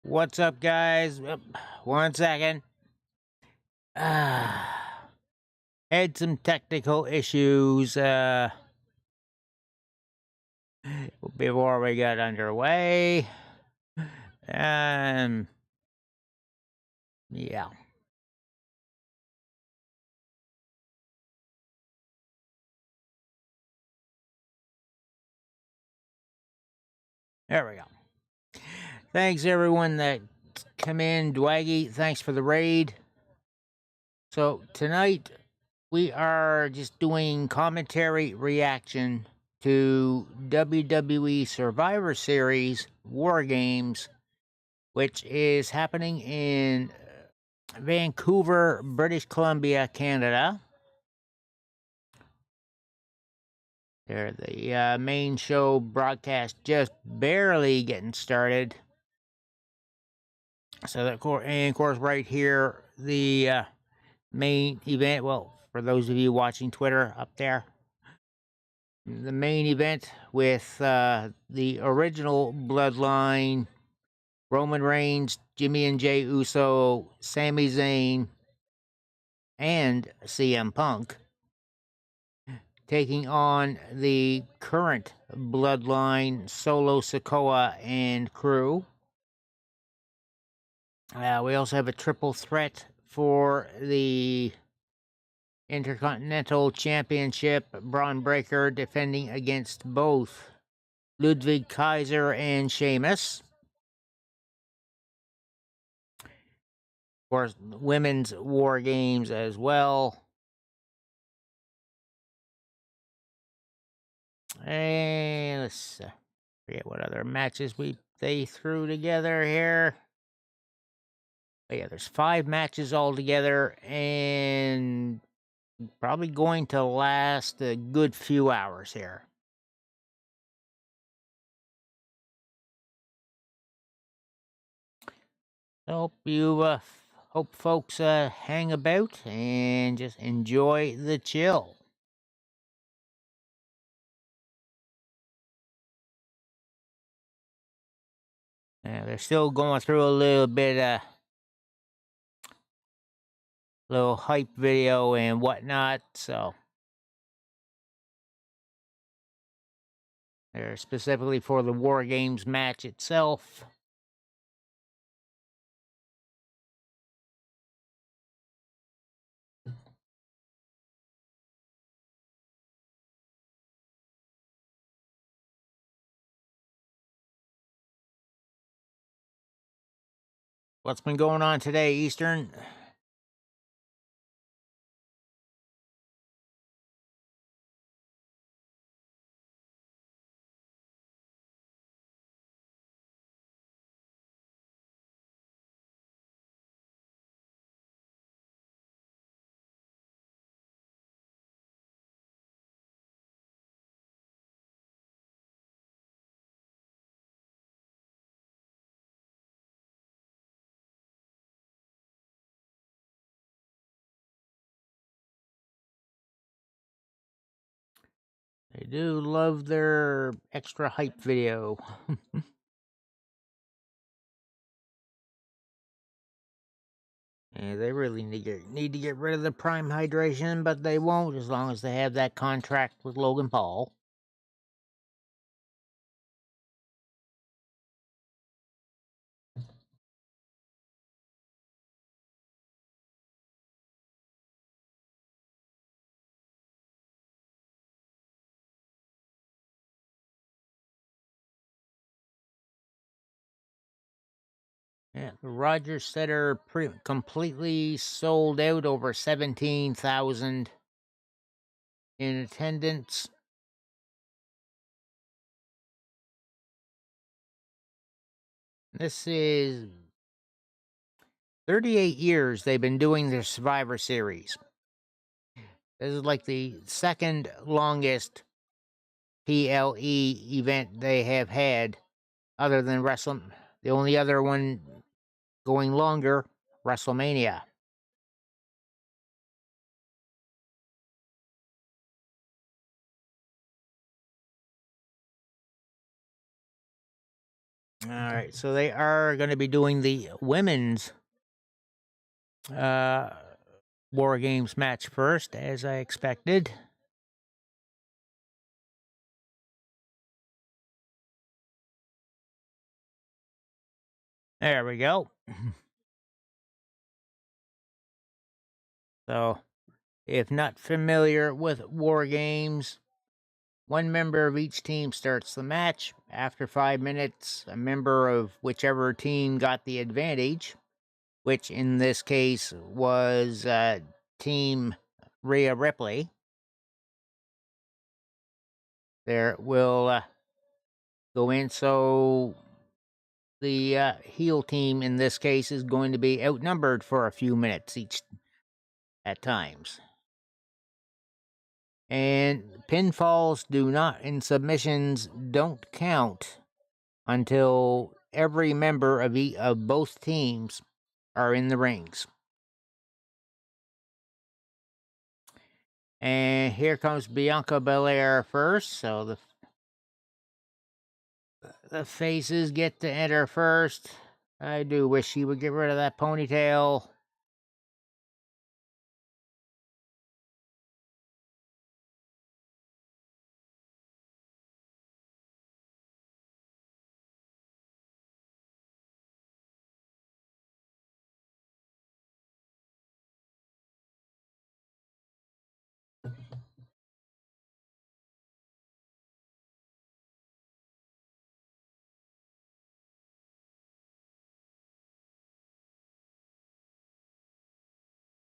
What's up, guys? 1 second. Had some technical issues before we got underway. Yeah. There we go. Thanks, everyone that come in. Dwaggy, thanks for the raid. So, tonight, we are just doing commentary reaction to WWE Survivor Series War Games, which is happening in Vancouver, British Columbia, Canada. There, the main show broadcast just barely getting started. So, of course, right here, the main event. Well, for those of you watching Twitter up there, the main event with the original Bloodline, Roman Reigns, Jimmy and Jey Uso, Sami Zayn, and CM Punk taking on the current Bloodline, Solo Sikoa and crew. We also have a triple threat for the Intercontinental Championship. Braun Breaker defending against both Ludwig Kaiser and Sheamus. Of course, women's War Games as well. And let's forget what other matches they threw together here. But yeah, there's 5 matches altogether, and probably going to last a good few hours here. Hope folks hang about and just enjoy the chill. Yeah, they're still going through a little bit little hype video and whatnot, so they're specifically for the War Games match itself. What's been going on today, Eastern? They do love their extra hype video. Yeah, they really need to get rid of the prime hydration, but they won't as long as they have that contract with Logan Paul. Yeah, the Rogers Center completely sold out, over 17,000 in attendance. This is 38 years they've been doing their Survivor Series. This is like the second longest PLE event they have had, other than the only other one going longer, WrestleMania. All right, so they are going to be doing the women's War Games match first, as I expected. There we go. So, if not familiar with War Games, one member of each team starts the match. After 5 minutes, a member of whichever team got the advantage, which in this case was Team Rhea Ripley, there will go in. So the heel team in this case is going to be outnumbered for a few minutes each at times. And pinfalls do not, and submissions don't count until every member of both teams are in the rings. And here comes Bianca Belair first, so the faces get to enter first. I do wish she would get rid of that ponytail.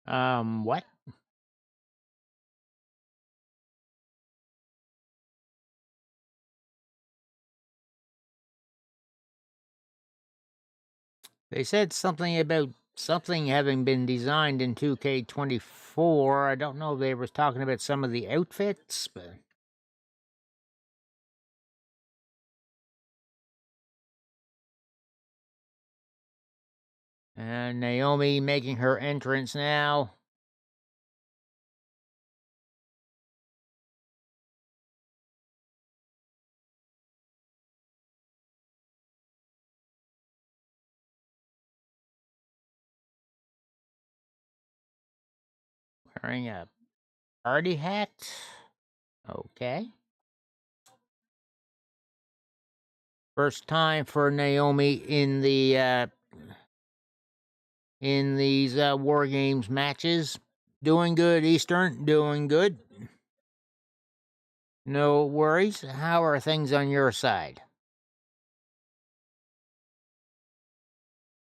What? They said something about something having been designed in 2K24. I don't know if they were talking about some of the outfits, but and Naomi making her entrance now. Wearing a party hat. Okay. First time for Naomi in these War Games matches. Doing good, Eastern. Doing good. No worries. How are things on your side?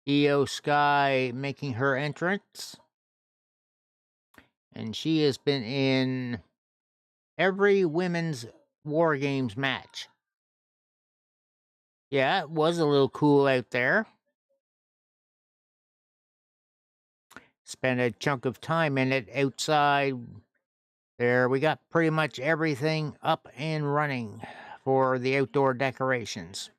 Io Sky making her entrance. And she has been in every women's War Games match. Yeah, it was a little cool out there. Spent a chunk of time in it outside. There, we got pretty much everything up and running for the outdoor decorations.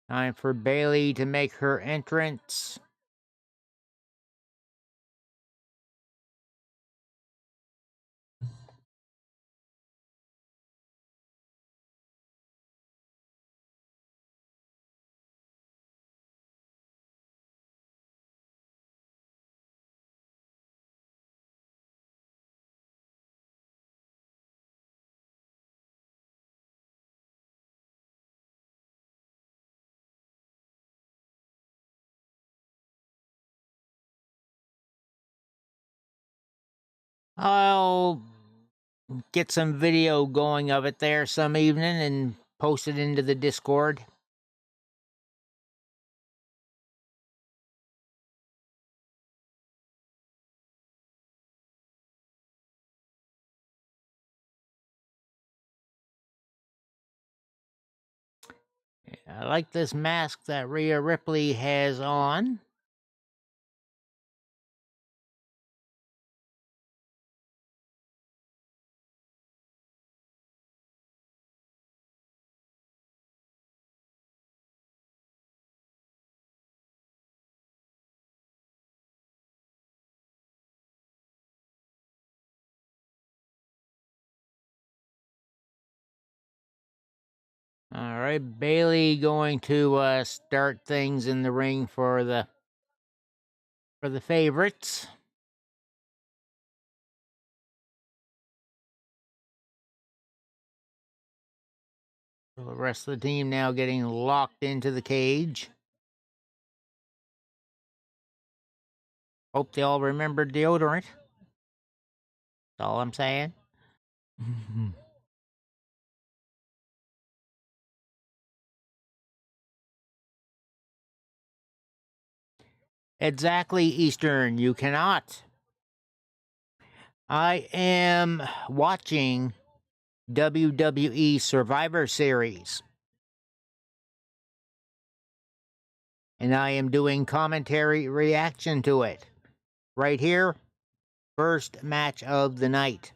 Time for Bailey to make her entrance. I'll get some video going of it there some evening and post it into the Discord. I like this mask that Rhea Ripley has on. right, Bailey going to start things in the ring for the favorites. So the rest of the team now getting locked into the cage. Hope they all remember deodorant. That's all I'm saying. Exactly, Eastern. You cannot. I am watching WWE Survivor Series. And I am doing commentary reaction to it. Right here, first match of the night.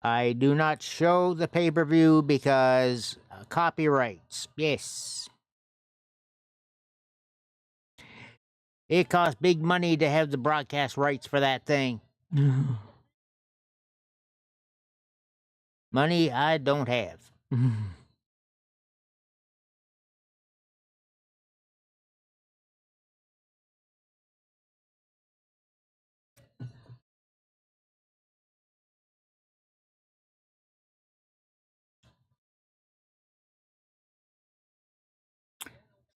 I do not show the pay-per-view because copyrights. Yes. It costs big money to have the broadcast rights for that thing. Money I don't have.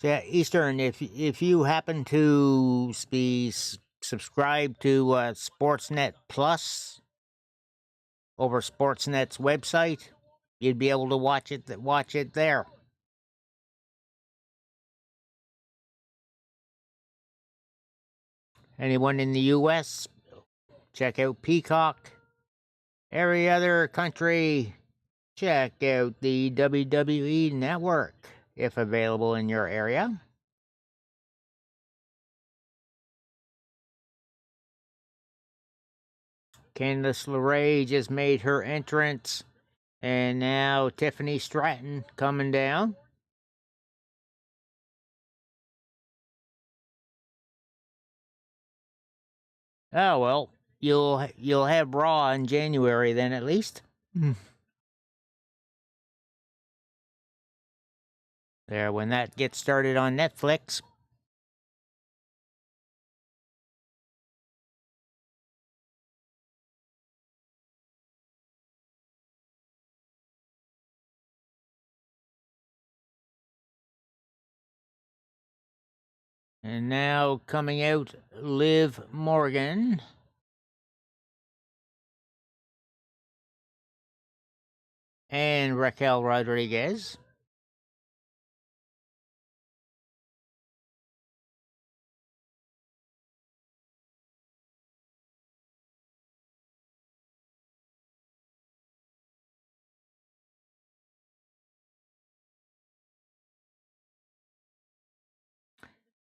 Yeah, Eastern, if you happen to be subscribed to Sportsnet Plus over Sportsnet's website, you'd be able to watch it there. Anyone in the US, check out Peacock. Every other country, check out the WWE Network if available in your area. Candice LeRae just made her entrance, and now Tiffany Stratton coming down. Oh well, you'll have Raw in January then at least. There, when that gets started on Netflix. And now coming out, Liv Morgan. And Raquel Rodriguez.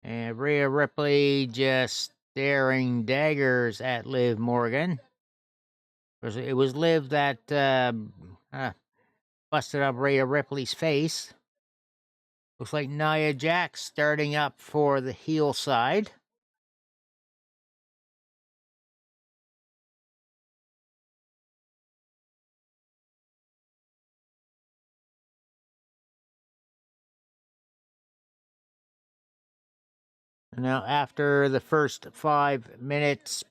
And Rhea Ripley just staring daggers at Liv Morgan. It was Liv that busted up Rhea Ripley's face. Looks like Nia Jax starting up for the heel side. Now, after the first 5 minutes,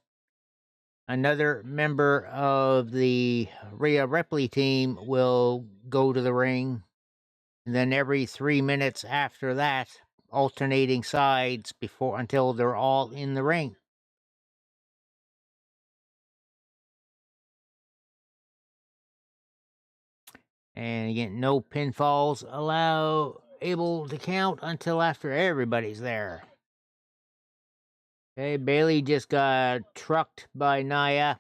another member of the Rhea Ripley team will go to the ring. And then every 3 minutes after that, alternating sides until they're all in the ring. And again, no pinfalls able to count until after everybody's there. Okay, Bailey just got trucked by Nia.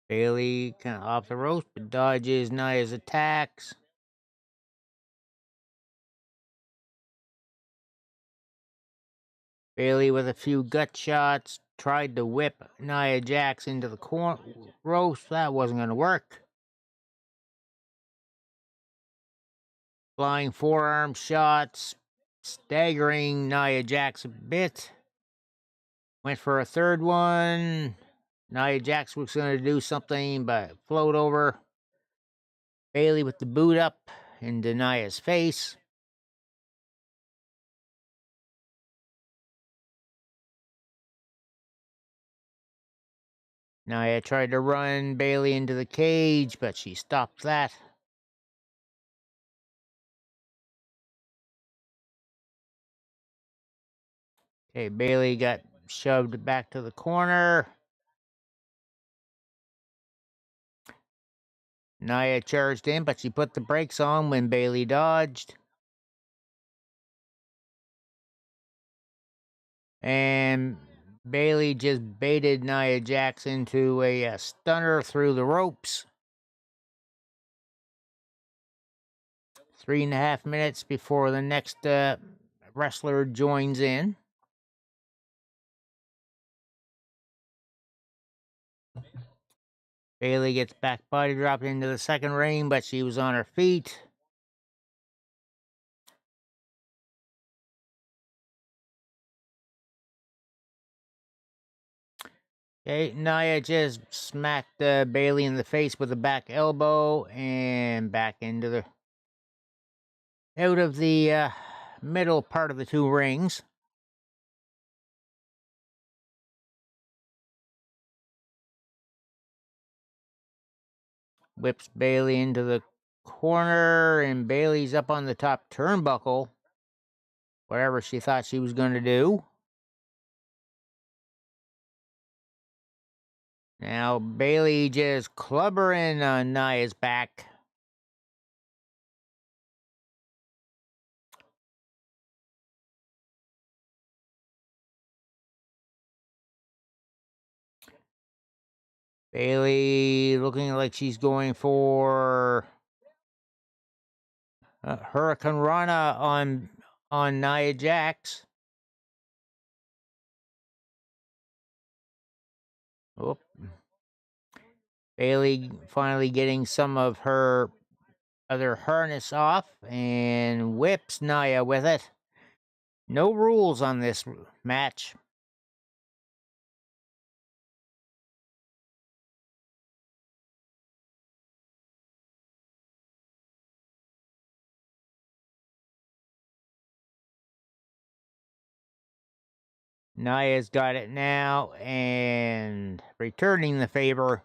Bailey kind of off the ropes, but dodges Nia's attacks. Bailey with a few gut shots tried to whip Nia Jax into the ropes. That wasn't going to work. Flying forearm shots, staggering Nia Jax a bit. Went for a third one. Nia Jax was going to do something, but float over. Bayley with the boot up into Nia's face. Nia tried to run Bayley into the cage, but she stopped that. Okay, Bayley got shoved back to the corner. Nia charged in, but she put the brakes on when Bayley dodged. And Bayley just baited Nia Jax into a stunner through the ropes. 3.5 minutes before the next wrestler joins in. Bayley gets back body dropped into the second ring, but she was on her feet. Okay, Nia just smacked Bayley in the face with a back elbow and back into the out of the middle part of the two rings. Whips Bayley into the corner, and Bayley's up on the top turnbuckle. Whatever she thought she was going to do. Now Bayley just clubbering on Nia's back. Bayley looking like she's going for Hurricane Rana on Nia Jax. Oh. Bayley finally getting some of her other harness off and whips Nia with it. No rules on this match. Nia's got it now and returning the favor.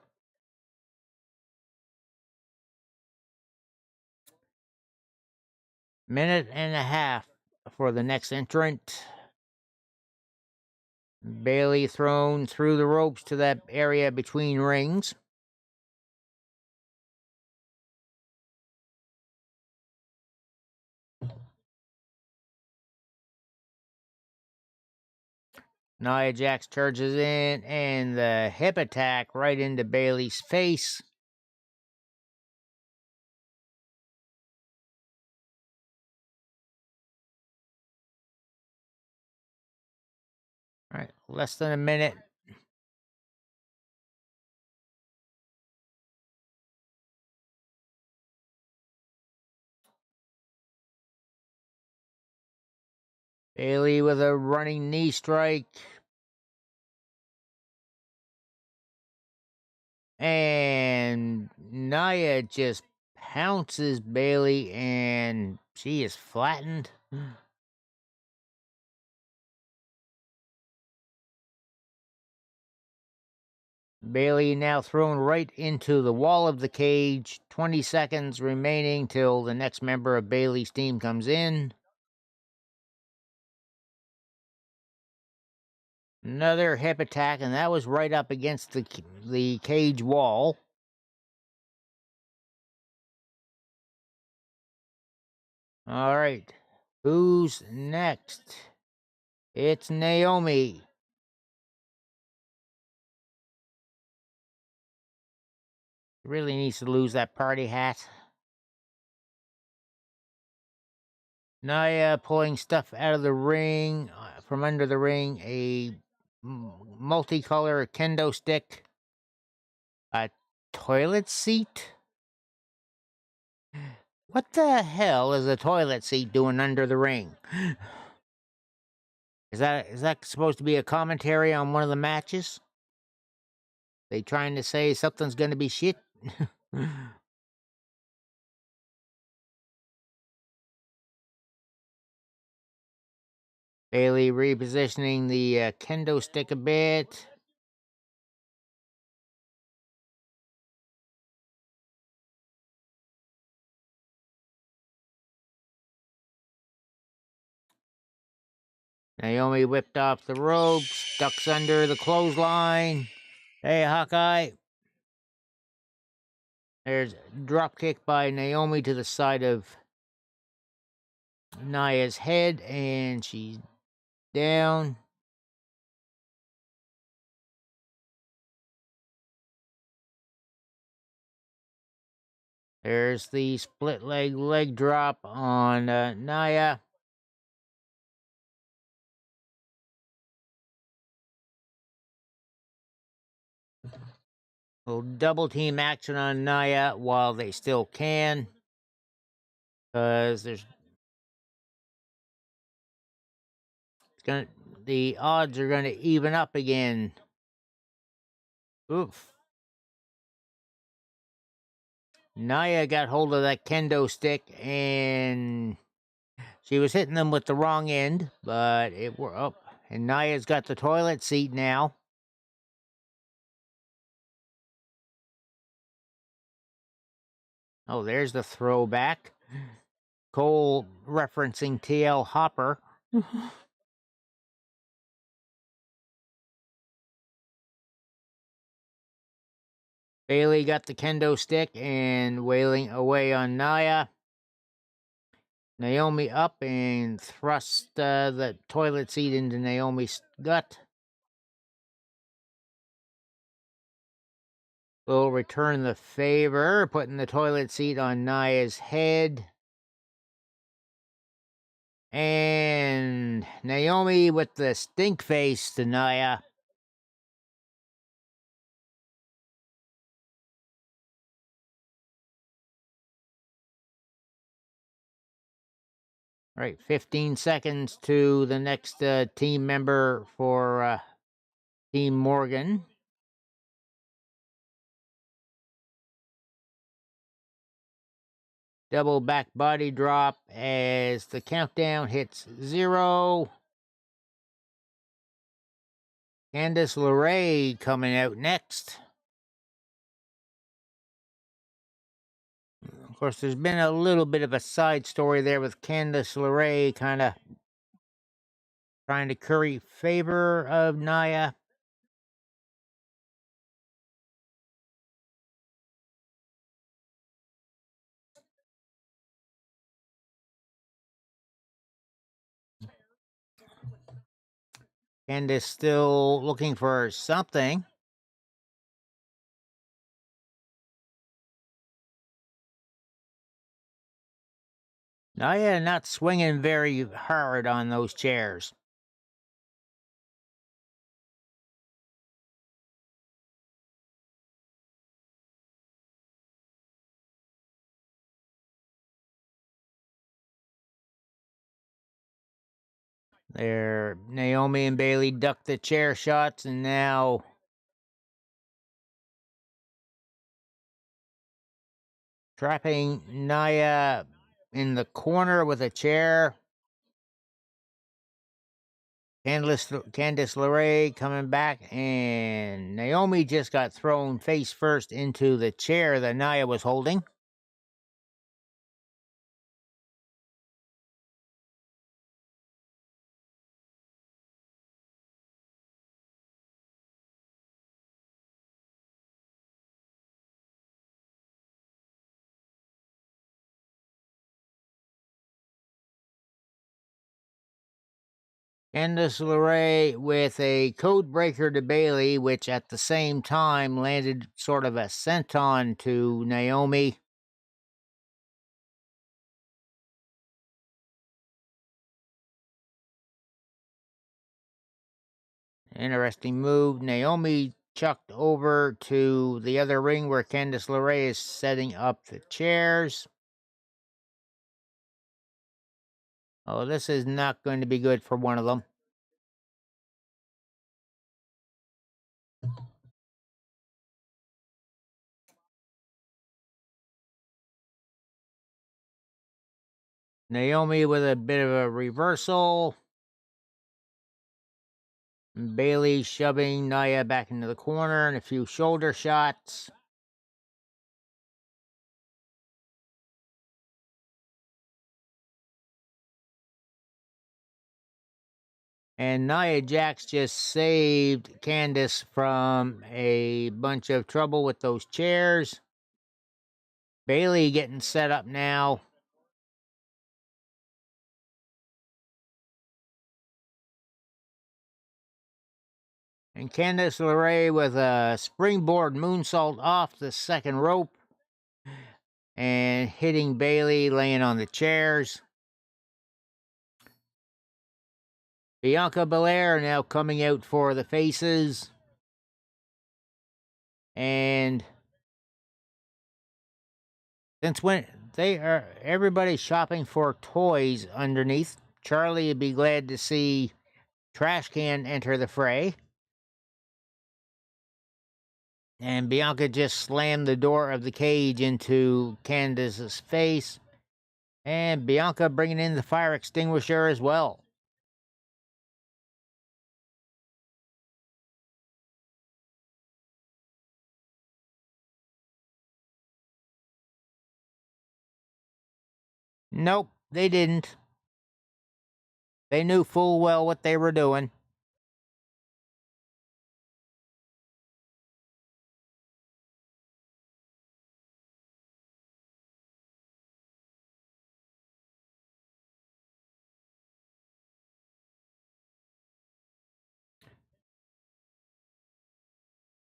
Minute and a half for the next entrant. Bayley thrown through the ropes to that area between rings. Nia Jax charges in, and the hip attack right into Bayley's face. All right, less than a minute. Bayley with a running knee strike. And Nia just pounces Bayley, and she is flattened. Bayley now thrown right into the wall of the cage. 20 seconds remaining till the next member of Bayley's team comes in. Another hip attack, and that was right up against the cage wall. All right, who's next? It's Naomi. Really needs to lose that party hat. Nia pulling stuff out of the ring, from under the ring, a multicolor kendo stick, a toilet seat. What the hell is a toilet seat doing under the ring? Is that supposed to be a commentary on one of the matches? They trying to say something's going to be shit? Bailey repositioning the kendo stick a bit. Naomi whipped off the ropes, ducks under the clothesline. Hey, Hawkeye. There's a drop kick by Naomi to the side of Nia's head, and she's down. There's the split leg drop on Nia. Little double team action on Nia while they still can. Because the odds are gonna even up again. Oof. Nia got hold of that kendo stick and she was hitting them with the wrong end, but it were up. And Nia's got the toilet seat now. Oh, there's the throwback. Cole referencing TL Hopper. Bailey got the kendo stick and wailing away on Nia. Naomi up and thrust the toilet seat into Naomi's gut. Will return the favor, putting the toilet seat on Nia's head. And Naomi with the stink face to Nia. All right, 15 seconds to the next team member for Team Morgan. Double back body drop as the countdown hits 0. Candice LeRae coming out next. Of course, there's been a little bit of a side story there with Candice LeRae kind of trying to curry favor of Nia. Candice still looking for something. Nia not swinging very hard on those chairs. There, Naomi and Bailey ducked the chair shots, and now trapping Nia in the corner with a chair. Candice LeRae coming back, and Naomi just got thrown face first into the chair that Nia was holding. Candice LeRae with a code breaker to Bailey, which at the same time landed sort of a senton to Naomi. Interesting move. Naomi chucked over to the other ring where Candice LeRae is setting up the chairs. Oh, this is not going to be good for one of them. Naomi with a bit of a reversal. Bailey shoving Nia back into the corner and a few shoulder shots. And Nia Jax just saved Candice from a bunch of trouble with those chairs. Bailey getting set up now. And Candice LeRae with a springboard moonsault off the second rope. And hitting Bailey, laying on the chairs. Bianca Belair now coming out for the faces. And since when everybody's shopping for toys underneath, Charlie would be glad to see Trash Can enter the fray. And Bianca just slammed the door of the cage into Candice's face. And Bianca bringing in the fire extinguisher as well. Nope, they didn't. They knew full well what they were doing.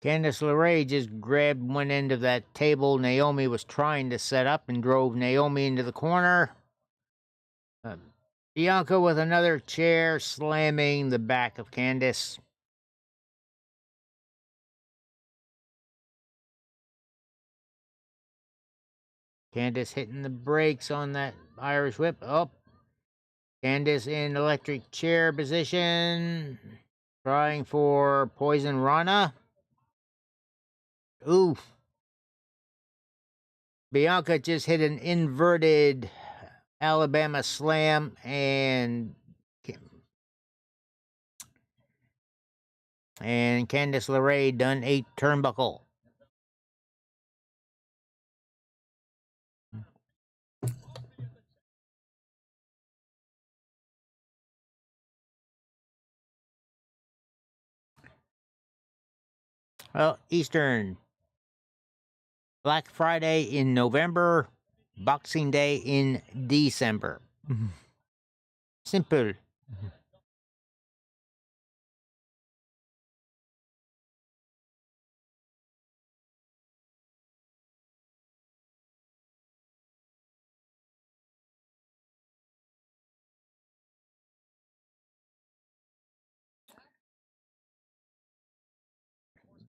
Candice LeRae just grabbed one end of that table Naomi was trying to set up and drove Naomi into the corner. Bianca with another chair slamming the back of Candice. Candice hitting the brakes on that Irish whip. Oh, Candice in electric chair position. Trying for Poison Rana. Oof. Bianca just hit an inverted Alabama slam and Candice LeRae done 8 turnbuckle. Well, Eastern. Black Friday in November, Boxing Day in December. Simple.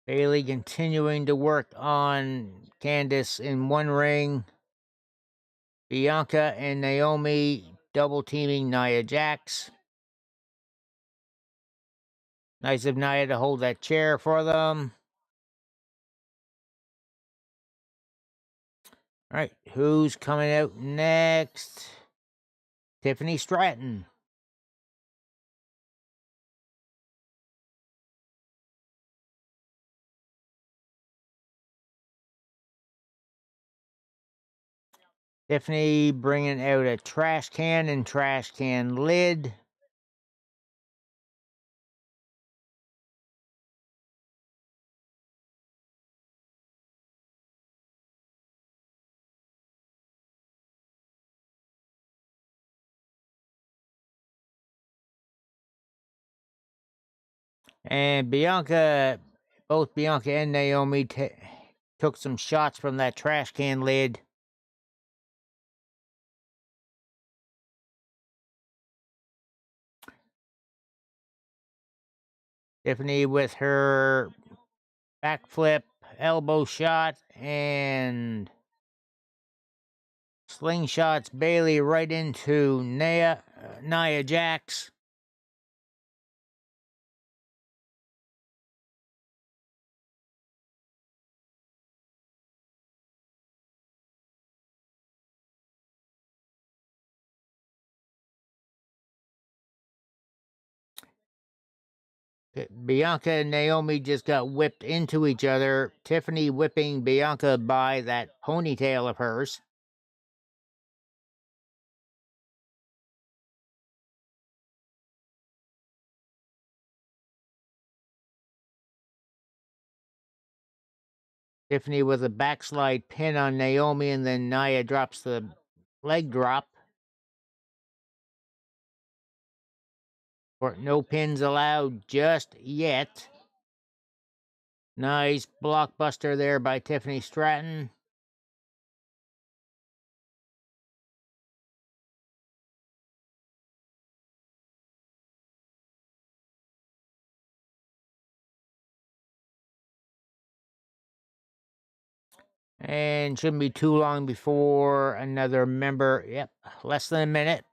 Bailey continuing to work on Candice in one ring. Bianca and Naomi double teaming Nia Jax. Nice of Nia to hold that chair for them. All right, who's coming out next? Tiffany Stratton. Tiffany bringing out a trash can and trash can lid. And both Bianca and Naomi took some shots from that trash can lid. Tiffany with her backflip, elbow shot, and slingshots Bailey right into Nia Jax. Bianca and Naomi just got whipped into each other. Tiffany whipping Bianca by that ponytail of hers. Tiffany with a backslide pin on Naomi, and then Nia drops the leg drop. Or no pins allowed just yet. Nice blockbuster there by Tiffany Stratton. And shouldn't be too long before another member. Yep, less than a minute.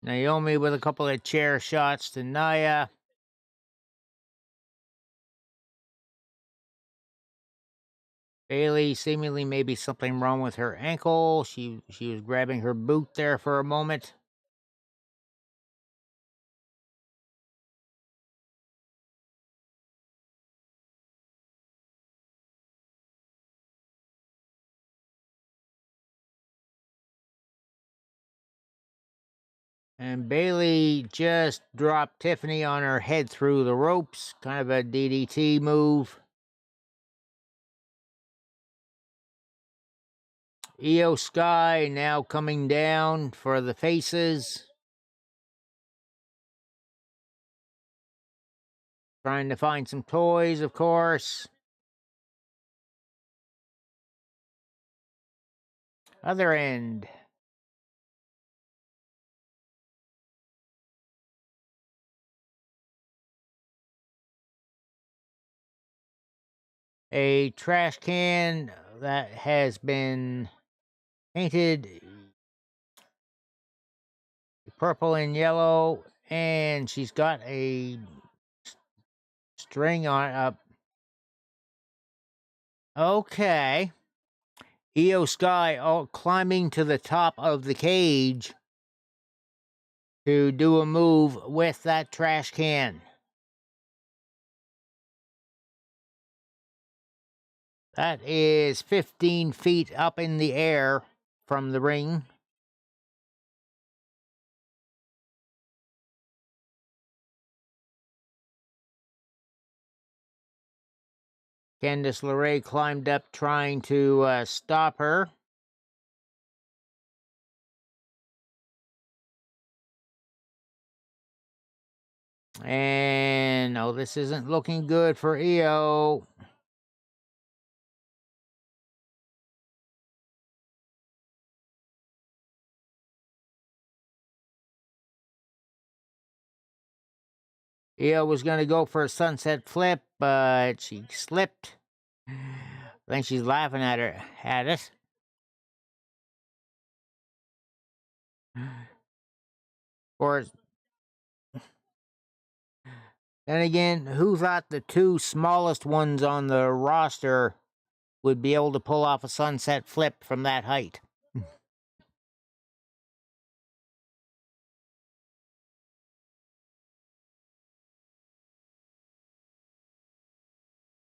Naomi with a couple of chair shots to Nia. Bailey seemingly maybe something wrong with her ankle. She was grabbing her boot there for a moment. And Bailey just dropped Tiffany on her head through the ropes. Kind of a DDT move. Io Sky now coming down for the faces. Trying to find some toys, of course. Other end. A trash can that has been painted purple and yellow, and she's got a string on up. Okay. Io Sky climbing to the top of the cage to do a move with that trash can. That is 15 feet up in the air from the ring. Candice LeRae climbed up trying to stop her. And no, this isn't looking good for Io. Io was going to go for a sunset flip, but she slipped. I think she's laughing at it. Or then again, who thought the two smallest ones on the roster would be able to pull off a sunset flip from that height?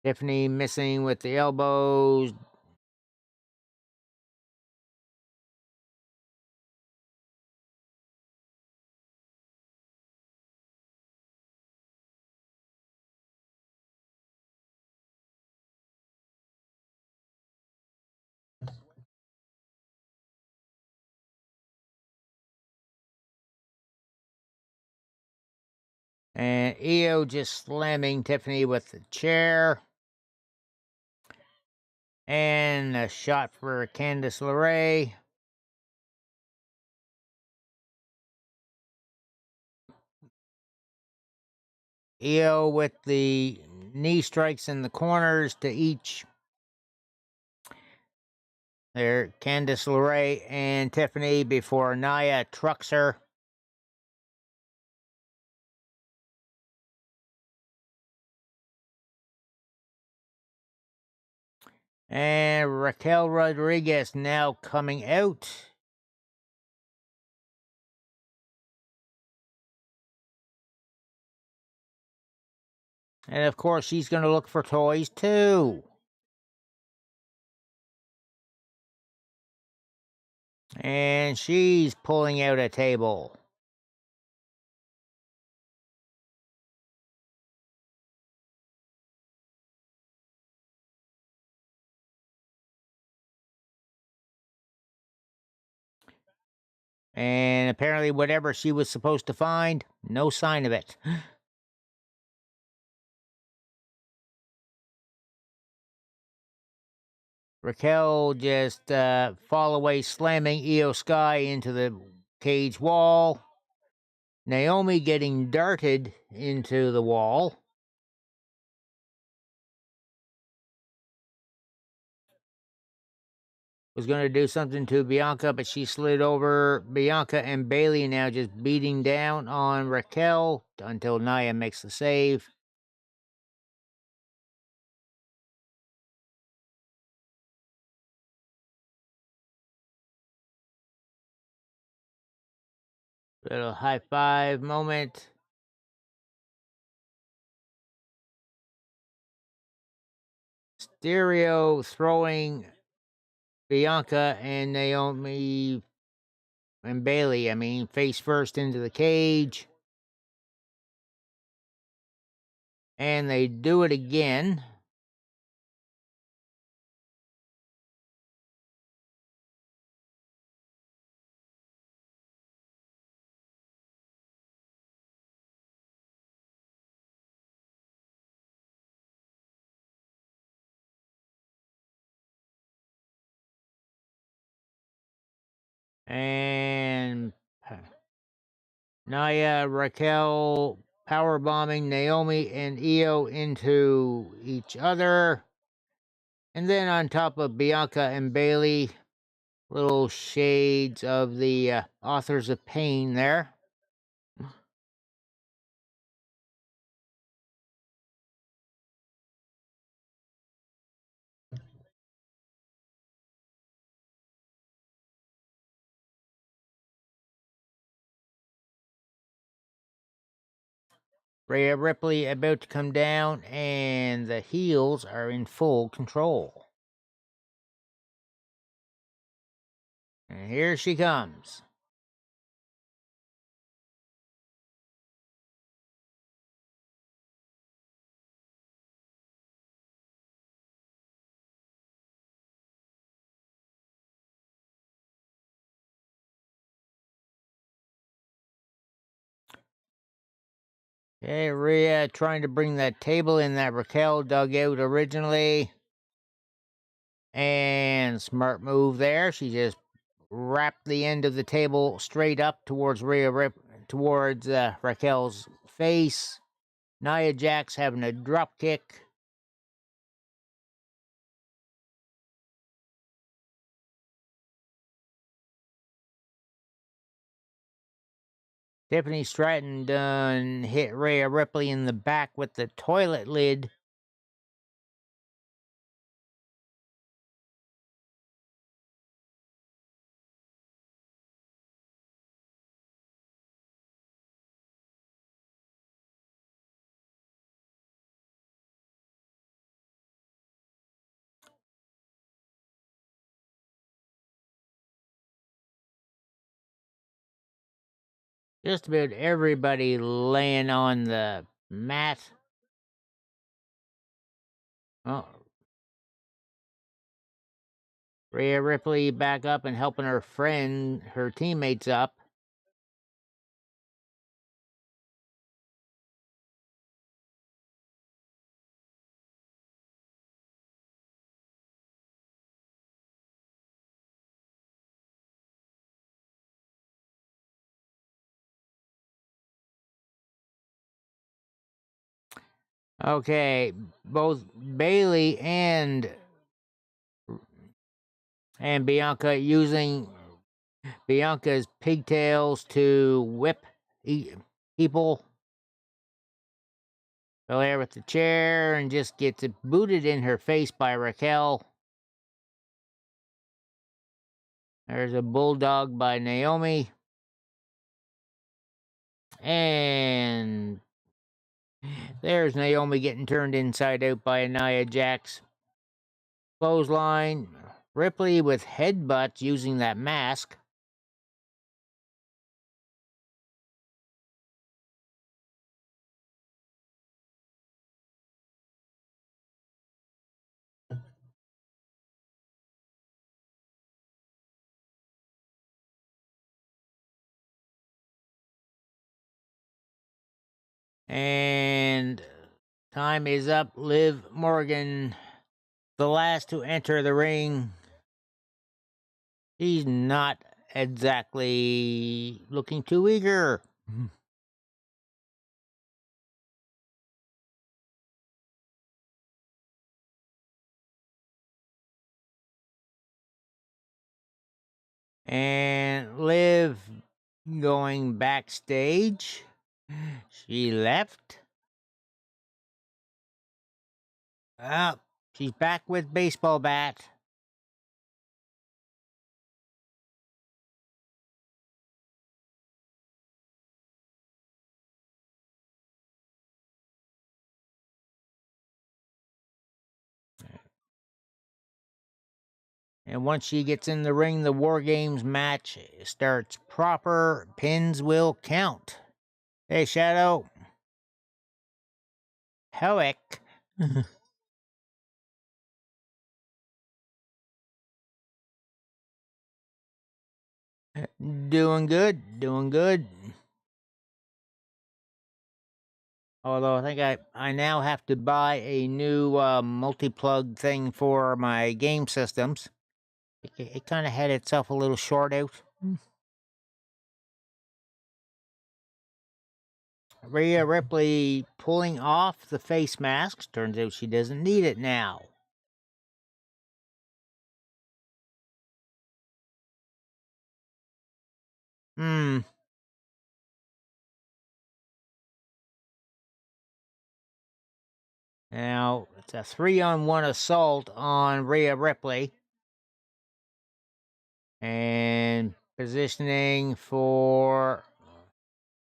Tiffany missing with the elbows. And Io just slamming Tiffany with the chair. And a shot for Candice LeRae. Io with the knee strikes in the corners to each. There, Candice LeRae and Tiffany before Nia trucks her. And Raquel Rodriguez now coming out. And of course, she's going to look for toys too. And she's pulling out a table. And apparently, whatever she was supposed to find, no sign of it. Raquel just fall away, slamming Io Sky into the cage wall. Naomi getting darted into the wall. Was going to do something to Bianca, but she slid over. Bianca and Bailey now just beating down on Raquel until Nia makes the save. Little high five moment. Stereo throwing Bianca and Naomi and Bailey, face first into the cage. And they do it again. And Nia, Raquel power bombing Naomi and Io into each other. And then on top of Bianca and Bailey, little shades of the Authors of Pain there. Rhea Ripley about to come down, and the heels are in full control. And here she comes. Okay, Rhea trying to bring that table in that Raquel dug out originally. And smart move there. She just wrapped the end of the table straight up towards Raquel's face. Nia Jax having a drop kick. Tiffany Stratton done hit Rhea Ripley in the back with the toilet lid. Just about everybody laying on the mat. Oh. Rhea Ripley back up and helping her teammates up. Okay, both Bailey and Bianca using Bianca's pigtails to whip people. Belair with the chair and just gets it booted in her face by Raquel. There's a bulldog by Naomi. And there's Naomi getting turned inside out by Nia Jax. Clothesline. Ripley with headbutts using that mask. And time is up. Liv Morgan, the last to enter the ring. She's not exactly looking too eager. And Liv going backstage. She left. She's back with baseball bat. And once she gets in the ring, the War Games match starts proper. Pins will count. Hey, Shadow. Hoek. Doing good, doing good. Although I think I now have to buy a new multi-plug thing for my game systems. It kind of had itself a little short out. Rhea Ripley pulling off the face masks. Turns out she doesn't need it now. Now, it's a 3-on-1 assault on Rhea Ripley. And positioning for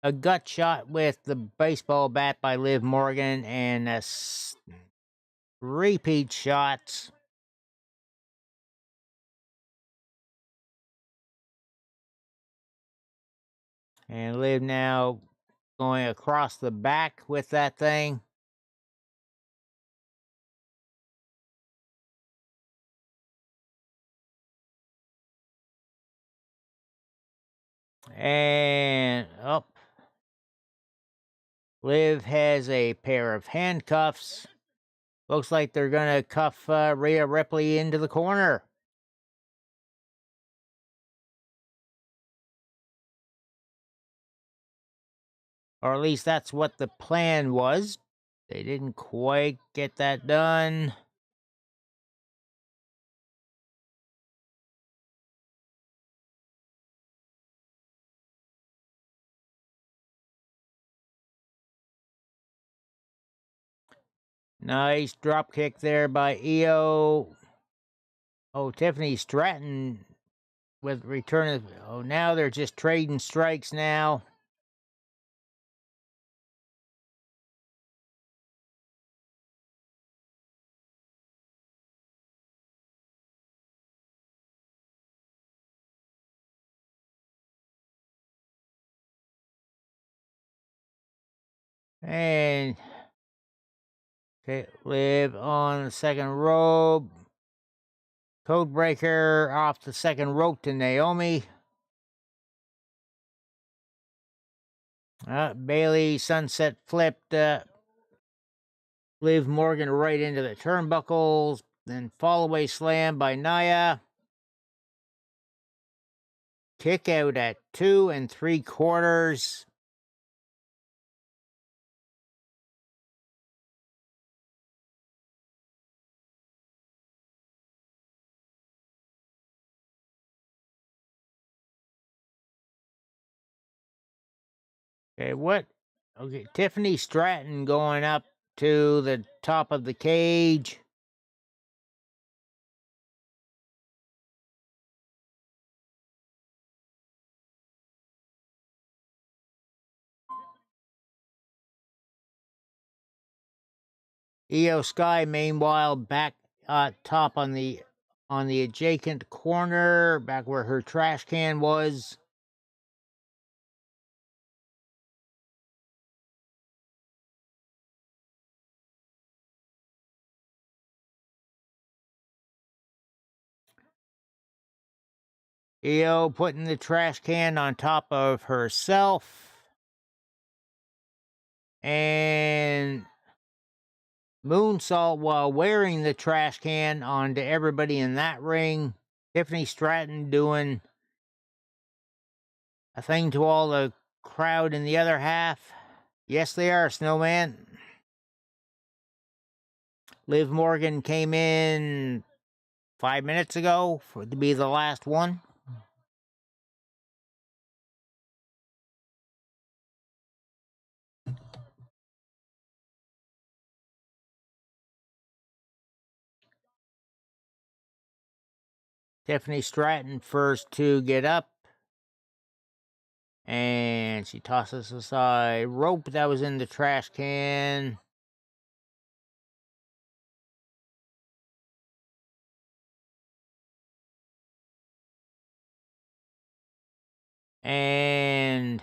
a gut shot with the baseball bat by Liv Morgan and repeat shots. And Liv now going across the back with that thing. And up. Liv has a pair of handcuffs. Looks like they're going to cuff Rhea Ripley into the corner. Or at least that's what the plan was. They didn't quite get that done. Nice drop kick there by Io. Oh, Tiffany Stratton with return of... Oh, now they're just trading strikes now. And Liv on the second rope. Codebreaker off the second rope to Naomi. Bailey sunset flipped Liv Morgan right into the turnbuckles. Then fall away slam by Nia. Kick out at 2 3/4. Okay, what? Okay, Tiffany Stratton going up to the top of the cage. Io Sky, meanwhile, back top on the adjacent corner, back where her trash can was. Io putting the trash can on top of herself. And moonsault while wearing the trash can onto everybody in that ring. Tiffany Stratton doing a thing to all the crowd in the other half. Yes, they are, Snowman. Liv Morgan came in 5 minutes ago to be the last one. Tiffany Stratton first to get up. And she tosses aside rope that was in the trash can. And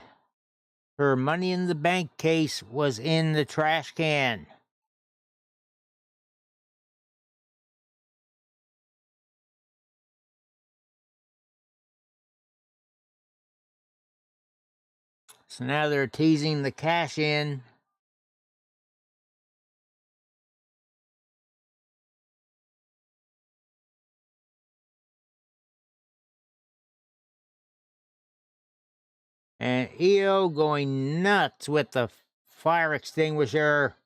her Money in the Bank case was in the trash can. So now they're teasing the cash in. And Io going nuts with the fire extinguisher.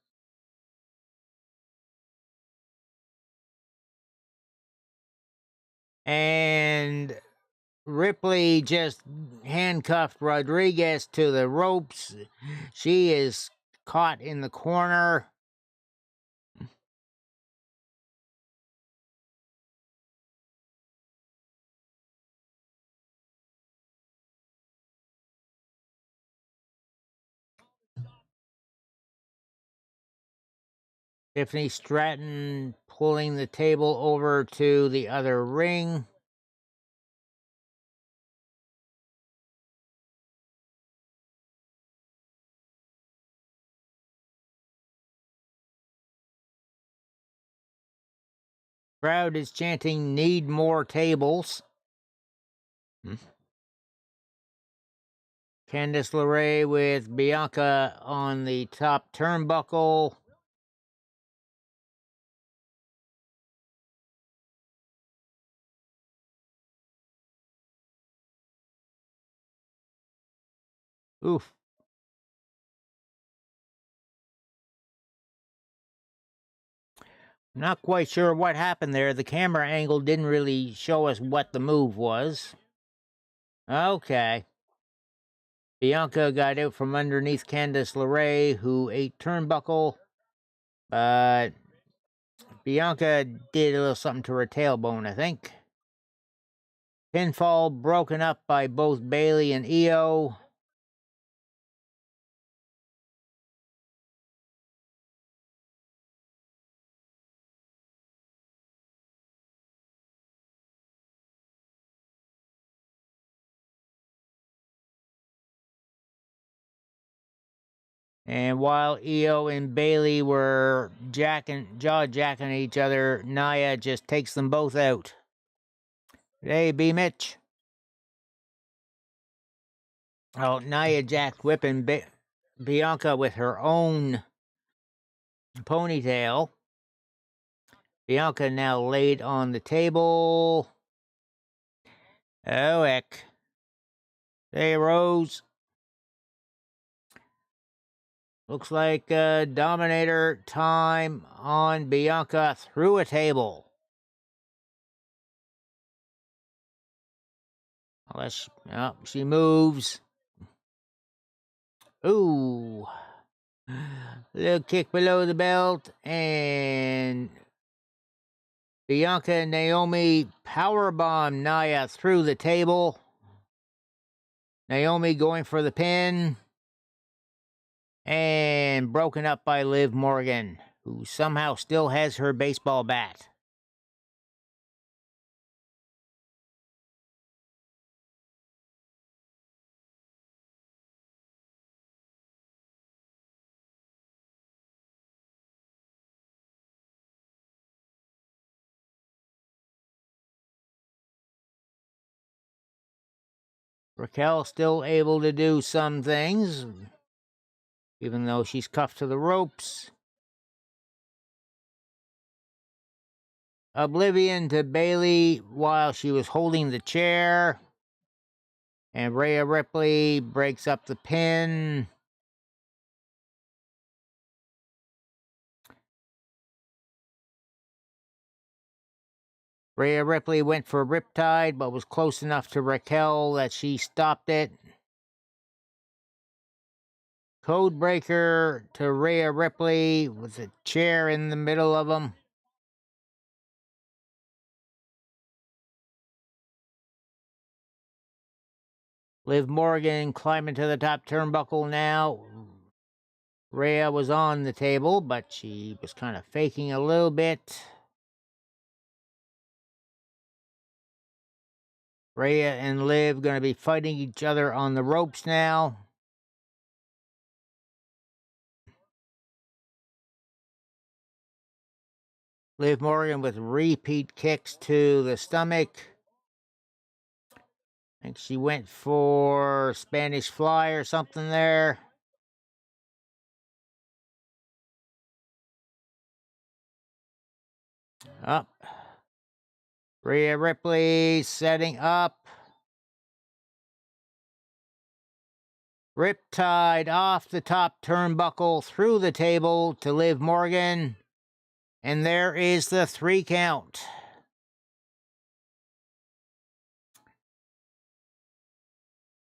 And Ripley just handcuffed Rodriguez to the ropes. She is caught in the corner. Tiffany Stratton pulling the table over to the other ring. Crowd is chanting, "Need more tables." Candice LeRae with Bianca on the top turnbuckle. Oof. Not quite sure what happened there. The camera angle didn't really show us what the move was. Okay. Bianca got out from underneath Candice LeRae, who ate turnbuckle. But Bianca did a little something to her tailbone, I think. Pinfall broken up by both Bayley and Io. And while Io and Bayley were jaw-jacking each other, Nia just takes them both out. Hey, B. Mitch. Oh, Nia Jax whipping Bianca with her own ponytail. Bianca now laid on the table. Oh, heck. Hey, Rose. Looks like Dominator time on Bianca through a table. Unless she moves. Ooh. Little kick below the belt. And Bianca and Naomi powerbomb Nia through the table. Naomi going for the pin. And broken up by Liv Morgan. who somehow still has her baseball bat. Raquel still able to do some things, even though she's cuffed to the ropes. Oblivion to Bailey while she was holding the chair. And Rhea Ripley breaks up the pin. Rhea Ripley went for Riptide, but was close enough to Raquel that she stopped it. Codebreaker to Rhea Ripley with a chair in the middle of them. Liv Morgan climbing to the top turnbuckle now. Rhea was on the table, but she was kind of faking a little bit. Rhea and Liv going to be fighting each other on the ropes now. Liv Morgan with repeat kicks to the stomach. I think she went for Spanish Fly or something there. Up. Rhea Ripley setting up. Riptide off the top turnbuckle through the table to Liv Morgan. And there is the 3 count.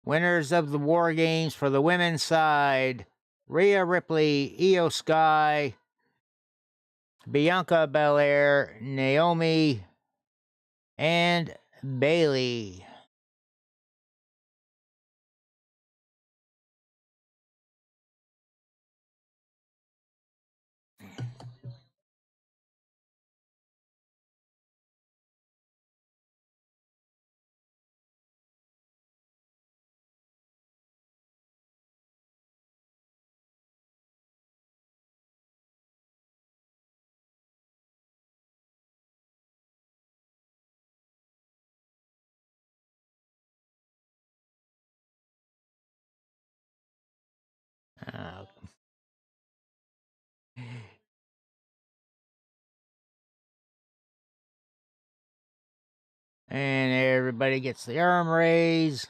Winners of the War Games for the women's side: Rhea Ripley, Io Sky, Bianca Belair, Naomi, and Bailey. Uh, and everybody gets the arm raise.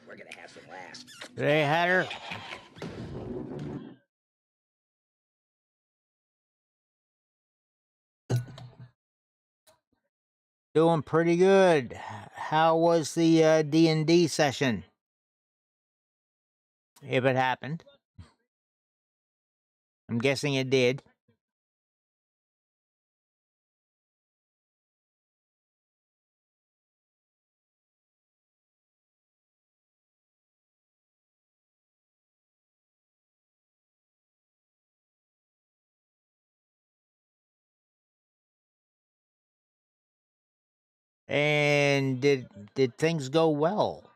We're gonna have some laughs. They had her. Doing pretty good. How was the D&D session? If it happened. I'm guessing it did. And did things go well?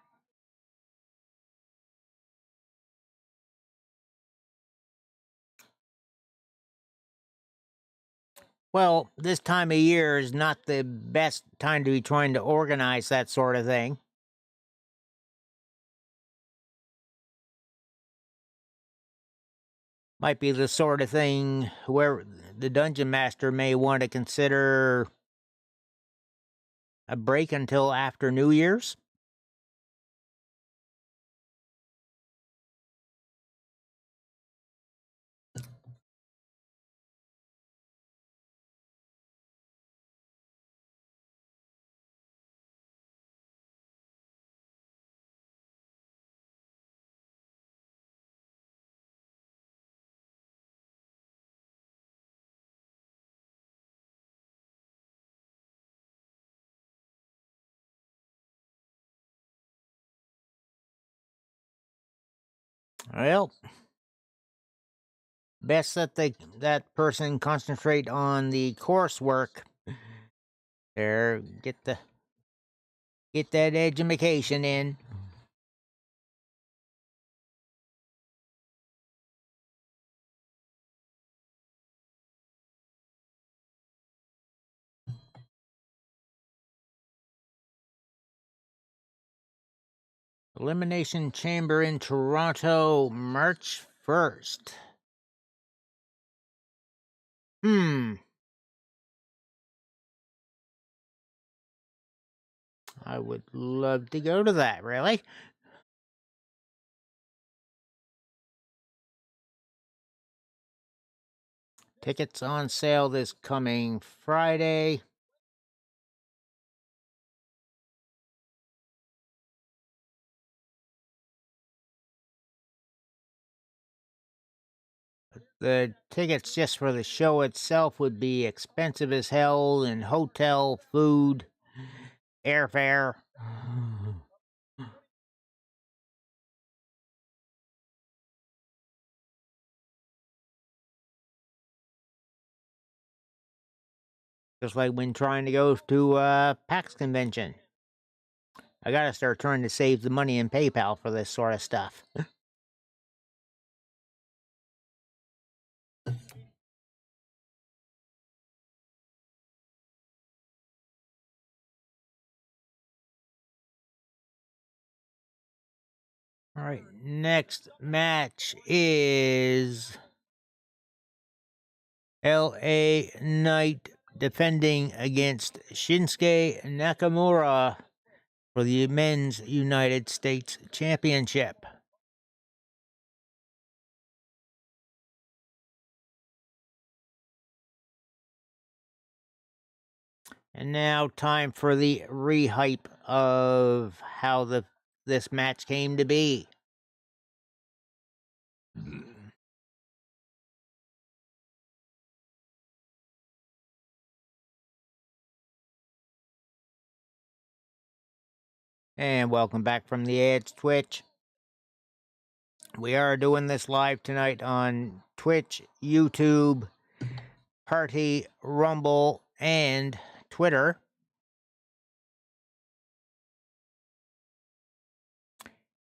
Well, this time of year is not the best time to be trying to organize that sort of thing. Might be the sort of thing where the dungeon master may want to consider a break until after New Year's. Well, best that that person concentrate on the coursework. There, get that education in. Elimination Chamber in Toronto, March 1st. I would love to go to that, really. Tickets on sale this coming Friday. The tickets just for the show itself would be expensive as hell in hotel, food, airfare. Just like when trying to go to a PAX convention. I gotta start trying to save the money in PayPal for this sort of stuff. All right, next match is LA Knight defending against Shinsuke Nakamura for the Men's United States Championship. And now time for the rehype of how this match came to be. And welcome back from the ads, Twitch. We are doing this live tonight on Twitch, YouTube, Party, Rumble, and Twitter.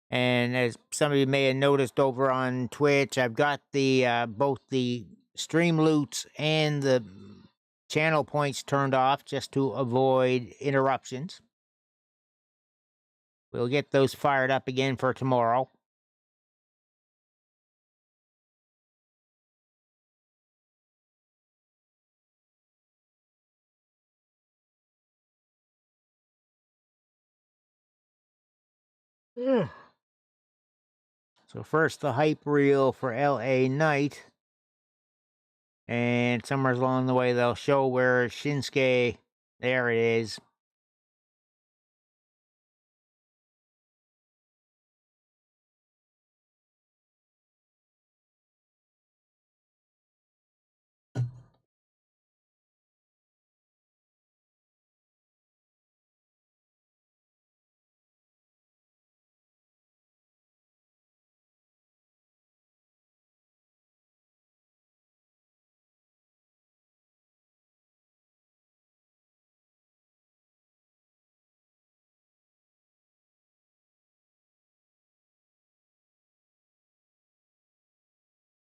And as some of you may have noticed over on Twitch, I've got the both the stream loots and the channel points turned off just to avoid interruptions. We'll get those fired up again for tomorrow. So first, the hype reel for LA Knight. And somewhere along the way, they'll show where Shinsuke, there it is.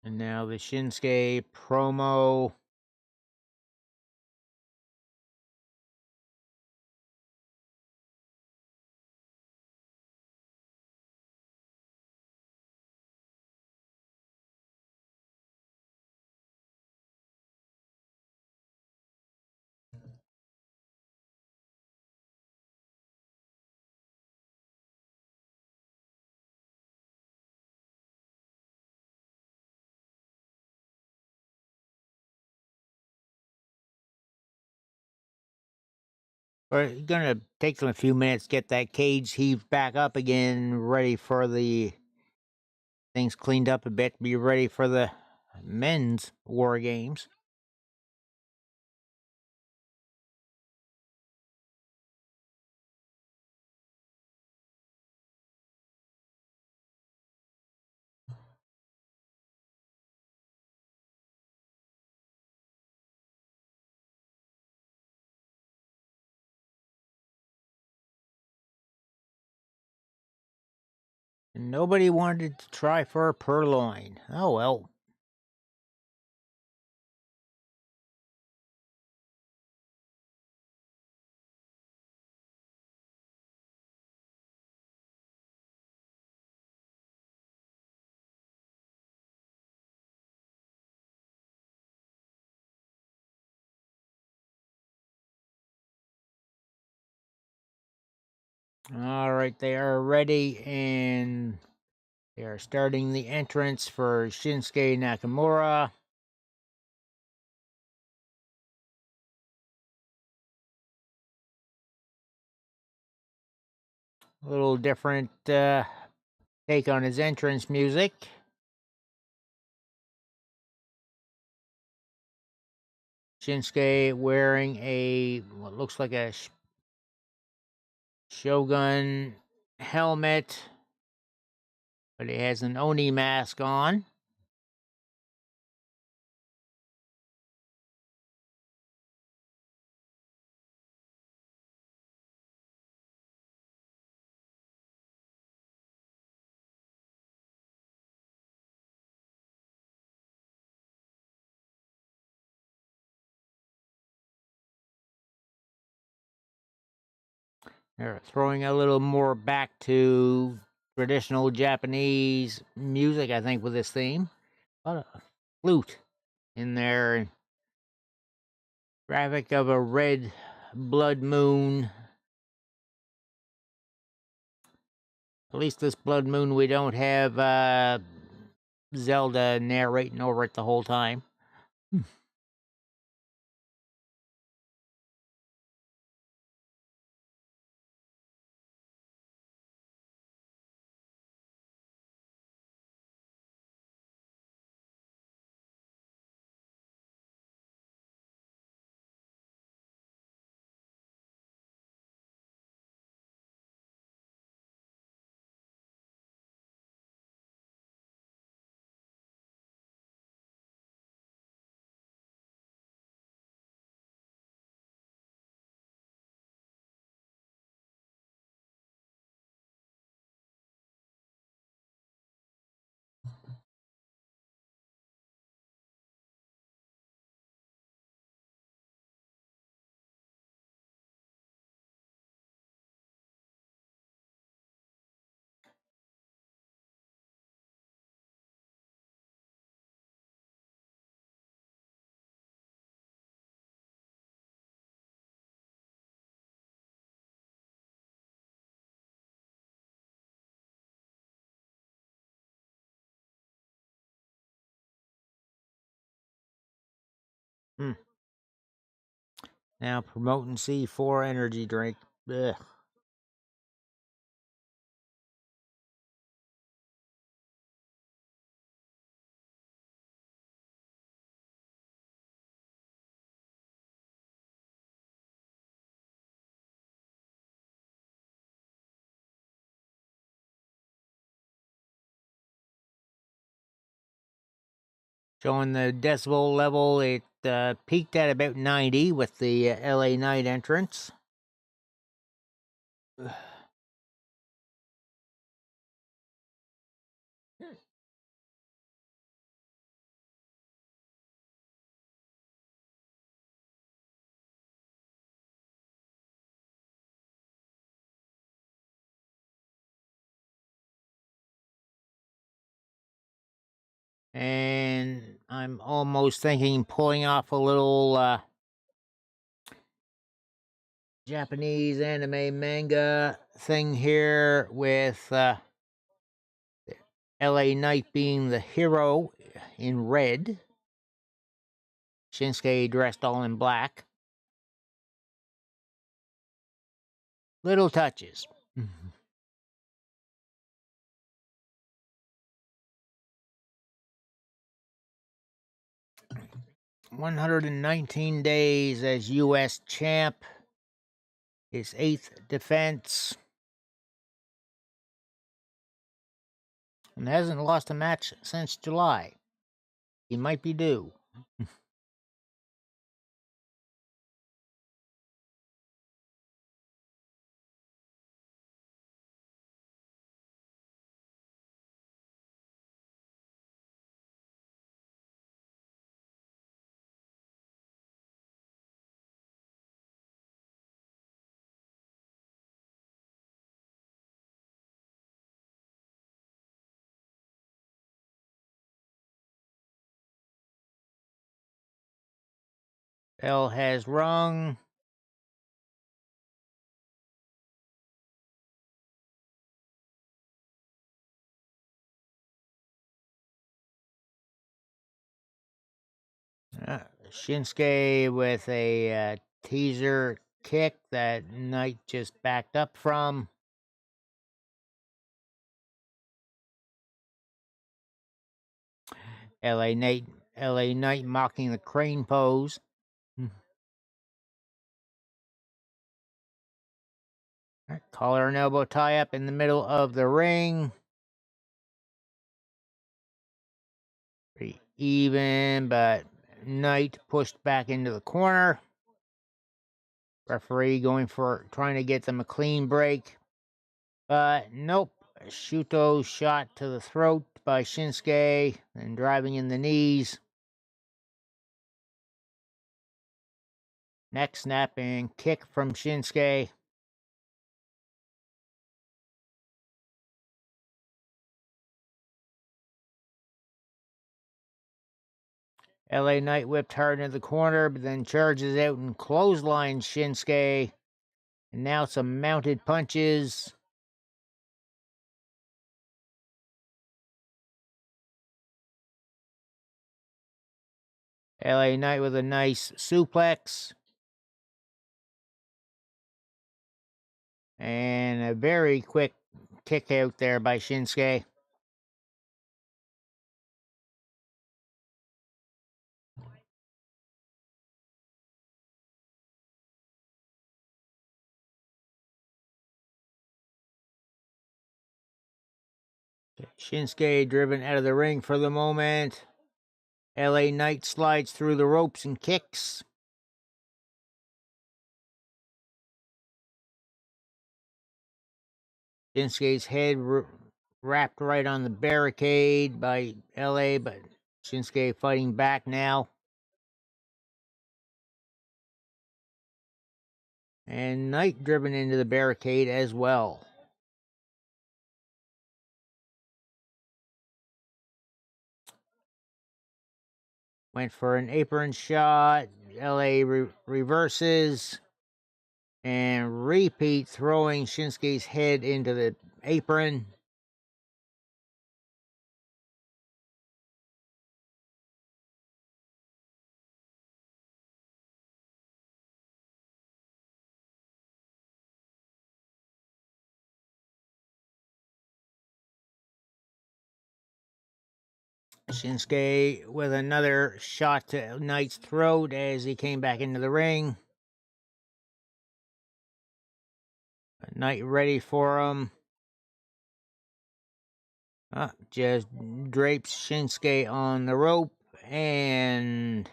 And now the Shinsuke promo. We're gonna take them a few minutes to get that cage heaved back up again, ready for the things cleaned up a bit, be ready for the men's war games. And nobody wanted to try for a purloin. Oh well. All right, they are ready, and they are starting the entrance for Shinsuke Nakamura. A little different take on his entrance music. Shinsuke wearing what looks like a Shogun helmet, but he has an Oni mask on. They're throwing a little more back to traditional Japanese music, I think, with this theme. A lot of flute in there. Graphic of a red blood moon. At least this blood moon, we don't have Zelda narrating over it the whole time. Hmm. Now promoting C4 energy drink. Ugh. Showing the decibel level, it peaked at about 90 with the LA Knight entrance. And I'm almost thinking pulling off a little Japanese anime manga thing here with LA Knight being the hero in red. Shinsuke dressed all in black. Little touches. 119 days as US champ. His 8th defense. And hasn't lost a match since July. He might be due. Bell has rung. Shinsuke with a teaser kick that Knight just backed up from. LA Knight mocking the crane pose. Collar and elbow tie up in the middle of the ring. Pretty even, but Knight pushed back into the corner. Referee trying to get them a clean break. But nope. A Shuto shot to the throat by Shinsuke and driving in the knees. Neck snap and kick from Shinsuke. LA Knight whipped hard into the corner, but then charges out and clotheslines Shinsuke. And now some mounted punches. LA Knight with a nice suplex. And a very quick kick out there by Shinsuke. Shinsuke driven out of the ring for the moment. LA Knight slides through the ropes and kicks. Shinsuke's head wrapped right on the barricade by LA, but Shinsuke fighting back now. And Knight driven into the barricade as well. Went for an apron shot. LA reverses. And repeat throwing Shinsuke's head into the apron. Shinsuke with another shot to Knight's throat as he came back into the ring. Knight ready for him. Just drapes Shinsuke on the rope and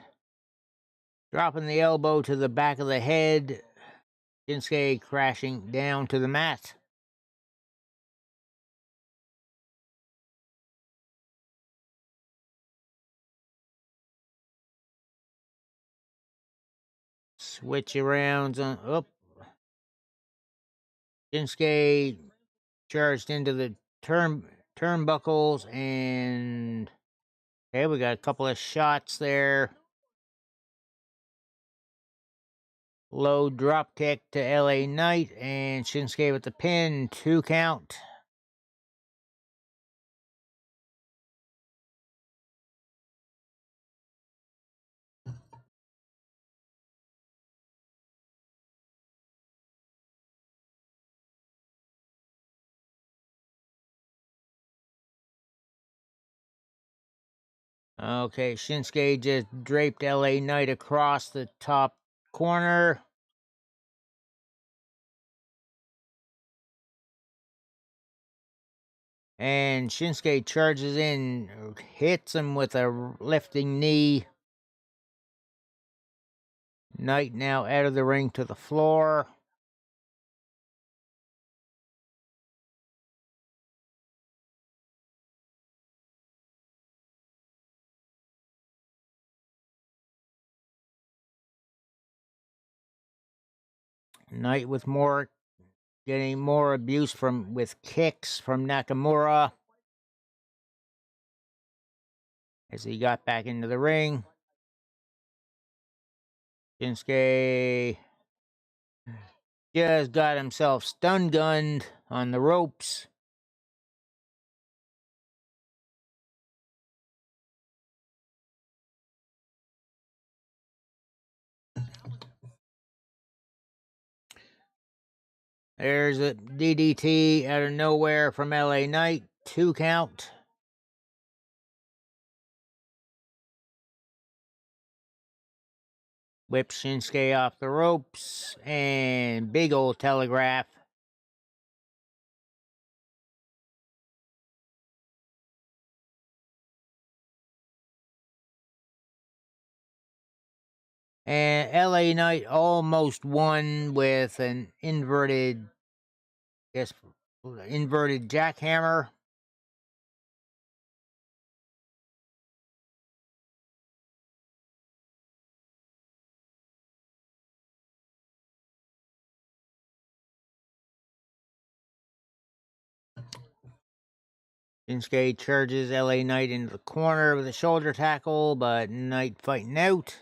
dropping the elbow to the back of the head. Shinsuke crashing down to the mat. Switch arounds on up. Shinsuke charged into the turnbuckles and okay, we got a couple of shots there. Low drop kick to LA Knight and Shinsuke with the pin, 2 count. Okay, Shinsuke just draped LA Knight across the top corner. And Shinsuke charges in, hits him with a lifting knee. Knight now out of the ring to the floor. Knight with getting more abuse with kicks from Nakamura as he got back into the ring. Shinsuke just got himself stun gunned on the ropes. There's a DDT out of nowhere from LA Knight. 2 count. Whips Shinsuke off the ropes. And big old telegraph. And LA Knight almost won with an inverted jackhammer. Shinsuke charges LA Knight into the corner with a shoulder tackle, but Knight fighting out.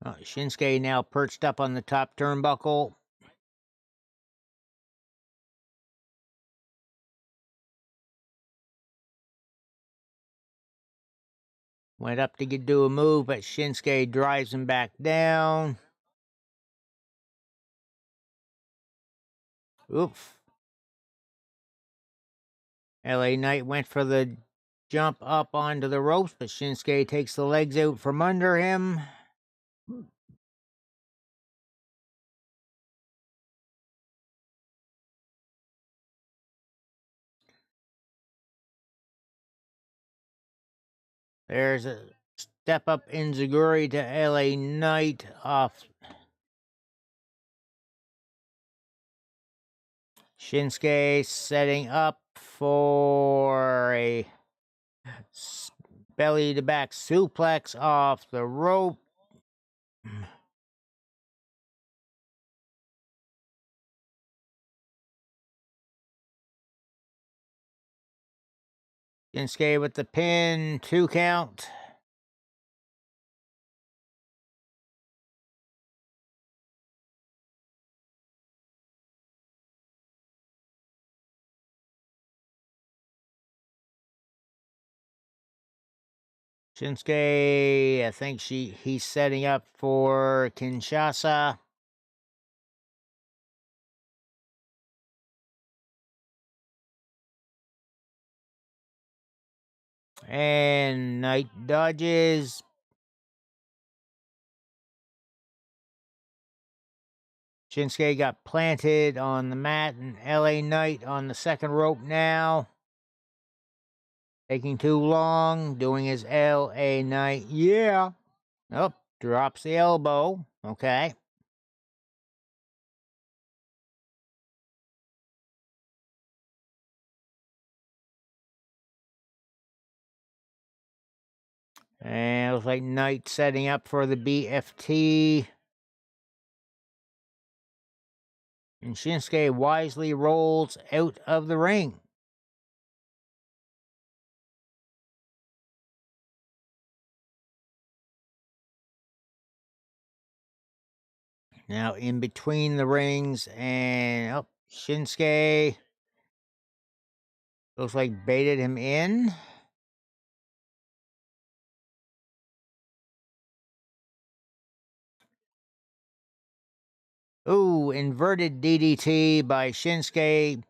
Shinsuke now perched up on the top turnbuckle. Went up to do a move, but Shinsuke drives him back down. Oof. LA Knight went for the jump up onto the ropes, but Shinsuke takes the legs out from under him. There's a step up enziguri to LA Knight off. Shinsuke setting up for a belly to back suplex off the rope. Shinsuke with the pin, 2 count. Shinsuke, I think he's setting up for Kinshasa. And Knight dodges. Shinsuke got planted on the mat, and LA Knight on the second rope now. Taking too long, doing his LA Knight. Yeah. Oh, drops the elbow. Okay. And it looks like Knight setting up for the BFT. And Shinsuke wisely rolls out of the ring. Now in between the rings, and Shinsuke looks like baited him in. Ooh, inverted DDT by Shinsuke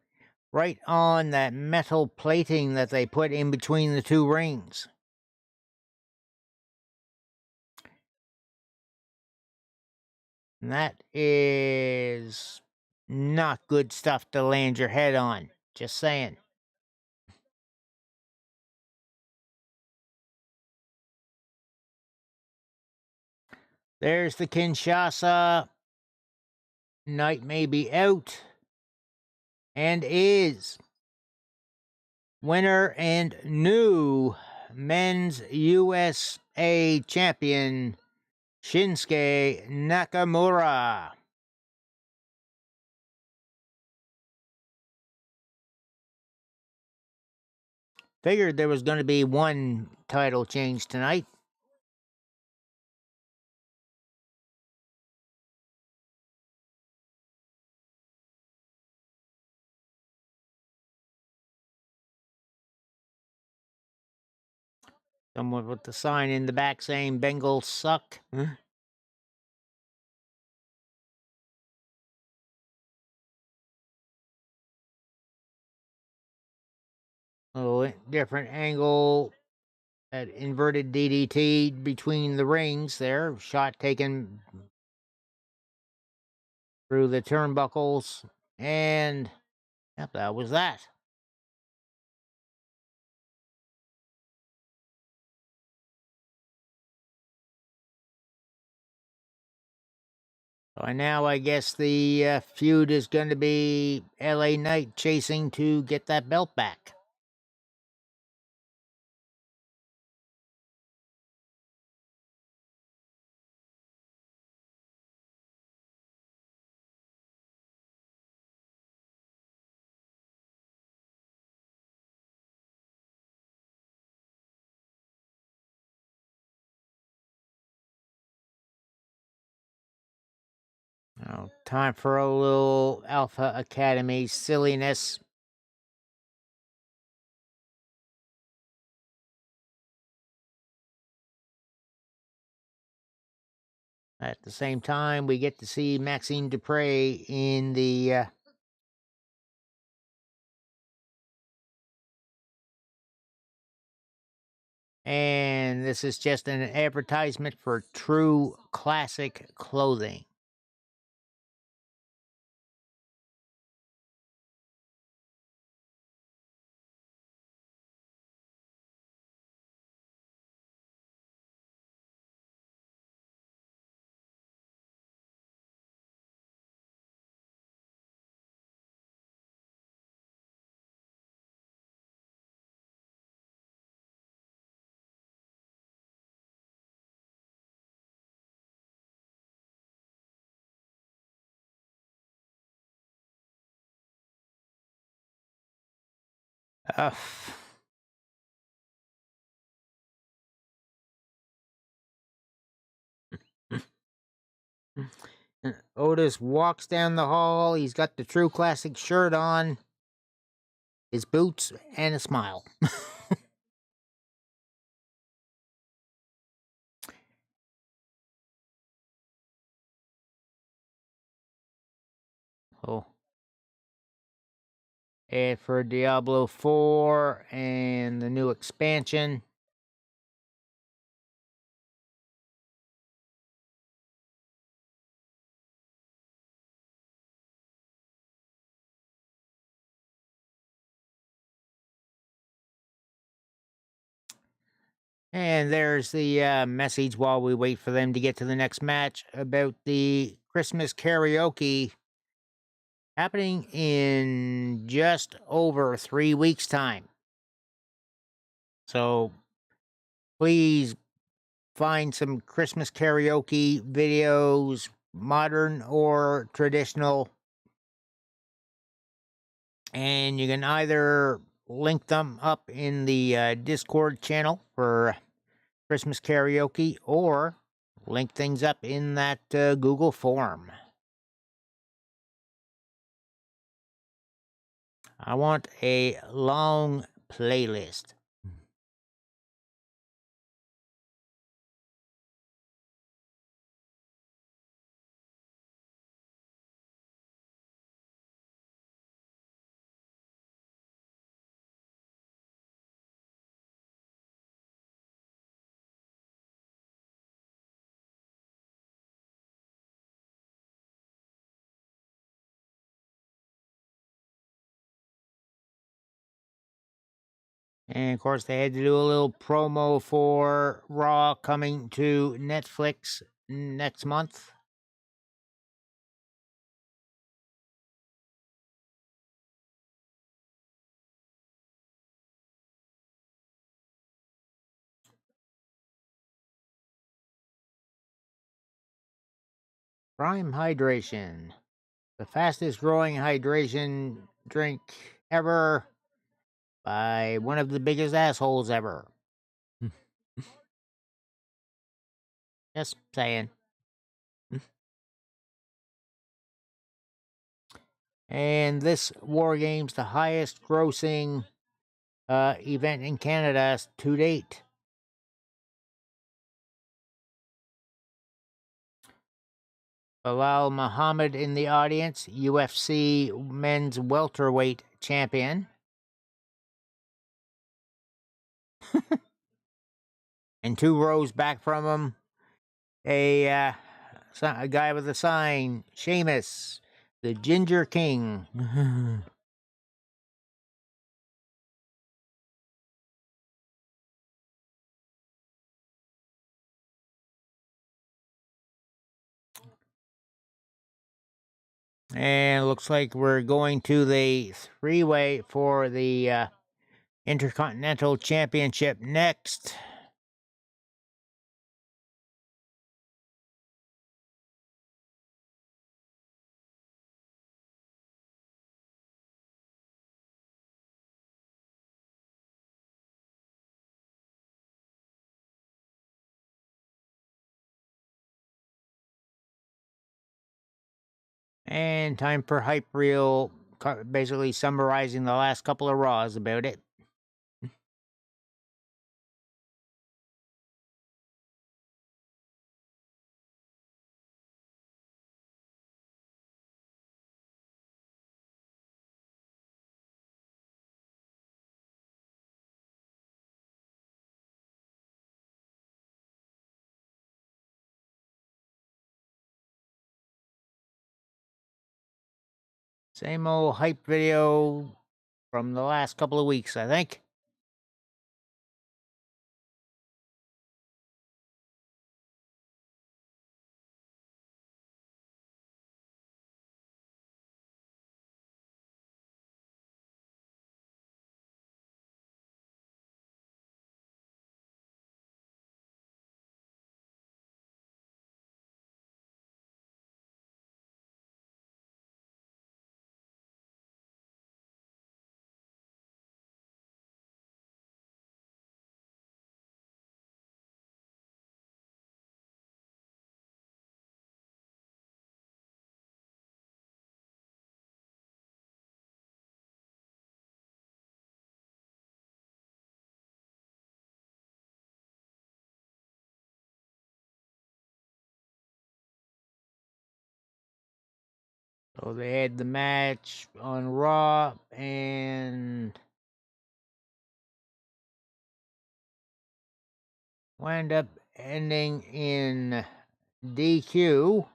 right on that metal plating that they put in between the 2 rings. And that is not good stuff to land your head on. Just saying. There's the Kinshasa. Knight may be out. And is winner and new men's USA champion, Shinsuke Nakamura. Figured there was going to be one title change tonight. Someone with the sign in the back saying Bengals suck. Oh, different angle. That inverted DDT between the rings there. Shot taken through the turnbuckles. And yep, that was that. So now I guess the feud is going to be LA Knight chasing to get that belt back. Now, time for a little Alpha Academy silliness. At the same time, we get to see Maxine Dupre in the and this is just an advertisement for True Classic Clothing. Uh, Otis walks down the hall. He's got the True Classic shirt on, his boots, and a smile. Oh. And for Diablo 4 and the new expansion. And there's the message while we wait for them to get to the next match about the Christmas karaoke happening in just over 3 weeks' time. So please find some Christmas karaoke videos, modern or traditional, and you can either link them up in the Discord channel for Christmas karaoke or link things up in that Google form. I want a long playlist. And of course, they had to do a little promo for Raw coming to Netflix next month. Prime Hydration, the fastest growing hydration drink ever by one of the biggest assholes ever. Just saying. And this War Games, the highest grossing event in Canada to date. Bilal Muhammad in the audience, UFC men's welterweight champion. And 2 rows back from him, a guy with a sign, Sheamus, the Ginger King. And looks like we're going to the 3-way for the Intercontinental Championship next. And time for hype reel, basically summarizing the last couple of Raws about it. Same old hype video from the last couple of weeks, I think. So they had the match on Raw and wound up ending in DQ.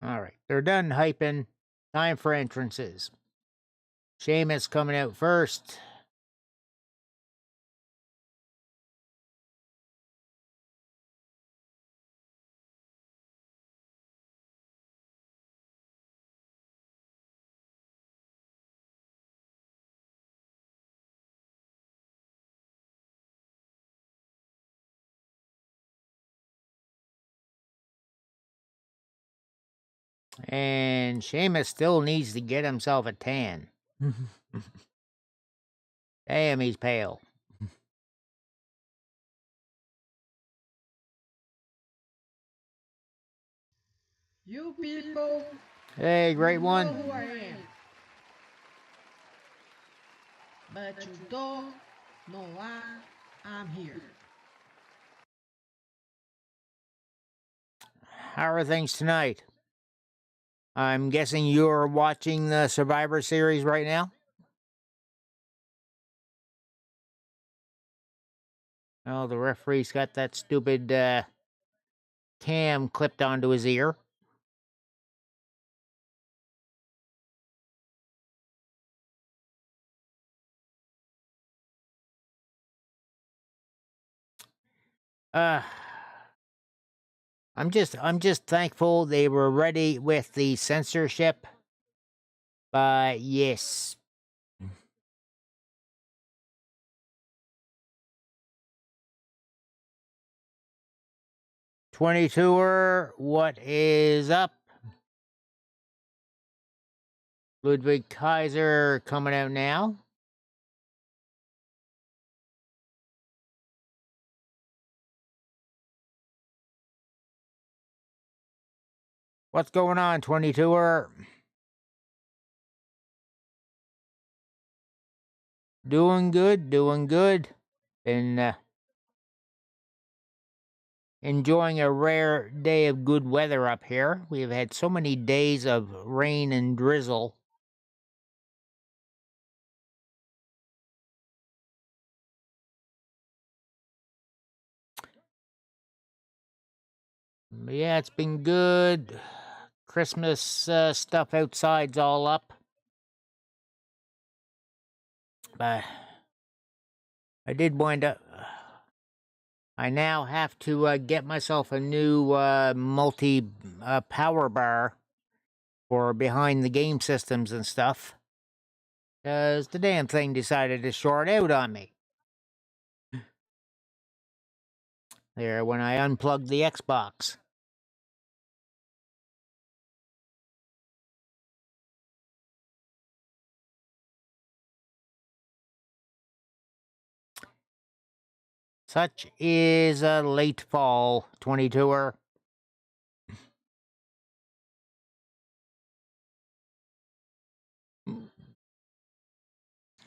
All right, they're done hyping. Time for entrances. Sheamus coming out first. And Sheamus still needs to get himself a tan. Damn, he's pale. You people, Hey, great you one. know who I am. But you don't know why I'm here. How are things tonight? I'm guessing you're watching the Survivor Series right now? Oh, the referee's got that stupid cam clipped onto his ear. Uh I'm just thankful they were ready with the censorship. But yes. '22er, what is up? Ludwig Kaiser coming out now. What's going on, 22er? Doing good, doing good. Been enjoying a rare day of good weather up here. We've had so many days of rain and drizzle. Yeah, it's been good. Christmas stuff outside's all up. But I did wind up. I now have to get myself a new multi power bar for behind the game systems and stuff. Because the damn thing decided to short out on me. There, when I unplugged the Xbox. Such is a late fall 22er. All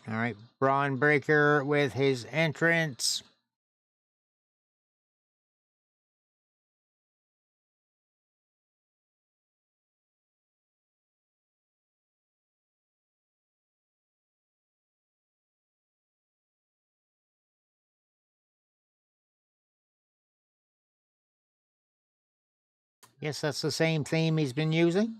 right, Braun Breaker with his entrance. Guess that's the same theme he's been using.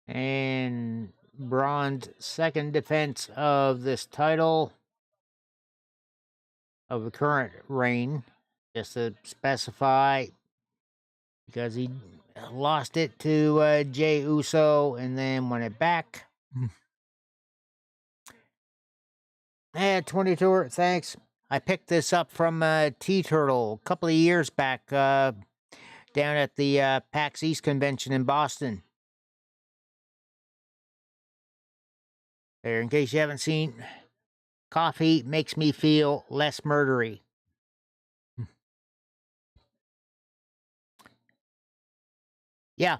And Braun's second defense of this title of the current reign, just to specify, because he lost it to Jey Uso and then won it back. 22er, thanks. I picked this up from T-Turtle a couple of years back down at the PAX East convention in Boston. There, in case you haven't seen, coffee makes me feel less murdery. Yeah.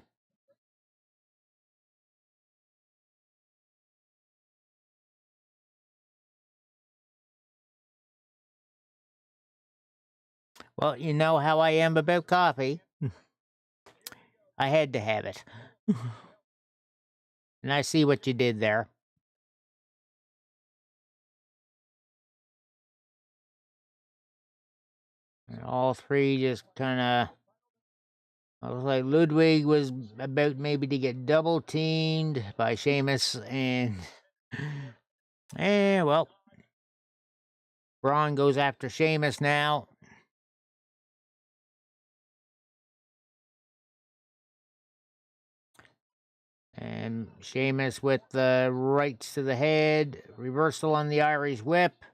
Well, you know how I am about coffee. I had to have it. And I see what you did there. And all three just kind of. I was like, Ludwig was about maybe to get double teamed by Sheamus, and. Well. Braun goes after Sheamus now. And Sheamus with the rights to the head. Reversal on the Irish whip.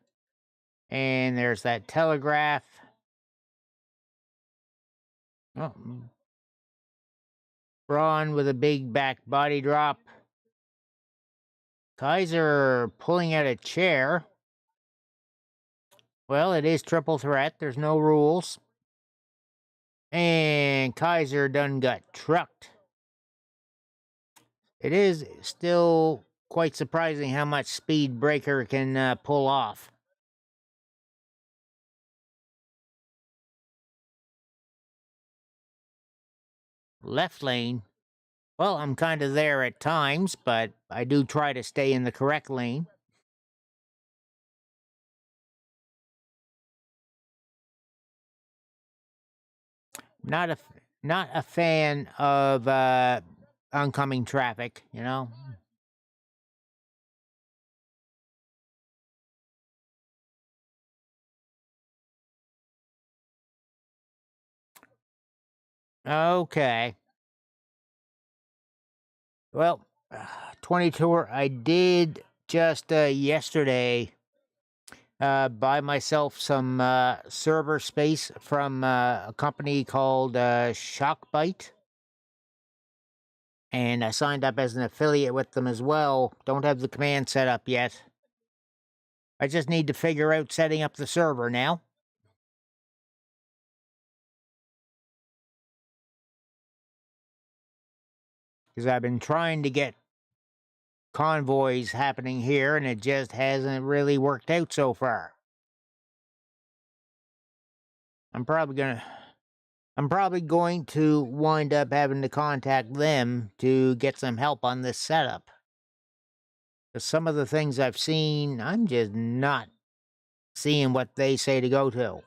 And there's that telegraph. Oh. Braun with a big back body drop. Kaiser pulling out a chair. Well, it is triple threat. There's no rules. And Kaiser done got trucked. It is still quite surprising how much speed Breaker can pull off. Left lane. Well, I'm kind of there at times, but I do try to stay in the correct lane. Not a fan of oncoming traffic, you know. Okay. Well, 22. I did just yesterday buy myself some server space from a company called Shockbyte. And I signed up as an affiliate with them as well. Don't have the command set up yet. I just need to figure out setting up the server now. Because I've been trying to get convoys happening here, and it just hasn't really worked out so far. I'm probably going to wind up having to contact them to get some help on this setup. Because some of the things I've seen, I'm just not seeing what they say to go to.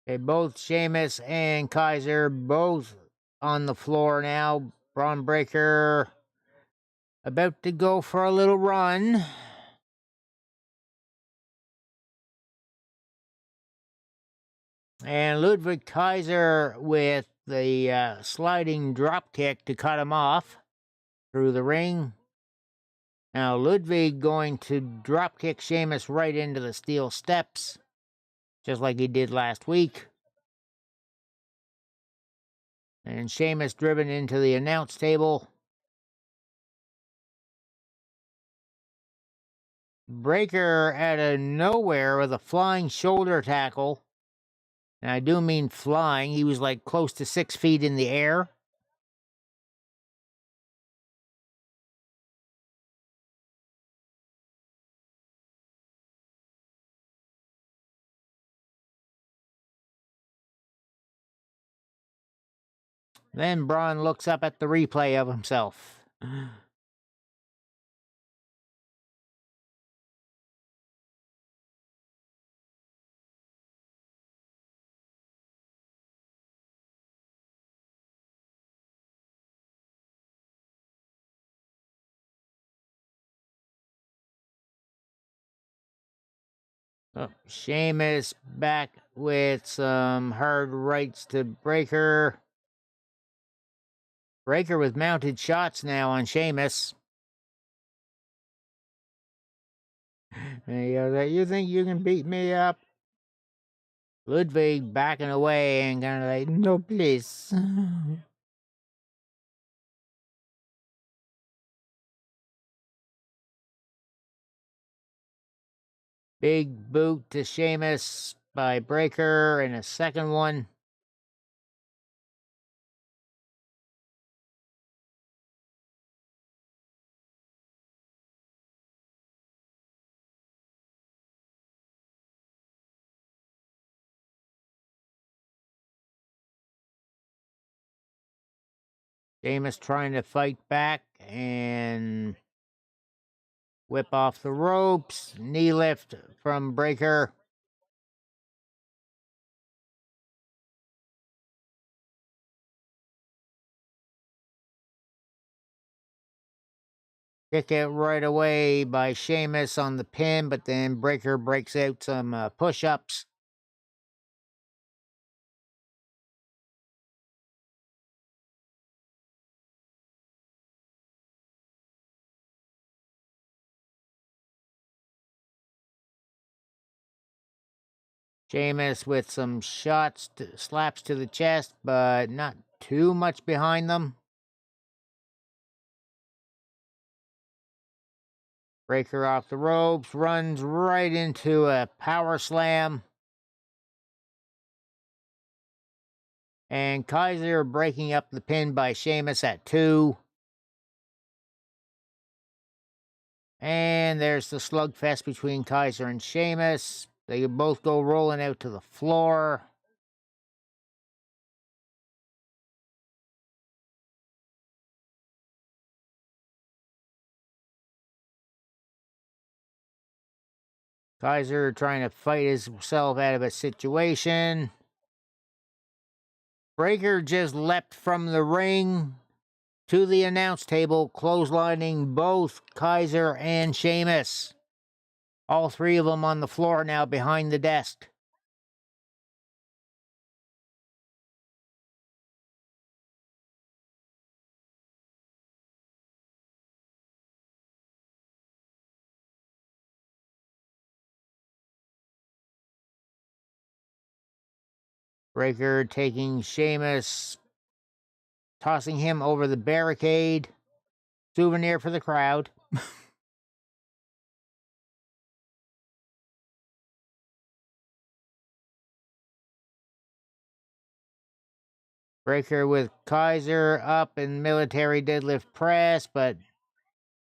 Okay, both Sheamus and Kaiser both on the floor now. Braun Breaker about to go for a little run. And Ludwig Kaiser with the sliding drop kick to cut him off through the ring. Now Ludwig going to drop kick Sheamus right into the steel steps, just like he did last week. And Sheamus driven into the announce table. Breaker out of nowhere with a flying shoulder tackle. And I do mean flying. He was like close to 6 feet in the air. Then Braun looks up at the replay of himself. Oh, Sheamus back with some hard rights to Breaker. Breaker with mounted shots now on Sheamus. You think you can beat me up? Ludwig backing away and kind of like, no, please. Big boot to Sheamus by Breaker and a second one. Sheamus trying to fight back, and Whip off the ropes. Knee lift from Breaker. Kick it right away by Sheamus on the pin, but then Breaker breaks out some push-ups. Sheamus with some shots, slaps to the chest, but not too much behind them. Breaker off the ropes, runs right into a power slam. And Kaiser breaking up the pin by Sheamus at 2. And there's the slugfest between Kaiser and Sheamus. They both go rolling out to the floor. Kaiser trying to fight himself out of a situation. Breaker just leapt from the ring to the announce table, clotheslining both Kaiser and Sheamus. All three of them on the floor now behind the desk. Breaker taking Sheamus, tossing him over the barricade. Souvenir for the crowd. Breaker with Kaiser up in military deadlift press, but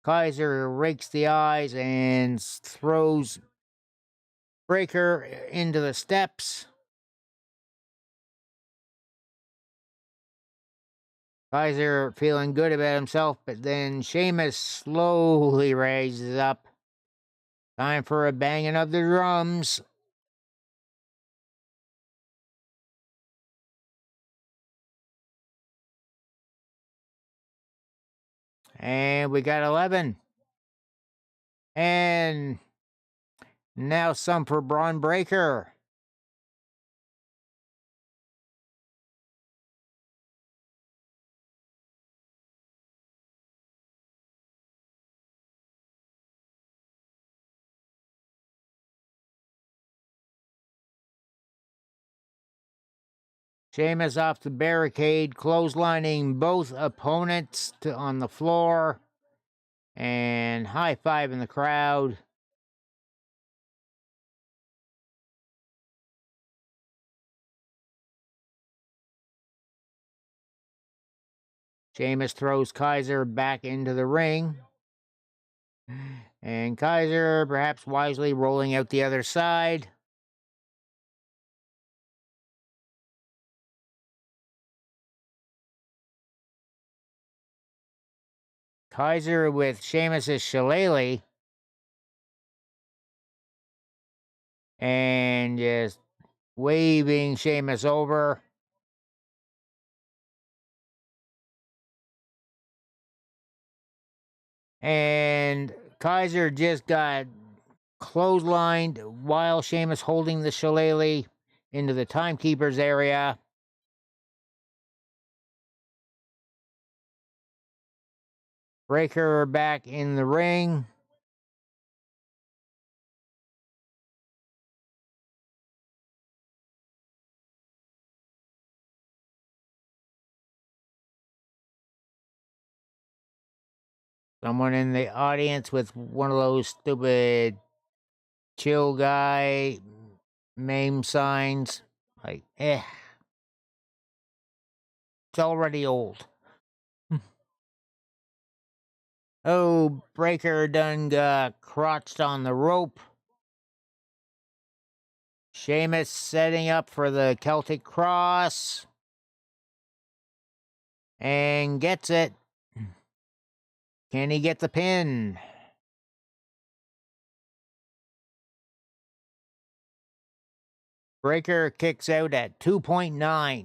Kaiser rakes the eyes and throws Breaker into the steps. Kaiser feeling good about himself, but then Sheamus slowly raises up. Time for a banging of the drums. And we got 11. And now some for Braun Breaker. Sheamus off the barricade, clotheslining both opponents on the floor. And high-fiving the crowd. Sheamus throws Kaiser back into the ring. And Kaiser, perhaps wisely, rolling out the other side. Kaiser with Sheamus' shillelagh. And just waving Sheamus over. And Kaiser just got clotheslined while Sheamus holding the shillelagh into the timekeeper's area. Breaker back in the ring. Someone in the audience with one of those stupid chill guy meme signs. Like, it's already old. Oh, Breaker done got crotched on the rope. Sheamus setting up for the Celtic Cross. And gets it. Can he get the pin? Breaker kicks out at 2.9.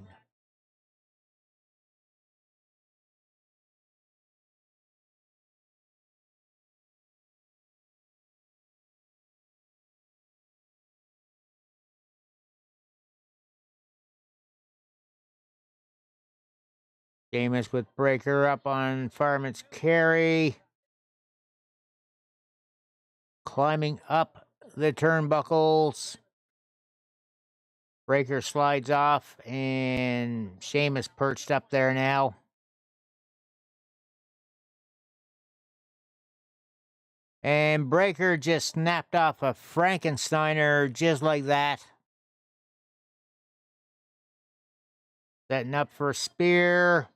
Sheamus with Breaker up on Fireman's Carry. Climbing up the turnbuckles. Breaker slides off, and Sheamus perched up there now. And Breaker just snapped off a Frankensteiner just like that. Setting up for a spear.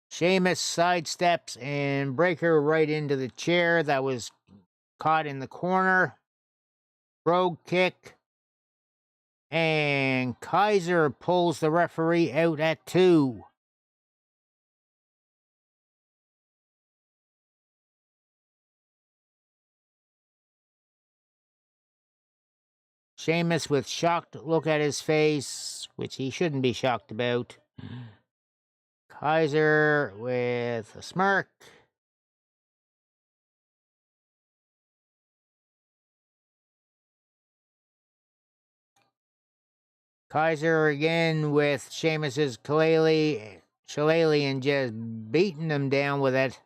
Sheamus sidesteps and Breaker right into the chair that was caught in the corner. Brogue kick. And Kaiser pulls the referee out at 2. Sheamus with shocked look at his face, which he shouldn't be shocked about. Kaiser with a smirk. Kaiser again with Sheamus's shillelagh and just beating him down with it.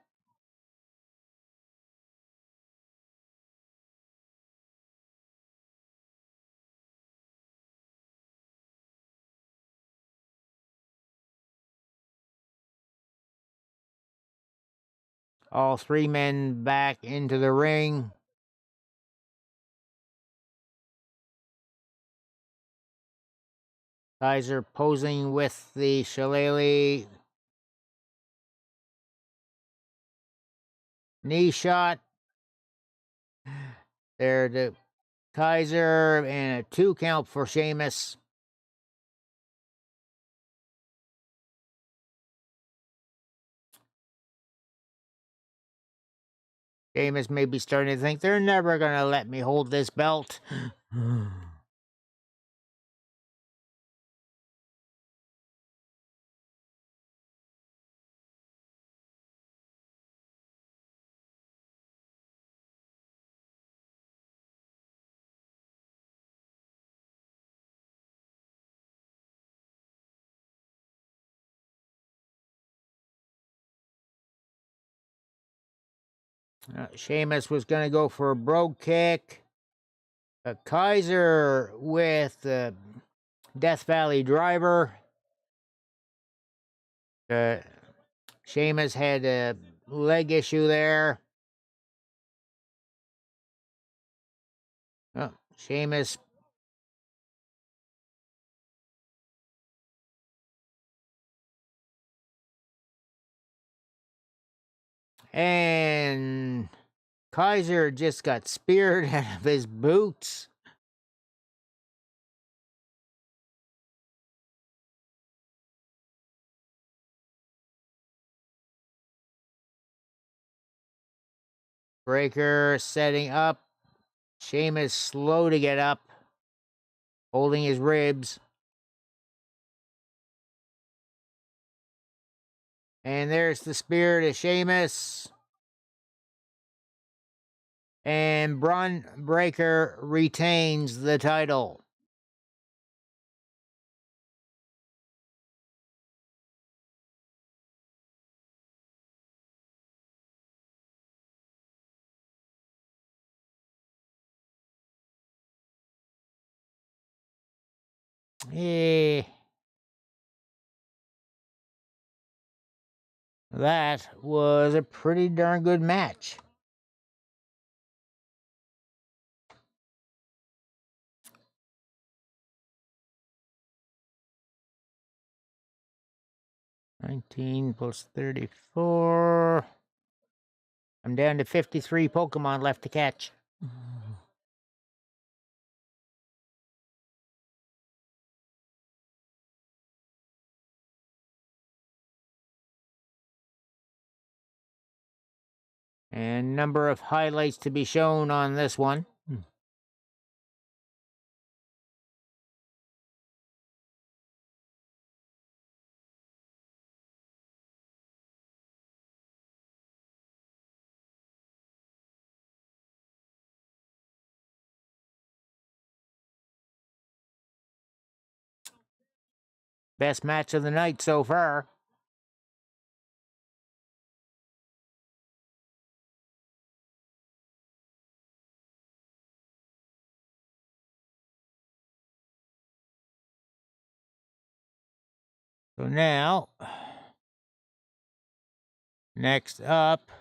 All 3 men back into the ring. Kaiser posing with the shillelagh. Knee shot. There to Kaiser and a 2 count for Sheamus. Sheamus may be starting to think they're never going to let me hold this belt. Sheamus was going to go for a brogue kick. Kaiser with the Death Valley driver. Sheamus had a leg issue there. Sheamus. And Kaiser just got speared out of his boots. Breaker setting up. Sheamus slow to get up, holding his ribs. And there's the spear to Sheamus. And Braun Breaker retains the title. That was a pretty darn good match. $19 plus $34. I'm down to 53 Pokemon left to catch. And number of highlights to be shown on this one. Best match of the night so far. So now, next up,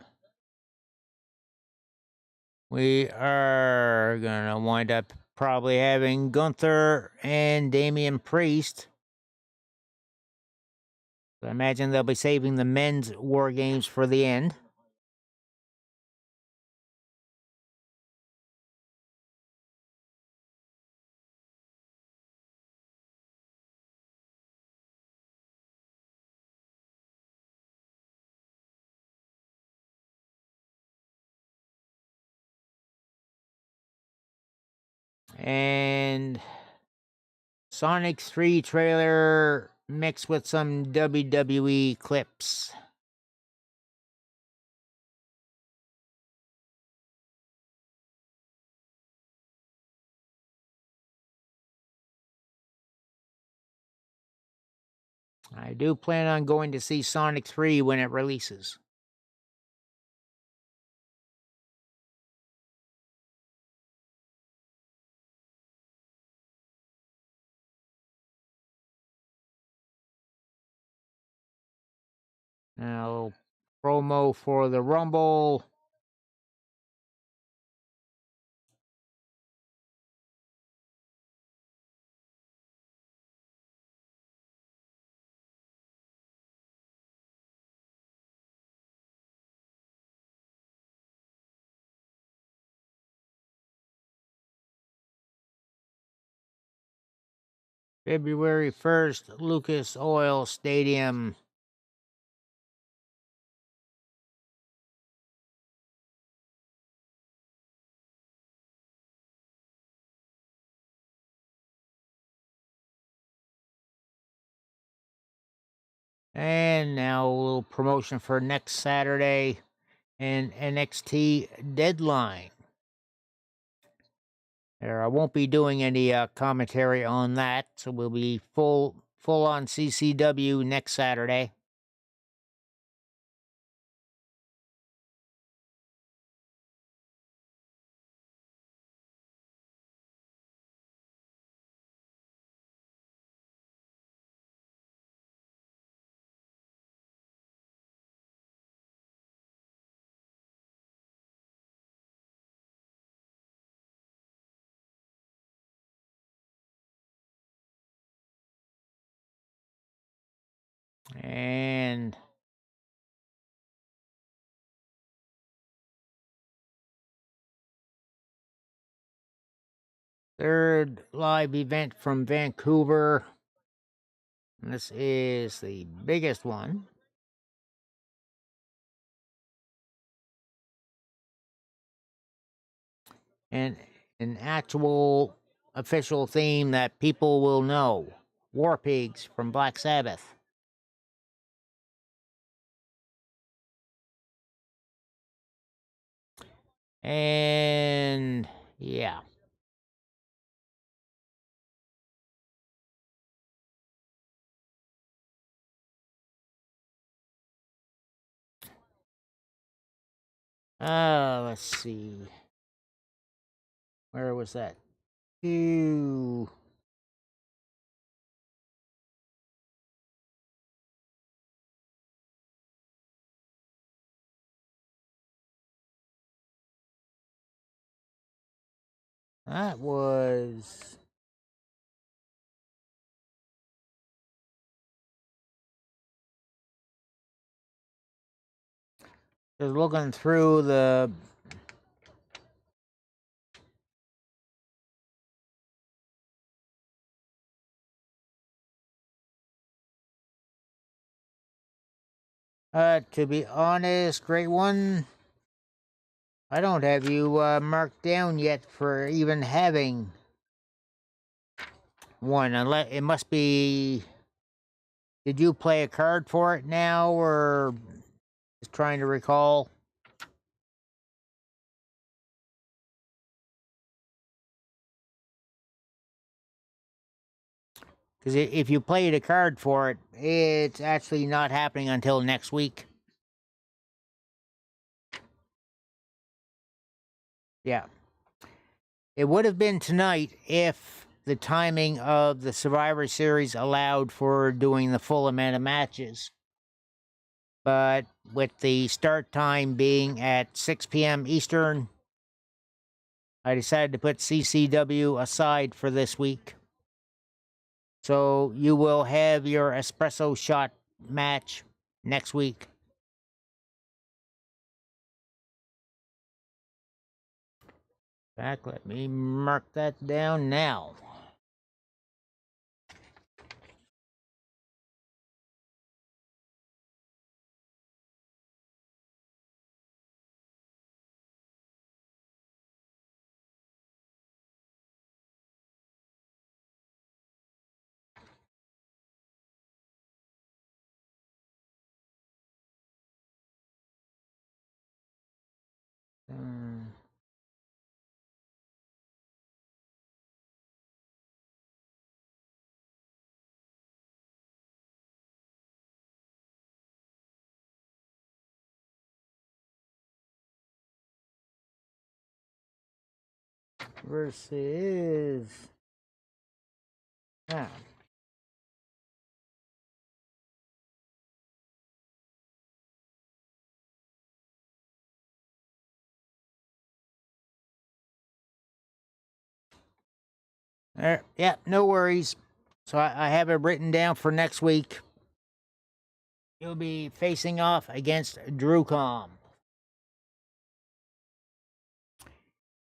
we are going to wind up probably having Gunther and Damian Priest. So I imagine they'll be saving the men's War Games for the end. And Sonic 3 trailer mixed with some WWE clips. I do plan on going to see Sonic 3 when it releases. Now, promo for the Rumble. February 1st, Lucas Oil Stadium. And now a little promotion for next Saturday and NXT Deadline. There, I won't be doing any commentary on that, so we'll be full on CCW next Saturday. And third live event from Vancouver. This is the biggest one. And an actual official theme that people will know. War Pigs from Black Sabbath. And yeah. Let's see. Where was that? Ew. That was just looking through the to be honest, great one. I don't have you marked down yet for even having one. Unless it must be. Did you play a card for it now, or just trying to recall? Because if you played a card for it, it's actually not happening until next week. Yeah. It would have been tonight if the timing of the Survivor Series allowed for doing the full amount of matches. But with the start time being at 6 p.m. Eastern, I decided to put CCW aside for this week. So you will have your espresso shot match next week. In fact, let me mark that down now. Versus... Yeah, no worries. So I have it written down for next week. You'll be facing off against Drewcom.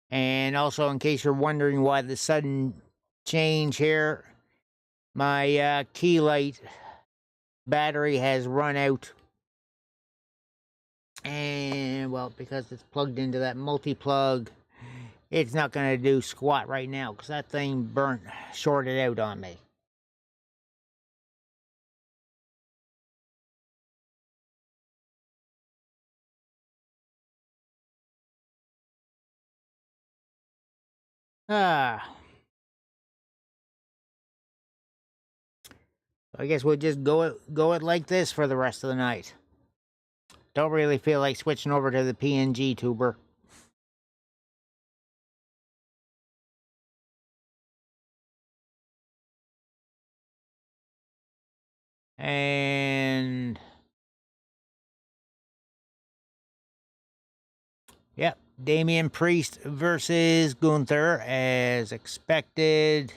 And also, in case you're wondering why the sudden change here, my key light battery has run out. And, well, because it's plugged into that multi-plug, it's not going to do squat right now because that thing shorted out on me. I guess we'll just go it like this for the rest of the night. Don't really feel like switching over to the PNG tuber. And... Yep, Damian Priest versus Gunther, as expected.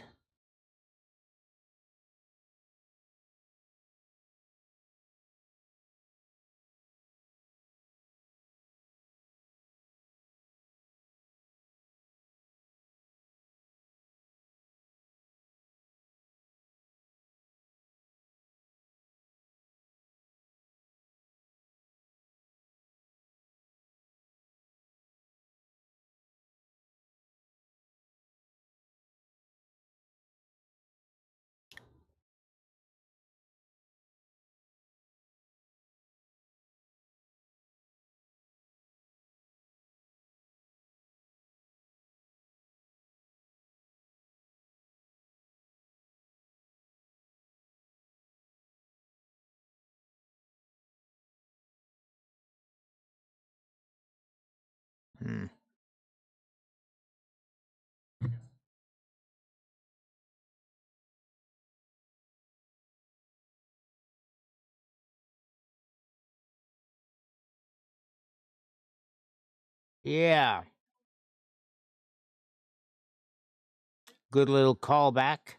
Yeah. Good little callback.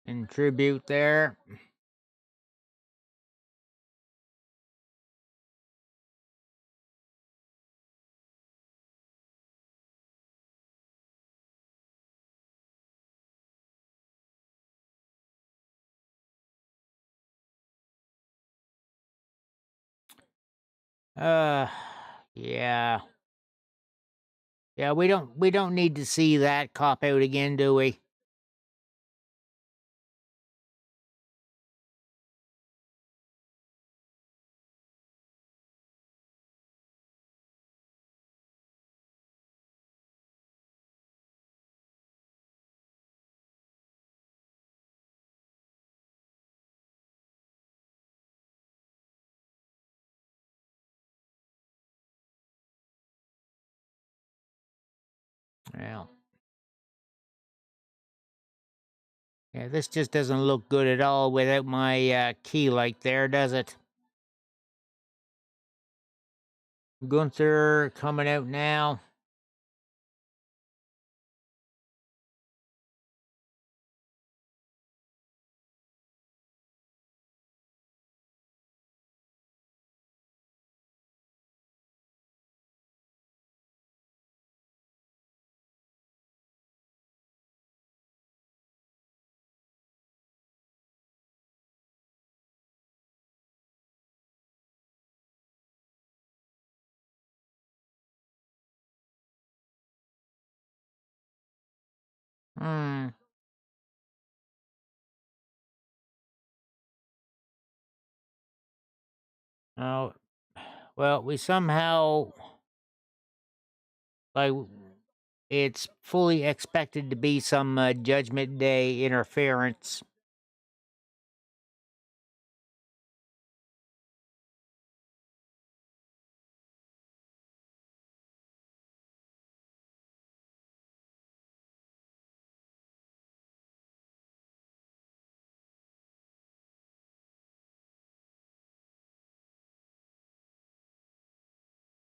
And tribute there. Yeah. Yeah, we don't need to see that cop out again, do we? Well, yeah, this just doesn't look good at all without my key light there, does it? Gunther coming out now. Hmm. Oh, well, we somehow, like, it's fully expected to be some Judgment Day interference.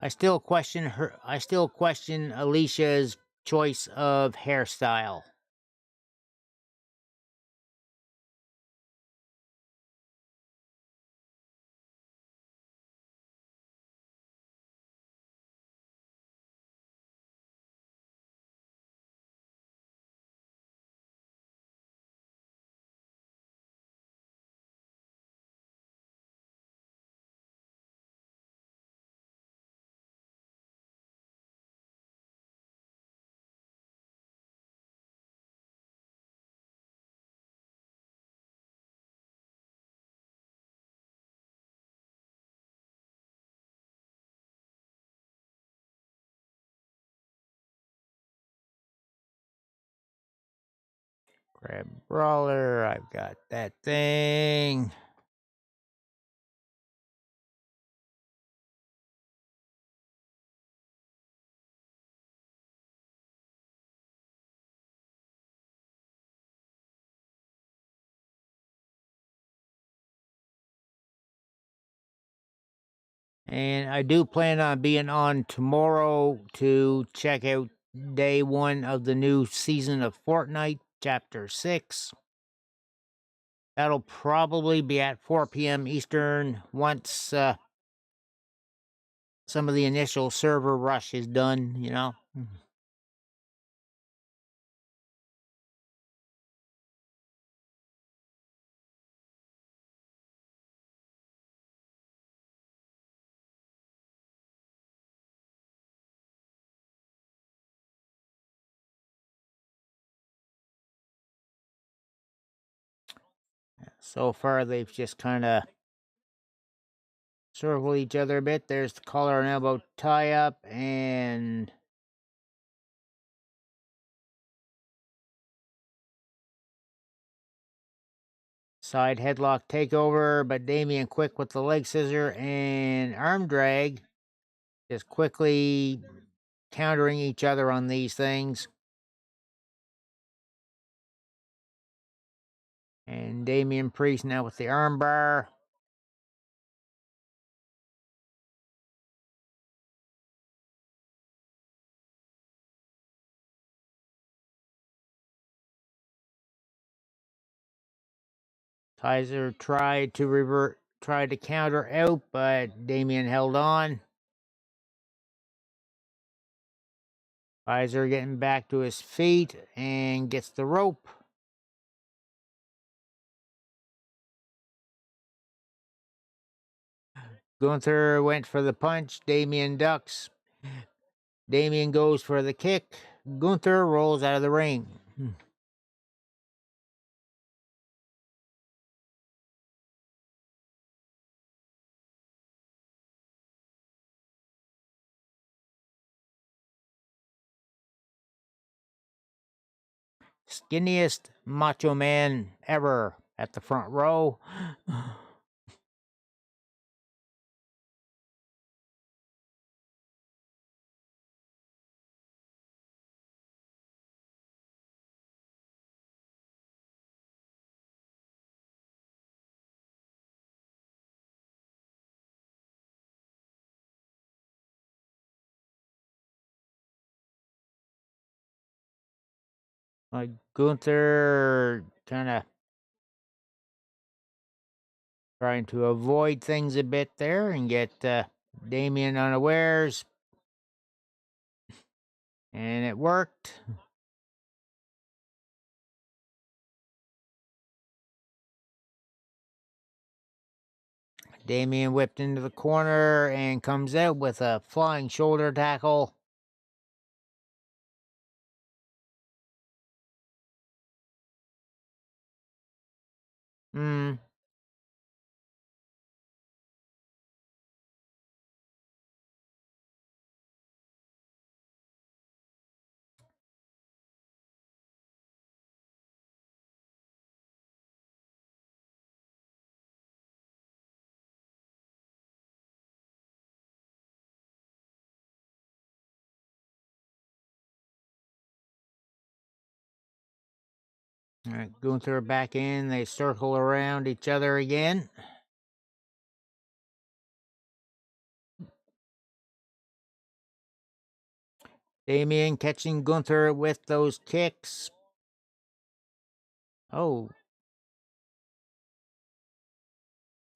I still question Alicia's choice of hairstyle. Grab brawler. I've got that thing. And I do plan on being on tomorrow to check out day 1 of the new season of Fortnite, Chapter 6. That'll probably be at 4 p.m. Eastern once some of the initial server rush is done, you know. So far, they've just kind of circled each other a bit. There's the collar and elbow tie up, and side headlock takeover, but Damian quick with the leg scissor and arm drag, just quickly countering each other on these things. And Damian Priest now with the arm bar. Kaiser tried to counter out, but Damian held on. Kaiser getting back to his feet and gets the rope. Gunther went for the punch. Damian ducks. Damian goes for the kick. Gunther rolls out of the ring. Skinniest macho man ever at the front row. Like Gunther kind of trying to avoid things a bit there and get Damien unawares. And it worked. Damien whipped into the corner and comes out with a flying shoulder tackle. Hmm. All right, Gunther back in. They circle around each other again. Damien catching Gunther with those kicks. Oh.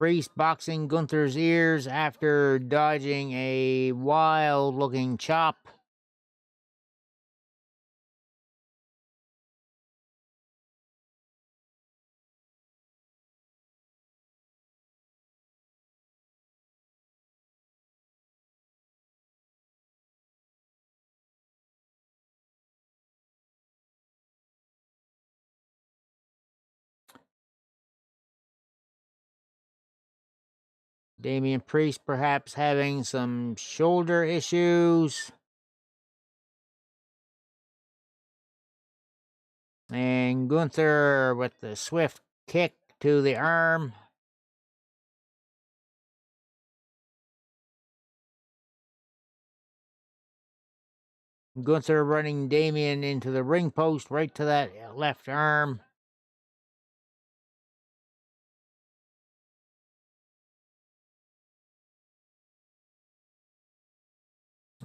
Priest boxing Gunther's ears after dodging a wild-looking chop. Damian Priest perhaps having some shoulder issues. And Gunther with the swift kick to the arm. Gunther running Damien into the ring post right to that left arm.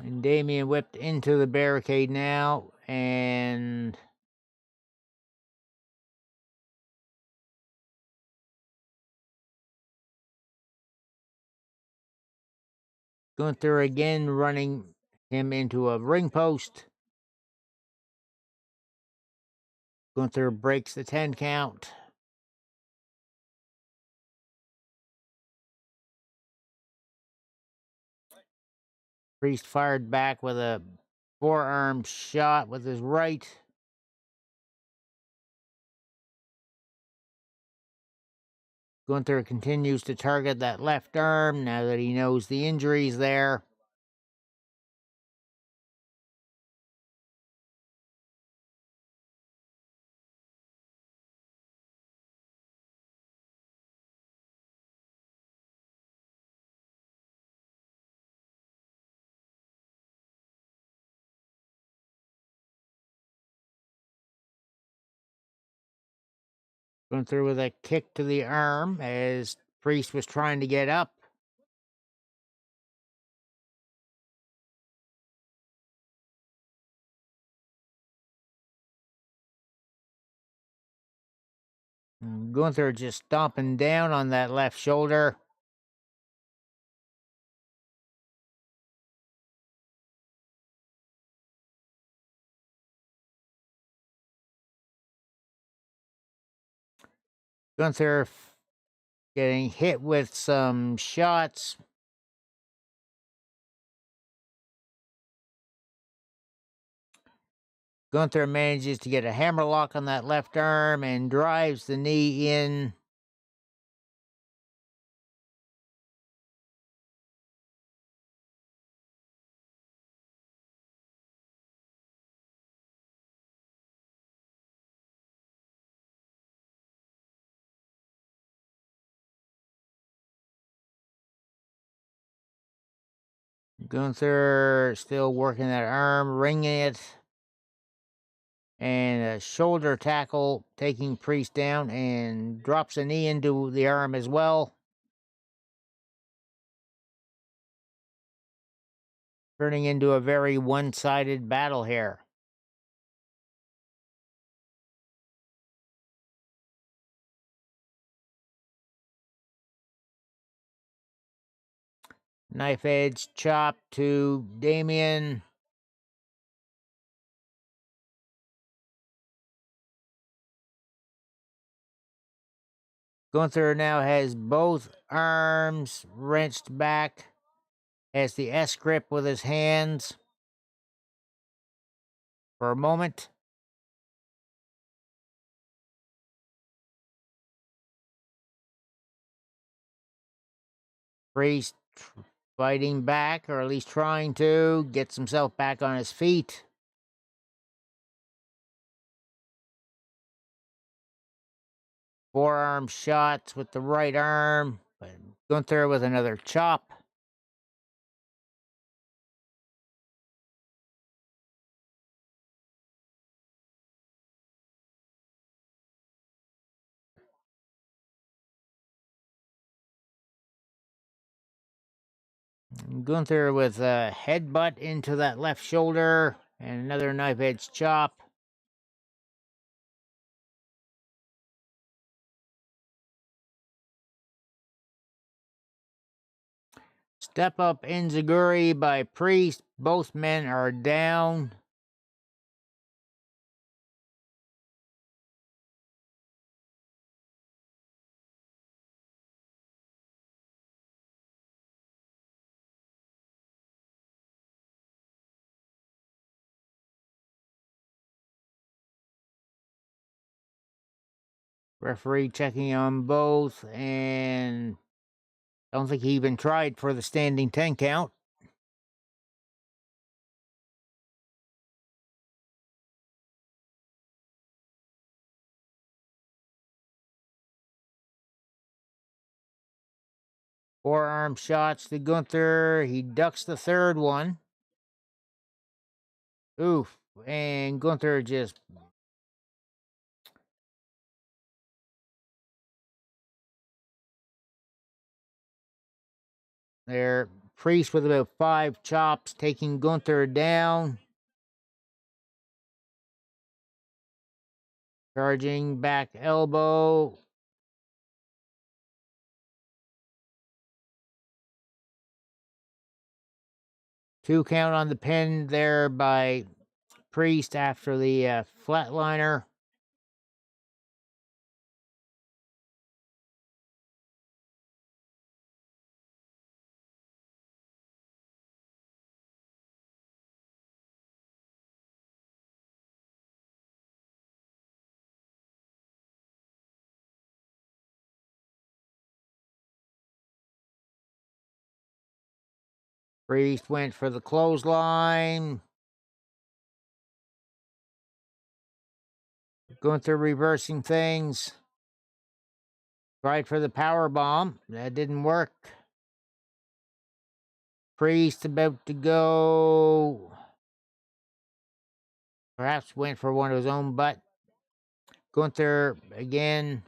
And Damien whipped into the barricade now. And Gunther again running him into a ring post. Gunther breaks the 10 count. Priest fired back with a forearm shot with his right. Gunther continues to target that left arm now that he knows the injury's there. Gunther with a kick to the arm as Priest was trying to get up. Gunther just stomping down on that left shoulder. Gunther getting hit with some shots. Gunther manages to get a hammerlock on that left arm and drives the knee in. Gunther still working that arm, ringing it. And a shoulder tackle taking Priest down and drops a knee into the arm as well. Turning into a very one-sided battle here. Knife edge chop to Damien. Gunther now has both arms wrenched back, has the S grip with his hands for a moment. Priest fighting back, or at least trying to, gets himself back on his feet. Forearm shots with the right arm, but Gunther with another chop. Gunther with a headbutt into that left shoulder and another knife edge chop. Step up enziguri by Priest. Both men are down. Referee checking on both, and I don't think he even tried for the standing 10 count. Forearm shots to Gunther. He ducks the third one. Oof. And Gunther just... there. Priest with about 5 chops, taking Gunther down. Charging back elbow. Two count on the pin there by Priest after the flatliner. Priest went for the clothesline. Gunther reversing things. Tried for the power bomb. That didn't work. Priest about to go. Perhaps went for one of his own butt. Gunther again.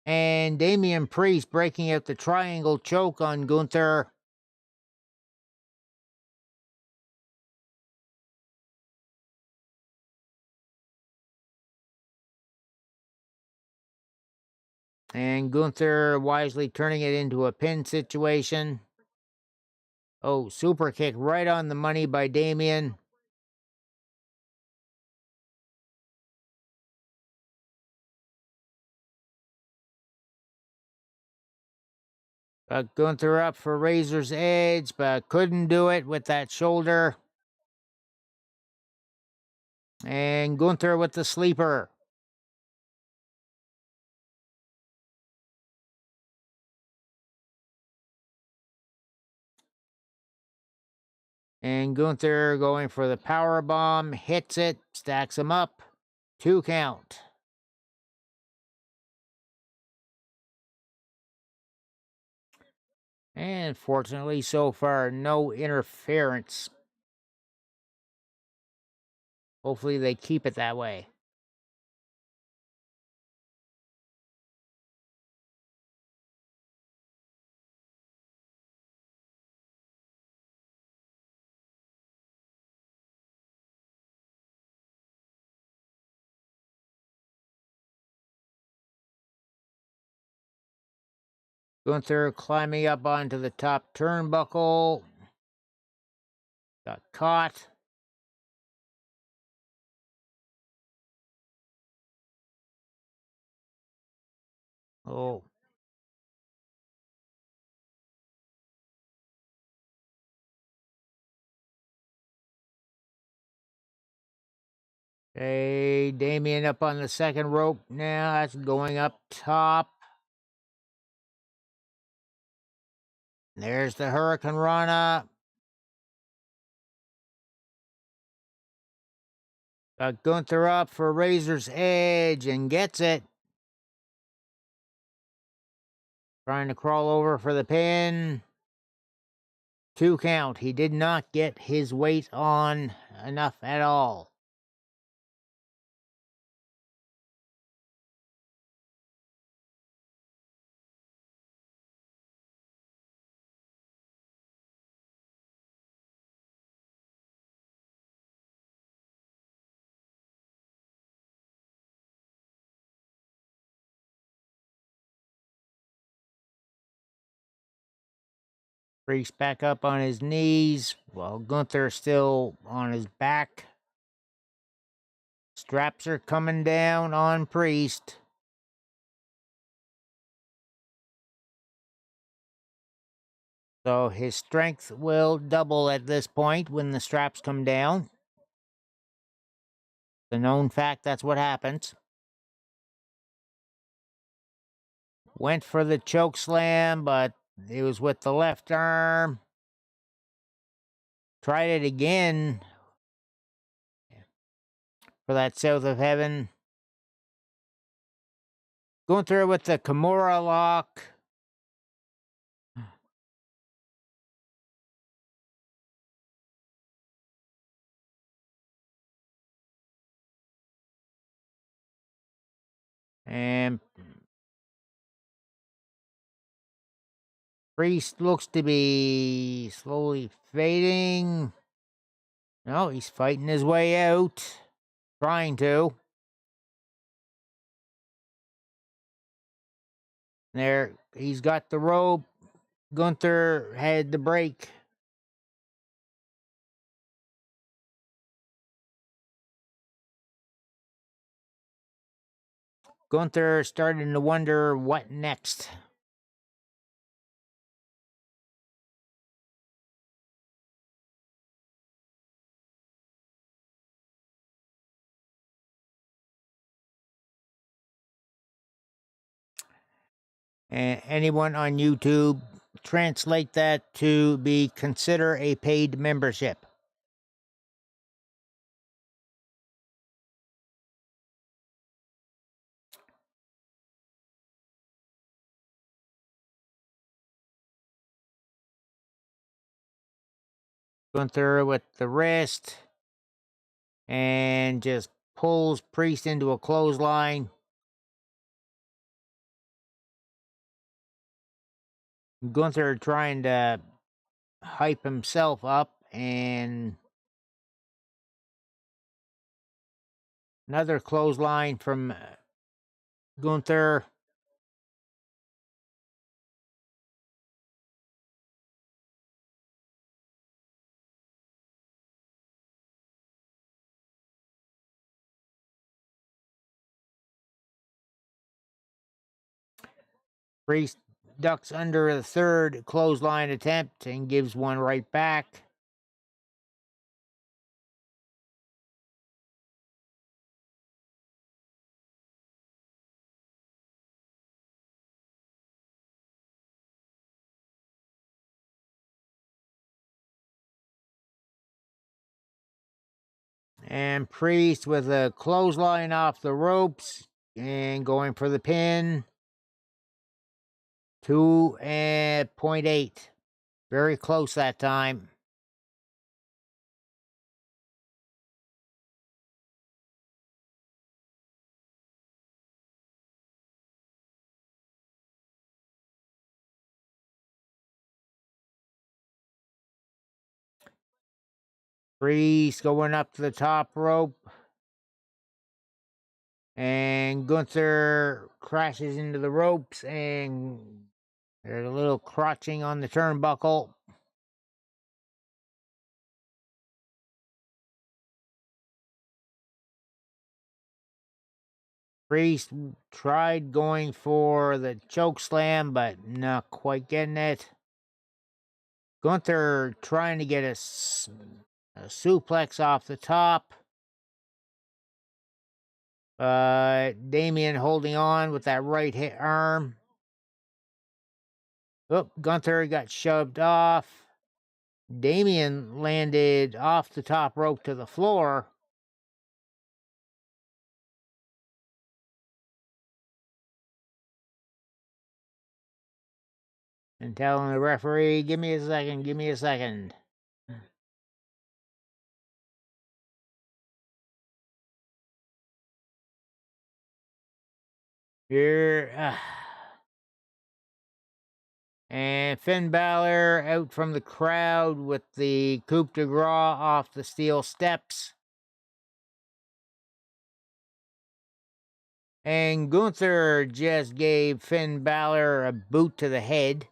And Damian Priest breaking out the triangle choke on Gunther. And Gunther wisely turning it into a pin situation. Oh, super kick right on the money by Damian. Got Gunther up for Razor's Edge, but couldn't do it with that shoulder. And Gunther with the sleeper. And Gunther going for the power bomb, hits it, stacks him up. 2 count. And fortunately, so far, no interference. Hopefully they keep it that way. Gunther climbing up onto the top turnbuckle. Got caught. Oh. Hey, Damien up on the second rope now. That's going up top. There's the Hurricane Rana. Got Gunther up for Razor's Edge and gets it. Trying to crawl over for the pin. 2 count. He did not get his weight on enough at all. Priest back up on his knees while Gunther still on his back. Straps are coming down on Priest. So his strength will double at this point when the straps come down. The known fact, that's what happens. Went for the choke slam, but it was with the left arm. Tried it again for that South of Heaven. Gunther with the Kimura lock. And Priest looks to be slowly fading. No, he's fighting his way out. Trying to. There, he's got the rope. Gunther had the break. Gunther starting to wonder what next. And anyone on YouTube, translate that to be consider a paid membership. Gunther with the wrist and just pulls Priest into a clothesline. Gunther trying to hype himself up, and another clothesline from Gunther. Priest ducks under a third clothesline attempt and gives one right back. And Priest with a clothesline off the ropes and going for the pin. 2.8. Very close that time. Priest going up to the top rope. And Gunther crashes into the ropes and There's a little crotching on the turnbuckle. Priest tried going for the choke slam, but not quite getting it. Gunther trying to get a suplex off the top. Damien holding on with that right arm. Oh, Gunther got shoved off. Damien landed off the top rope to the floor. And telling the referee, give me a second, give me a second. Here. And Finn Balor out from the crowd with the coup de grace off the steel steps. And Gunther just gave Finn Balor a boot to the head.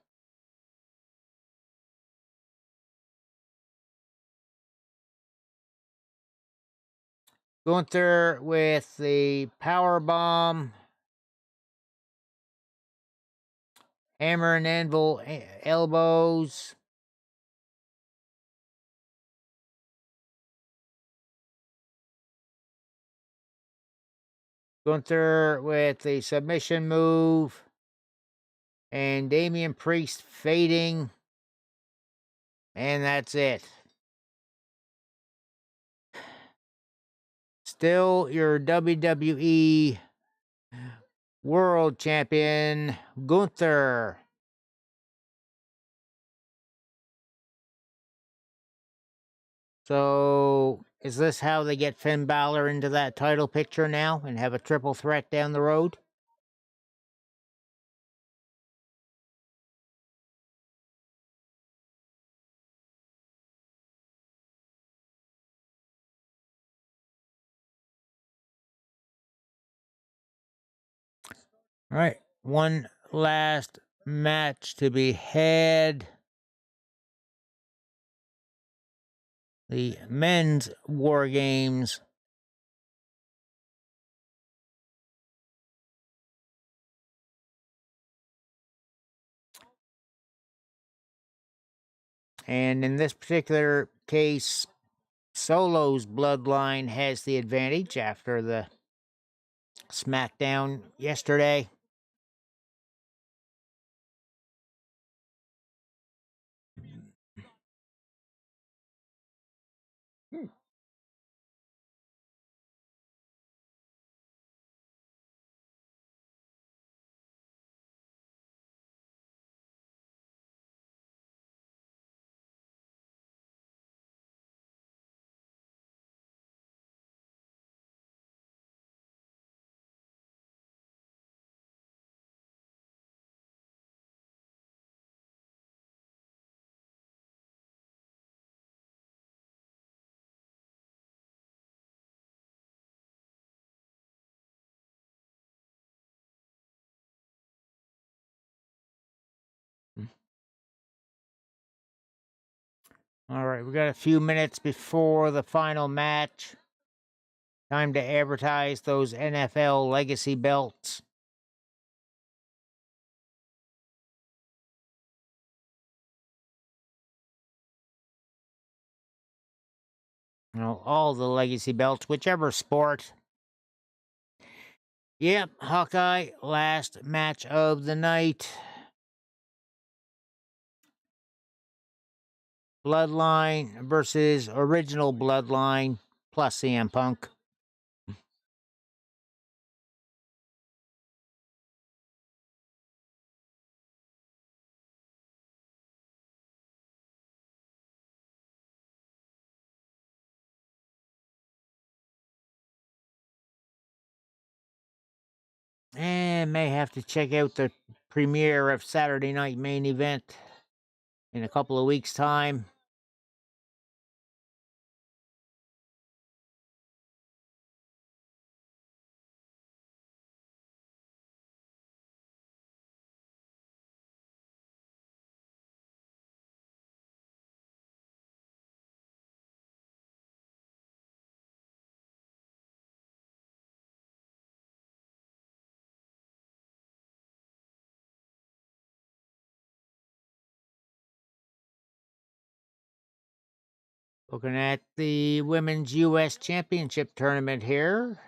Gunther with the power bomb. Hammer and anvil elbows. Gunther with the submission move. And Damian Priest fading. And that's it. Still your WWE World Champion, Gunther. So, is this how they get Finn Balor into that title picture now and have a triple threat down the road? All right, one last match to be had. The men's War Games. And in this particular case, Solo's bloodline has the advantage after the SmackDown yesterday. All right, we got a few minutes before the final match. Time to advertise those NFL legacy belts. You know, all the legacy belts, whichever sport. Yep, Hawkeye, last match of the night. Bloodline versus original Bloodline plus CM Punk. And may have to check out the premiere of Saturday Night Main Event in a couple of weeks' time. Looking at the Women's US Championship tournament here.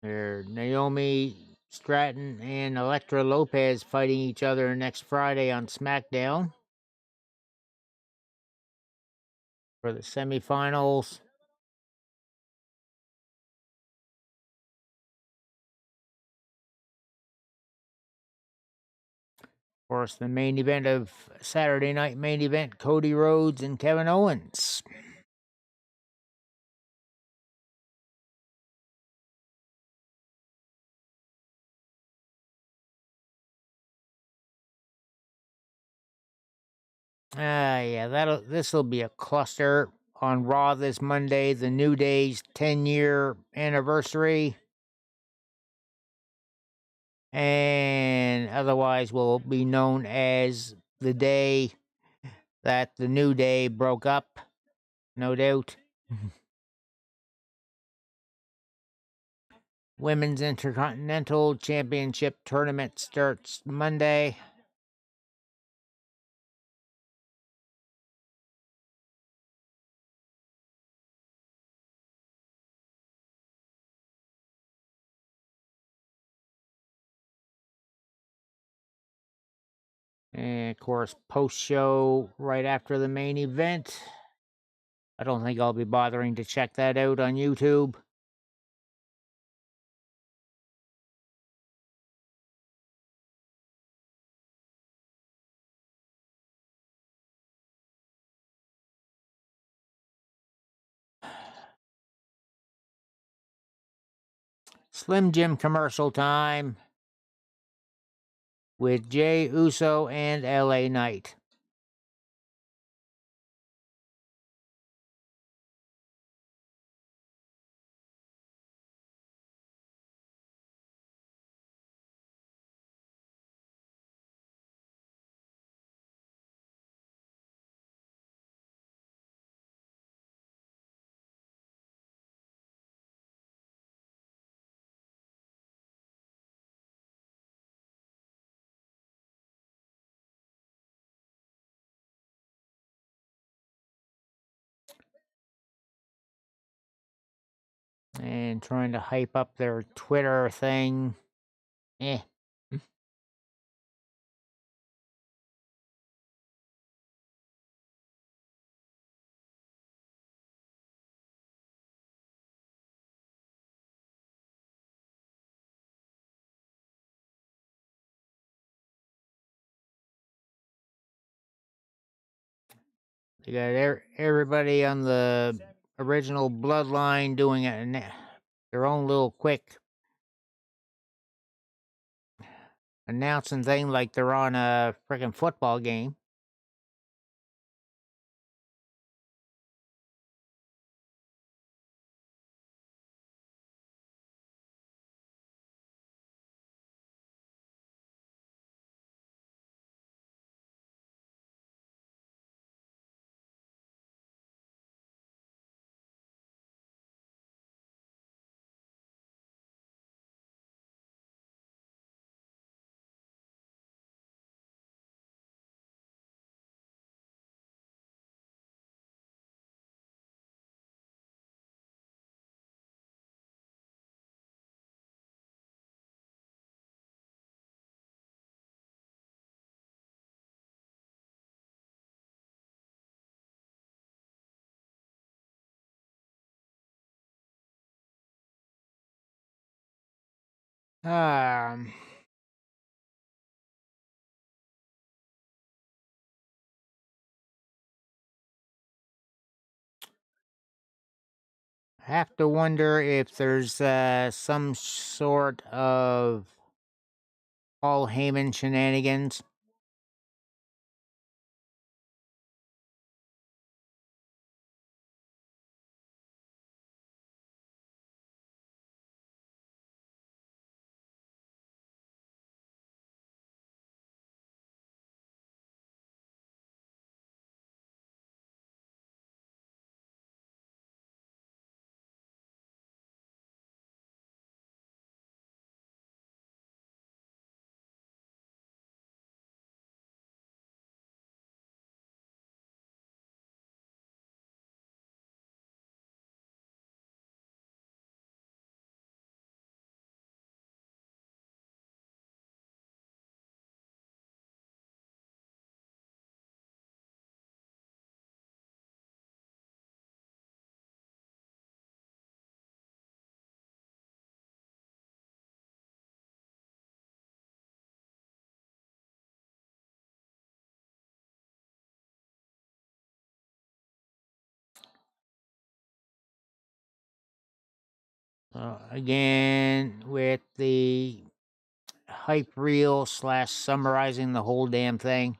There, Naomi Stratton and Elektra Lopez fighting each other next Friday on SmackDown for the semifinals. Of course, the main event of Saturday night main event, Cody Rhodes and Kevin Owens. Yeah, this'll be a cluster on Raw this Monday, the New Day's 10-year anniversary. And otherwise will be known as the day that the New Day broke up, no doubt. Women's Intercontinental Championship tournament starts Monday. And of course, post show right after the main event. I don't think I'll be bothering to check that out on YouTube. Slim Jim commercial time with Jay Uso and LA Knight. And trying to hype up their Twitter thing. Eh. They got everybody on the original Bloodline doing their own little quick announcing thing like they're on a freaking football game. Um, have to wonder if there's some sort of Paul Heyman shenanigans. So again, with the hype reel / summarizing the whole damn thing.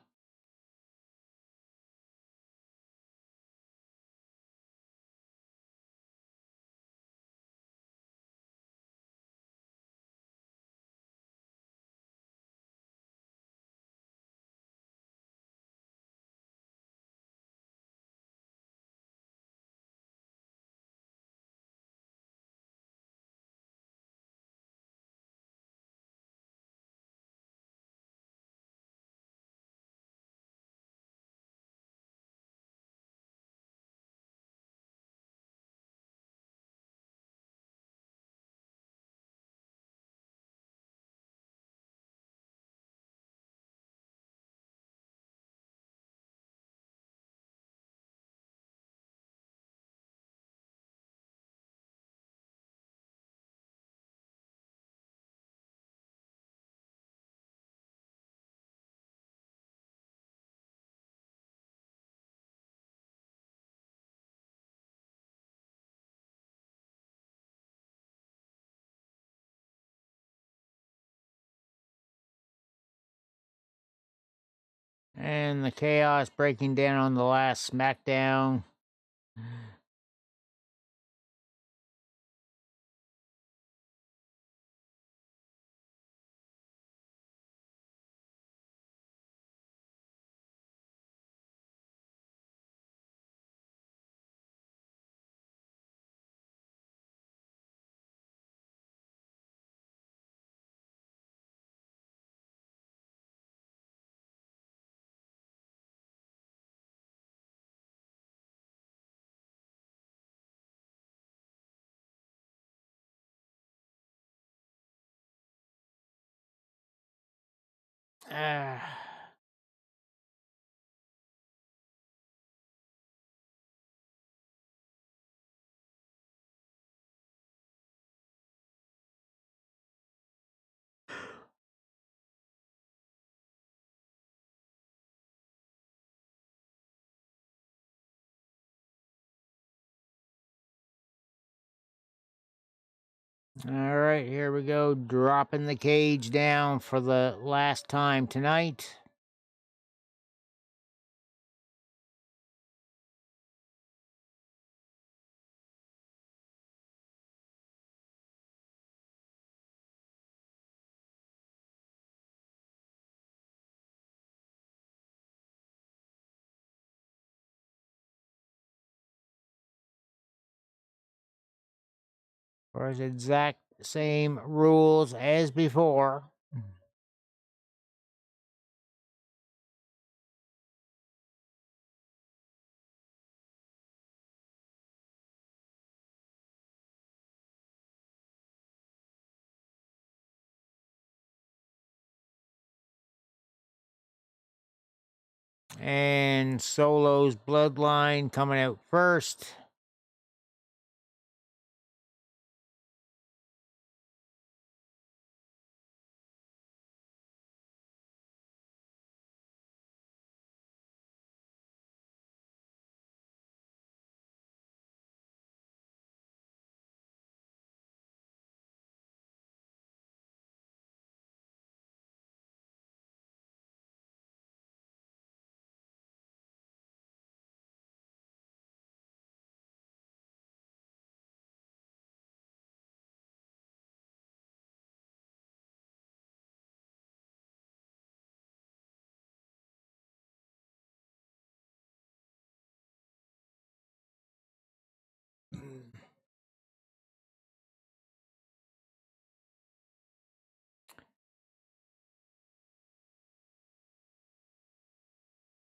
And the chaos breaking down on the last SmackDown. Ah. All right, here we go. Dropping the cage down for the last time tonight. For its exact same rules as before. And Solo's bloodline coming out first.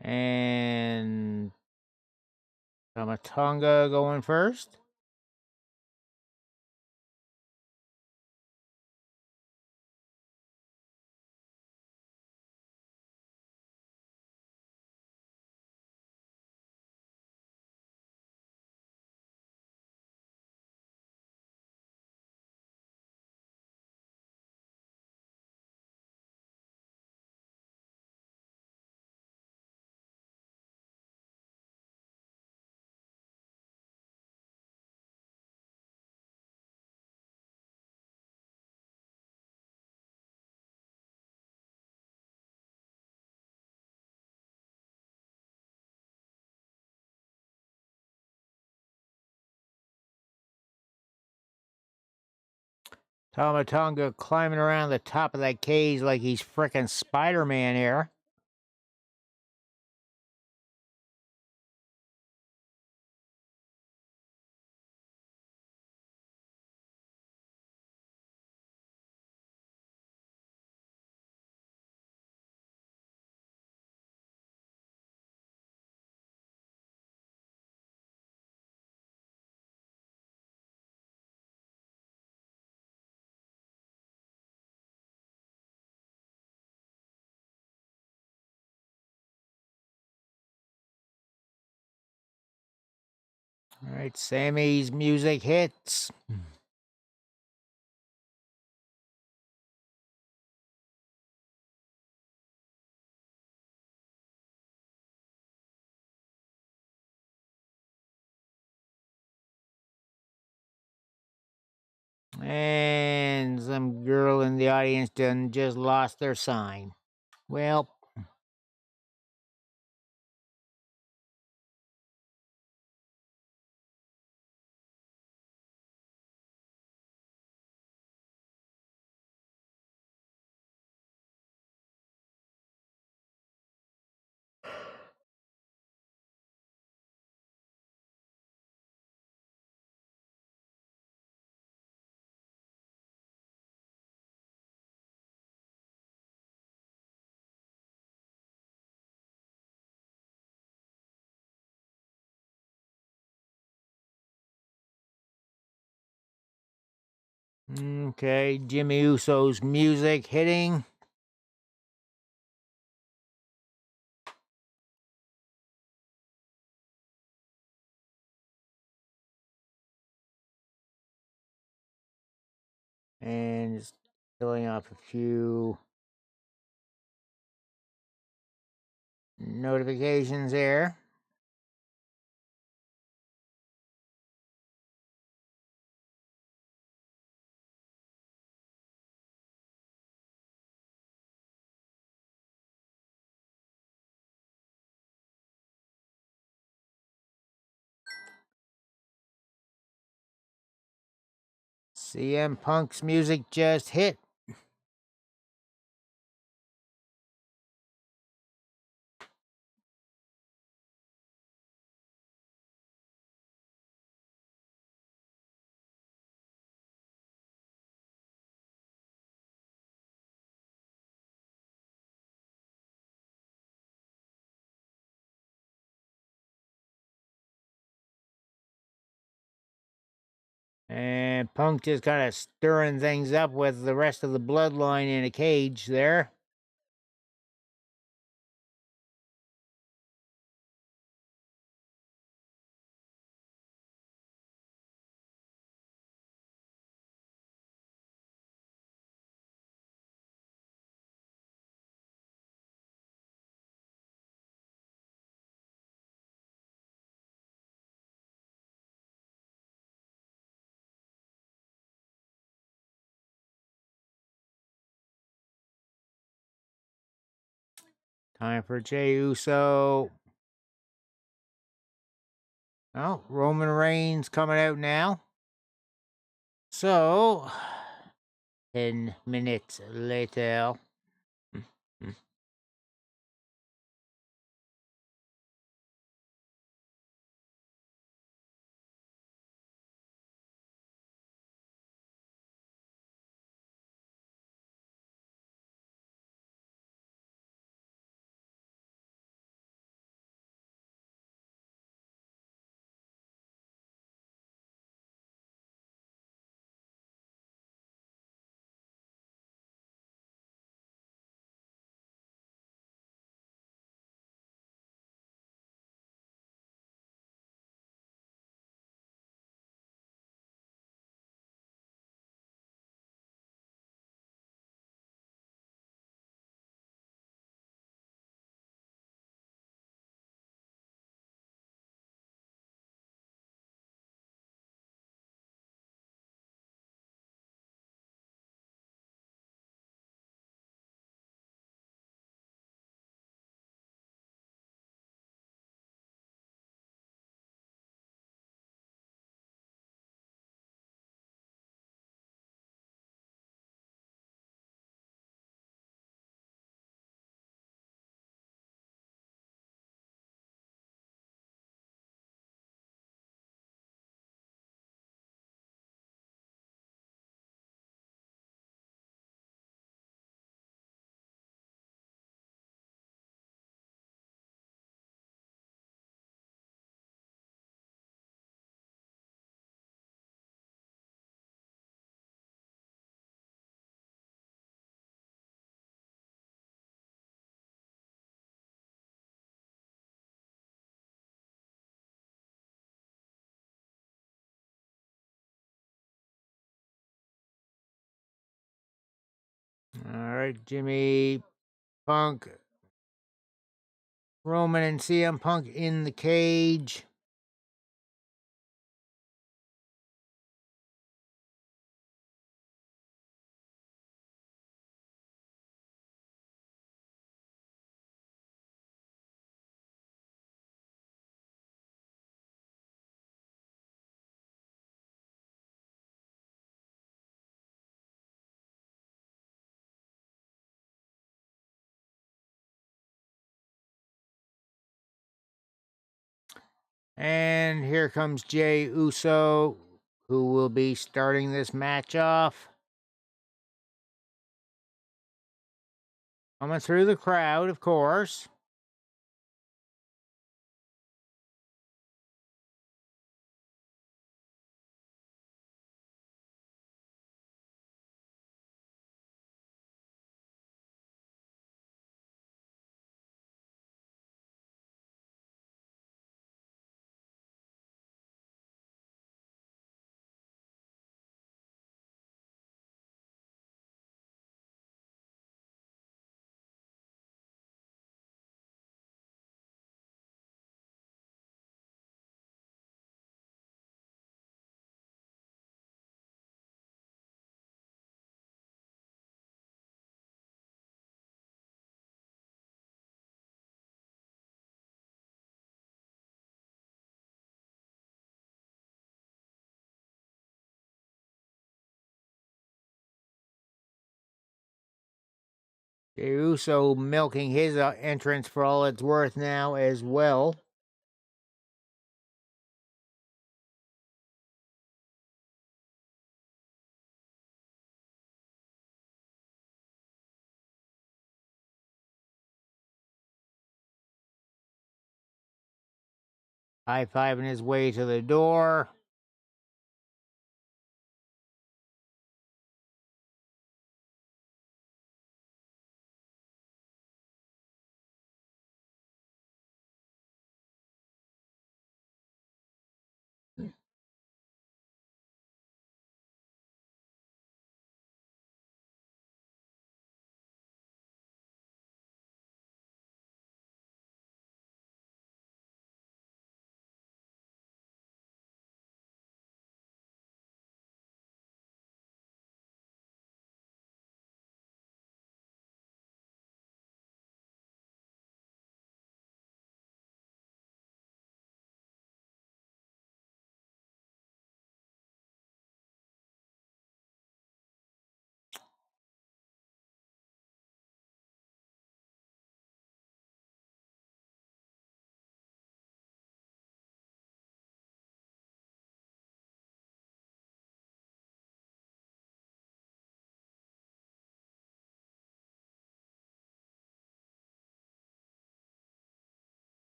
And Tamatonga going first. Tomatonga climbing around the top of that cage like he's frickin' Spider-Man here. All right, Sammy's music hits. And some girl in the audience done just lost their sign. Well, okay, Jimmy Uso's music hitting. And just filling off a few notifications there. CM Punk's music just hit. And Punk just kind of stirring things up with the rest of the bloodline in a cage there. Time for Jey Uso. Oh, Roman Reigns coming out now. So, 10 minutes later. right, Jimmy, Punk, Roman, and CM Punk in the cage. And here comes Jey Uso, who will be starting this match off. Coming through the crowd, of course. Jey Uso milking his entrance for all it's worth now as well. High-fiving his way to the door.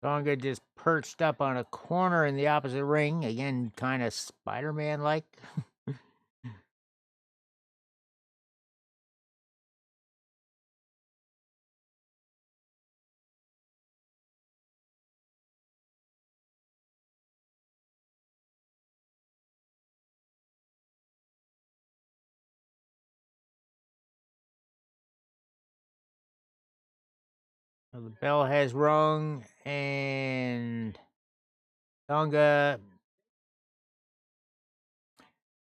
Tonga just perched up on a corner in the opposite ring. Again, kind of Spider-Man-like. The bell has rung, and Tonga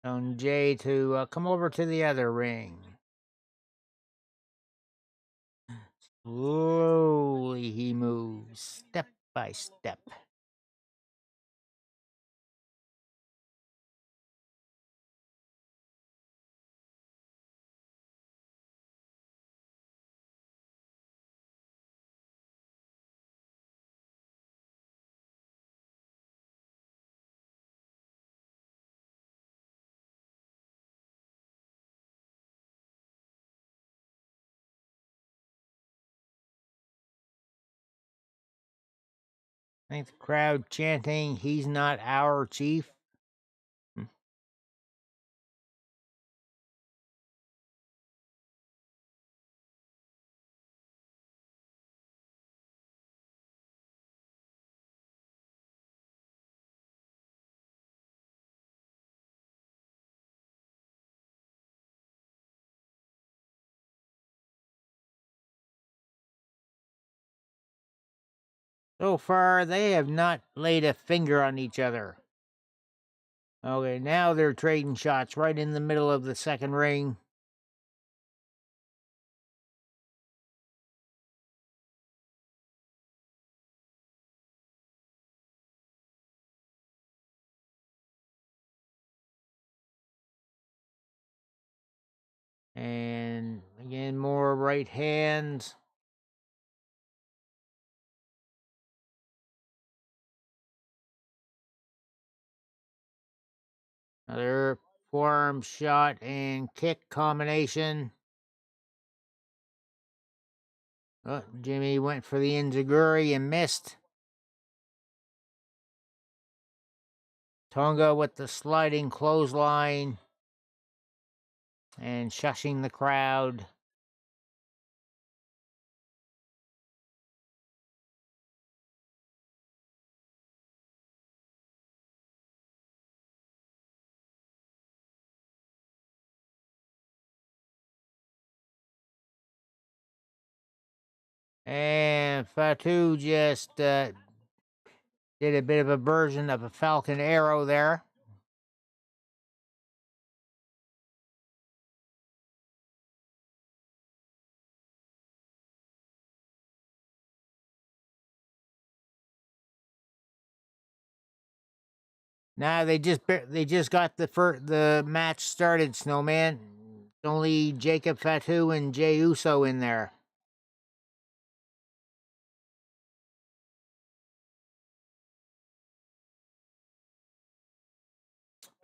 telling Jay to come over to the other ring. Slowly he moves, step by step. I think the crowd chanting, "He's not our chief." So far, they have not laid a finger on each other. Okay, now they're trading shots right in the middle of the second ring. And again, more right hands. Another forearm shot and kick combination. Oh, Jimmy went for the enziguri and missed. Tonga with the sliding clothesline and shushing the crowd. And Fatu just did a bit of a version of a Falcon Arrow there. Now they just got the match started, Snowman. Only Jacob Fatu and Jey Uso in there.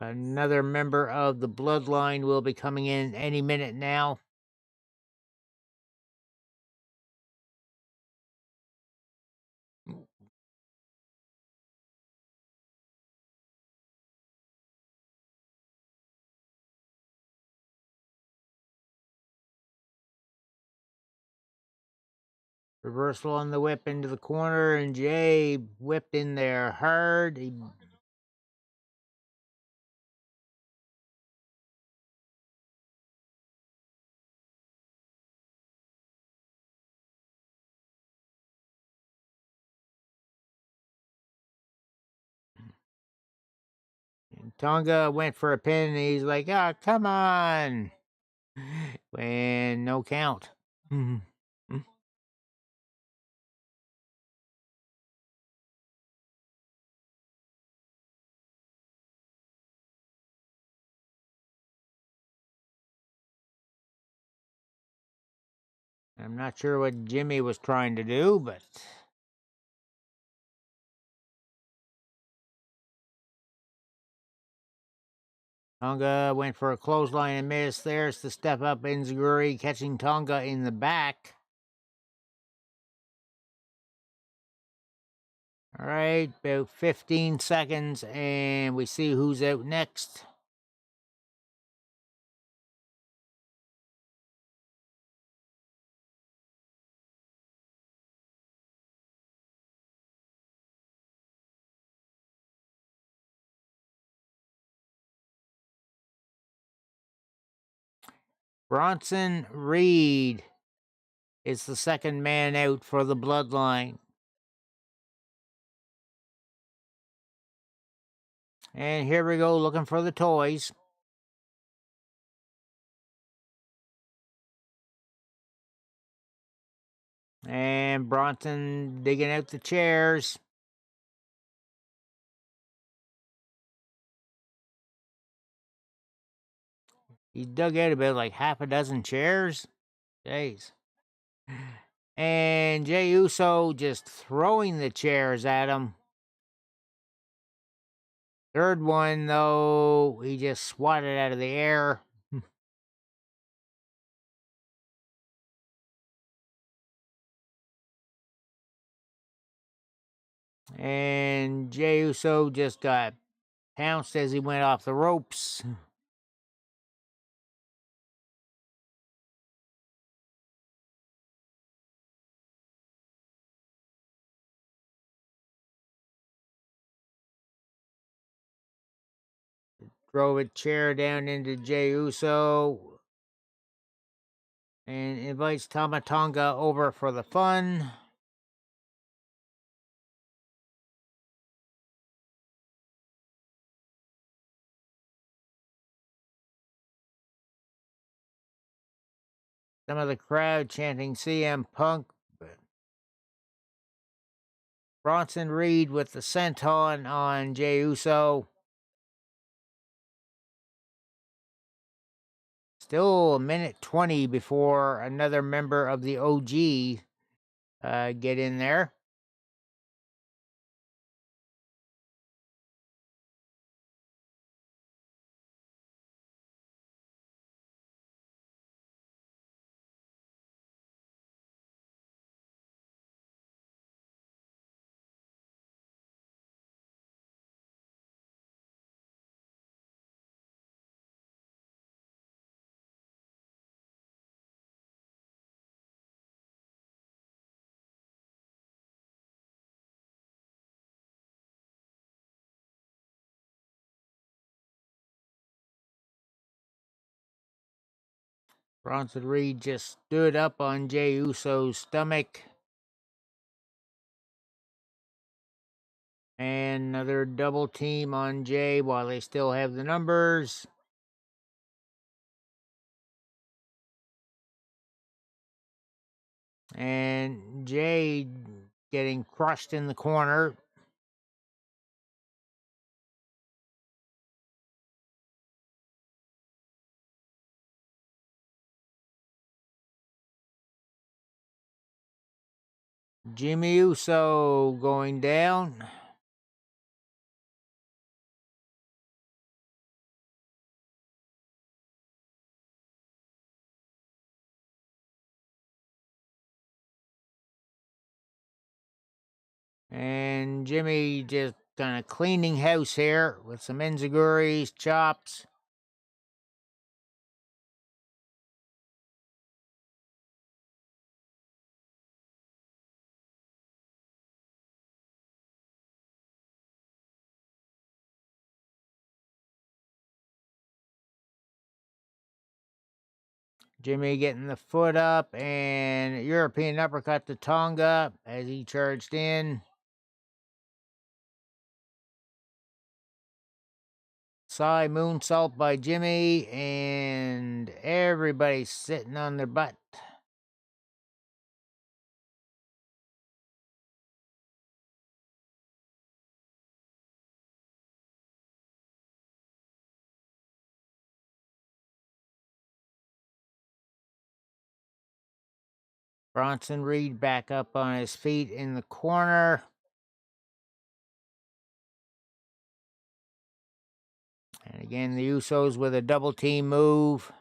Another member of the Bloodline will be coming in any minute now. Reversal on the whip into the corner, and Jay whipped in there hard. And Tonga went for a pin, and he's like, "Ah, oh, come on!" And no count. I'm not sure what Jimmy was trying to do, but Tonga went for a clothesline and missed. There's the step up enziguri, catching Tonga in the back. All right, about 15 seconds, and we see who's out next. Bronson Reed is the second man out for the Bloodline. And here we go, looking for the toys. And Bronson digging out the chairs. He dug out about like half a dozen chairs. Jeez. And Jey Uso just throwing the chairs at him. Third one, though, he just swatted out of the air. And Jey Uso just got pounced as he went off the ropes. Drove a chair down into Jey Uso. And invites Tama Tonga over for the fun. Some of the crowd chanting CM Punk. Bronson Reed with the senton on Jey Uso. Still a minute 20 before another member of the OG get in there. Bronson Reed just stood up on Jey Uso's stomach. And another double team on Jey while they still have the numbers. And Jey getting crushed in the corner. Jimmy Uso going down. And Jimmy just kind of cleaning house here with some enziguris, chops. Jimmy getting the foot up and European uppercut to Tonga as he charged in. Side moonsault by Jimmy, and everybody's sitting on their butt. Bronson Reed back up on his feet in the corner. And again, the Usos with a double team move.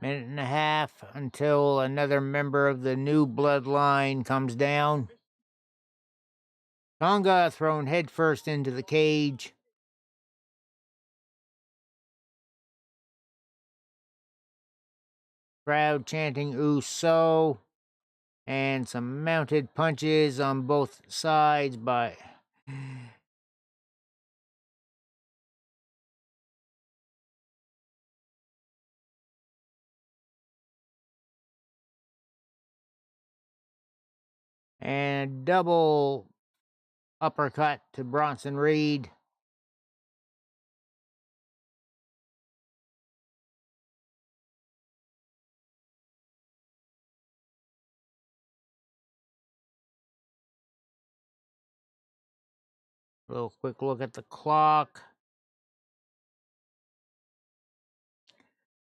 Minute and a half until another member of the new bloodline comes down. Tonga thrown headfirst into the cage. Crowd chanting Uso. And some mounted punches on both sides by and double uppercut to Bronson Reed. A little quick look at the clock.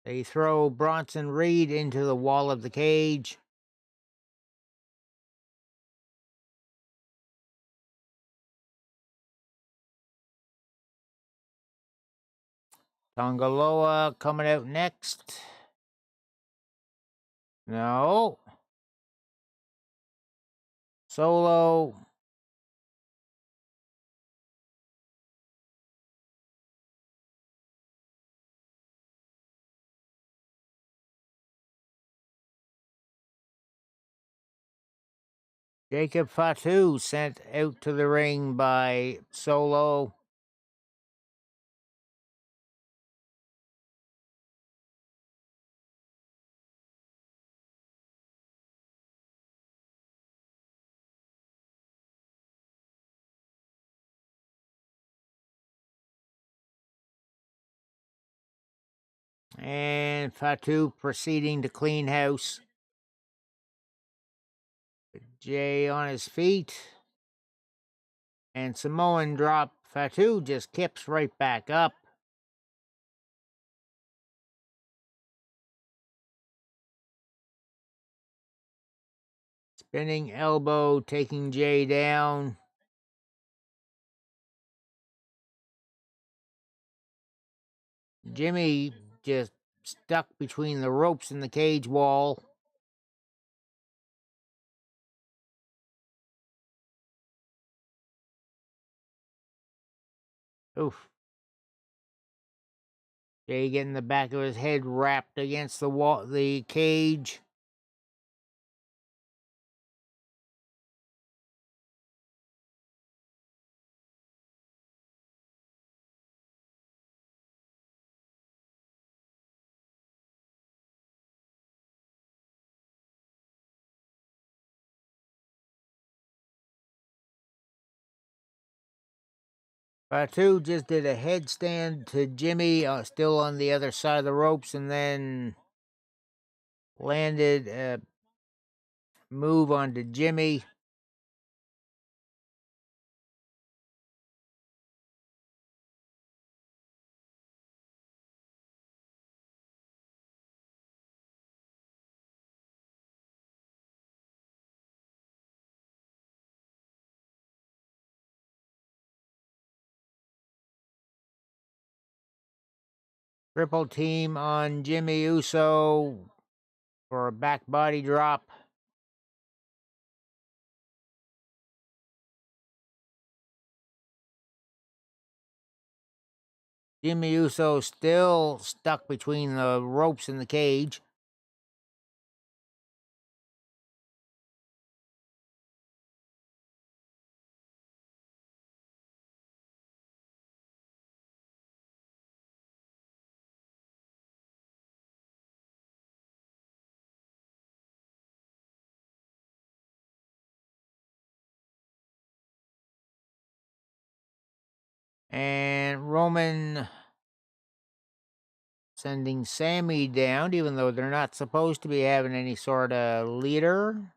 They throw Bronson Reed into the wall of the cage. Tongaloa coming out next. No. Solo. Jacob Fatu sent out to the ring by Solo. And Fatu proceeding to clean house. Jay on his feet. And Samoan drop. Fatu just kips right back up. Spinning elbow, taking Jay down. Jimmy just stuck between the ropes and the cage wall. Oof. Jay getting the back of his head wrapped against the wall, the cage. Fatu just did a headstand to Jimmy, still on the other side of the ropes, and then landed a move onto Jimmy. Triple team on Jimmy Uso for a back body drop. Jimmy Uso still stuck between the ropes and the cage. And Roman sending Sammy down, even though they're not supposed to be having any sort of leader.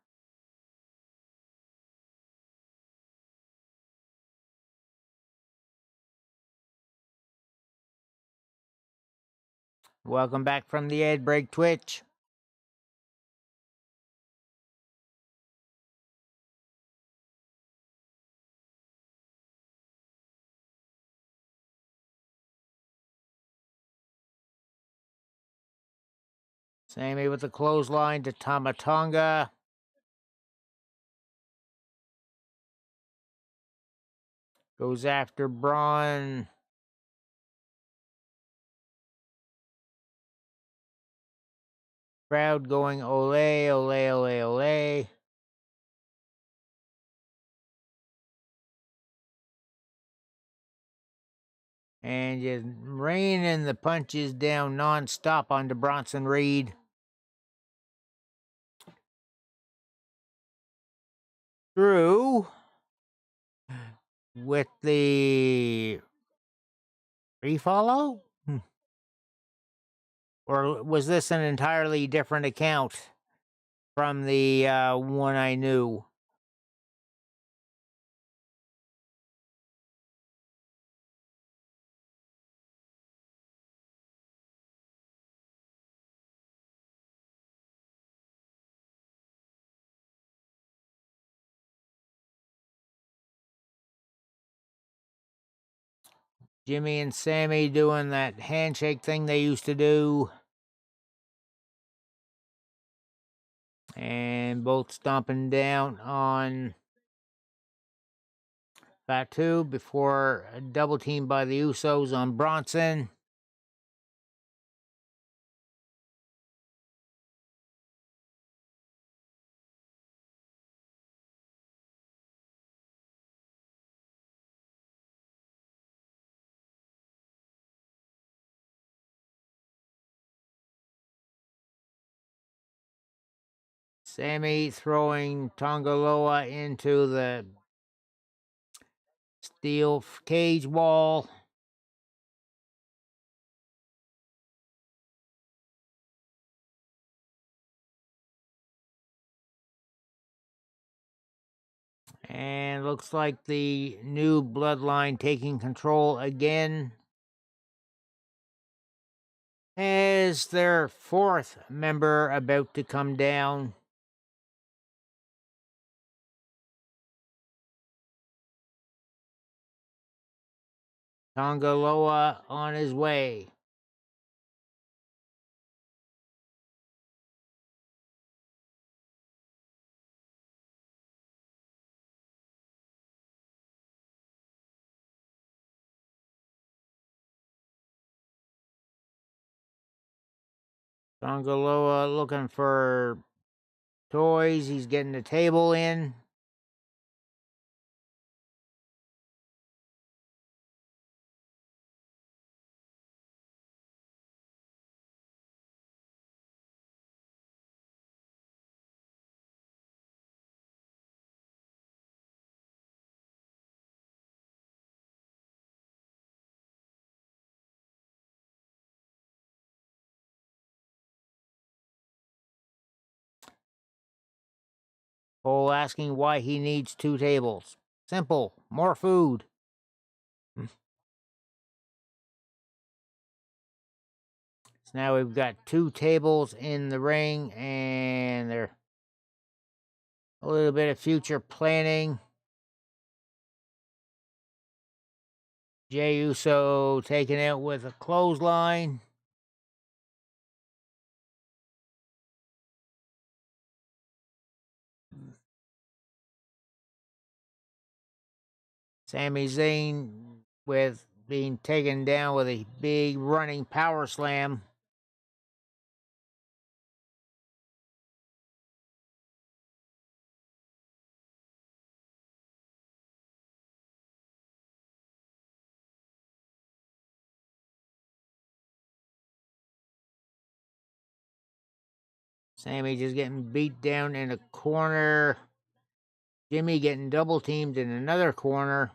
Welcome back from the ad break, Twitch. Sammy with the clothesline to Tamatonga. Goes after Braun. Crowd going ole, ole, ole, ole. And just raining the punches down nonstop onto Bronson Reed. Drew with the refollow? Or was this an entirely different account from the one I knew? Jimmy and Sammy doing that handshake thing they used to do. And both stomping down on Fatu before a double team by the Usos on Bronson. Sammy throwing Tongaloa into the steel cage wall. And looks like the new bloodline taking control again as their fourth member about to come down. Tongaloa on his way. Tongaloa looking for toys. He's getting the table in. Cole asking why he needs 2 tables. Simple, more food. So now we've got 2 tables in the ring, and they're a little bit of future planning. Jey Uso taking it with a clothesline. Sami Zayn with being taken down with a big running power slam. Sammy just getting beat down in a corner. Jimmy getting double teamed in another corner.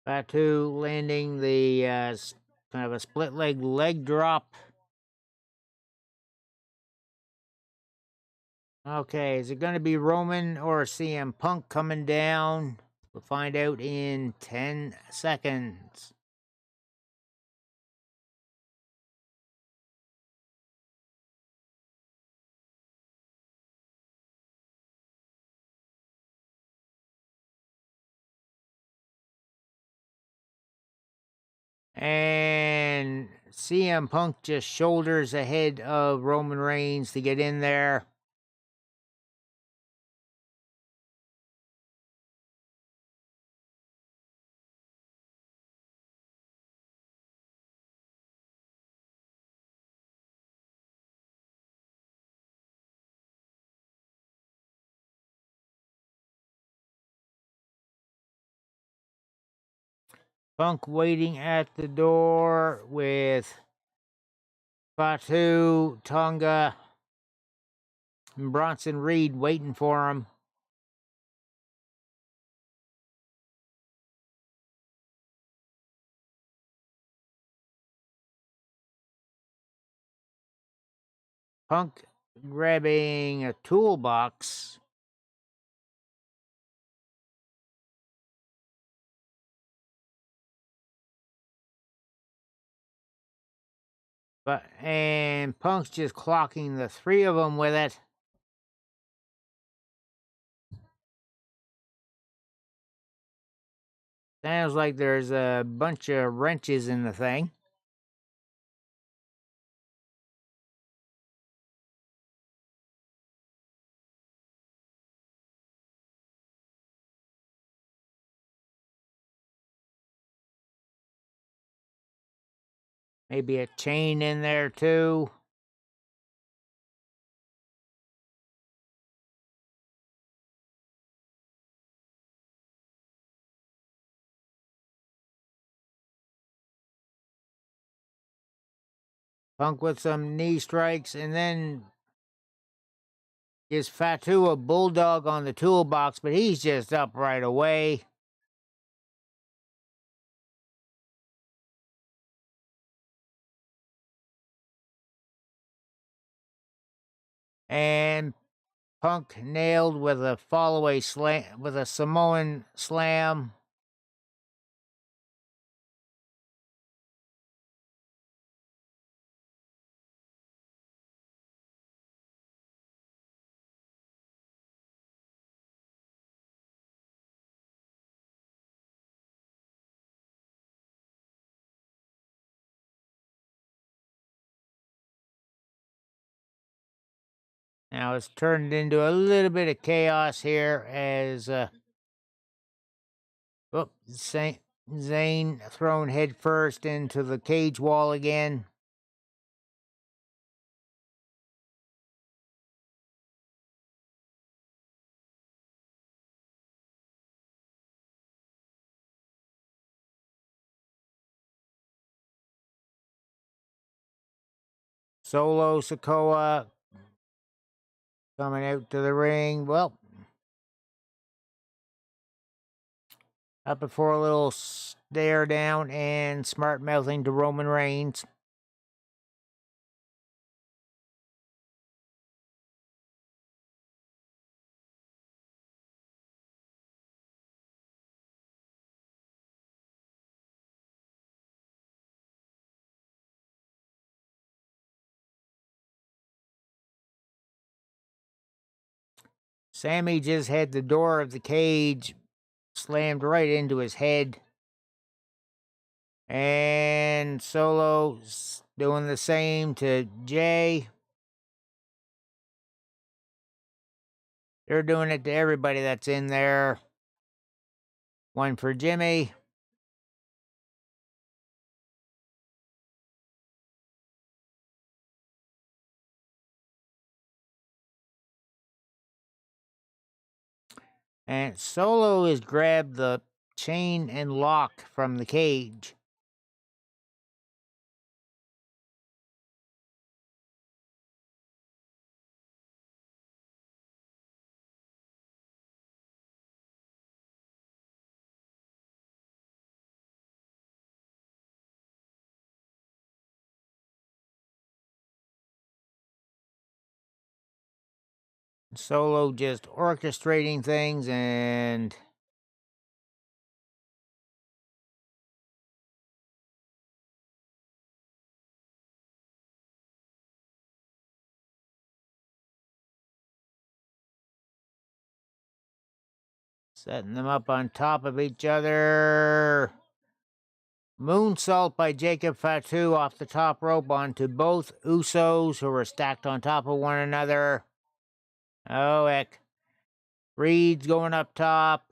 Batu landing the kind of a split leg drop. Okay, is it going to be Roman or CM Punk coming down? We'll find out in 10 seconds. And CM Punk just shoulders ahead of Roman Reigns to get in there. Punk waiting at the door with Fatu, Tonga, and Bronson Reed waiting for him. Punk grabbing a toolbox. And Punk's just clocking the 3 of them with it. Sounds like there's a bunch of wrenches in the thing. Maybe a chain in there too. Punk with some knee strikes, and then gives Fatu a bulldog on the toolbox, but he's just up right away. And Punk nailed with a fall-away slam, with a Samoan slam. Now it's turned into a little bit of chaos here as Zayn thrown headfirst into the cage wall again. Solo Sikoa coming out to the ring. Well, up before a little stare down and smart mouthing to Roman Reigns. Sammy just had the door of the cage slammed right into his head. And Solo doing the same to Jay. They're doing it to everybody that's in there. One for Jimmy. And Solo has grabbed the chain and lock from the cage. Solo just orchestrating things and setting them up on top of each other. Moonsault by Jacob Fatu off the top rope onto both Usos, who were stacked on top of one another. Oh, heck. Reed's going up top.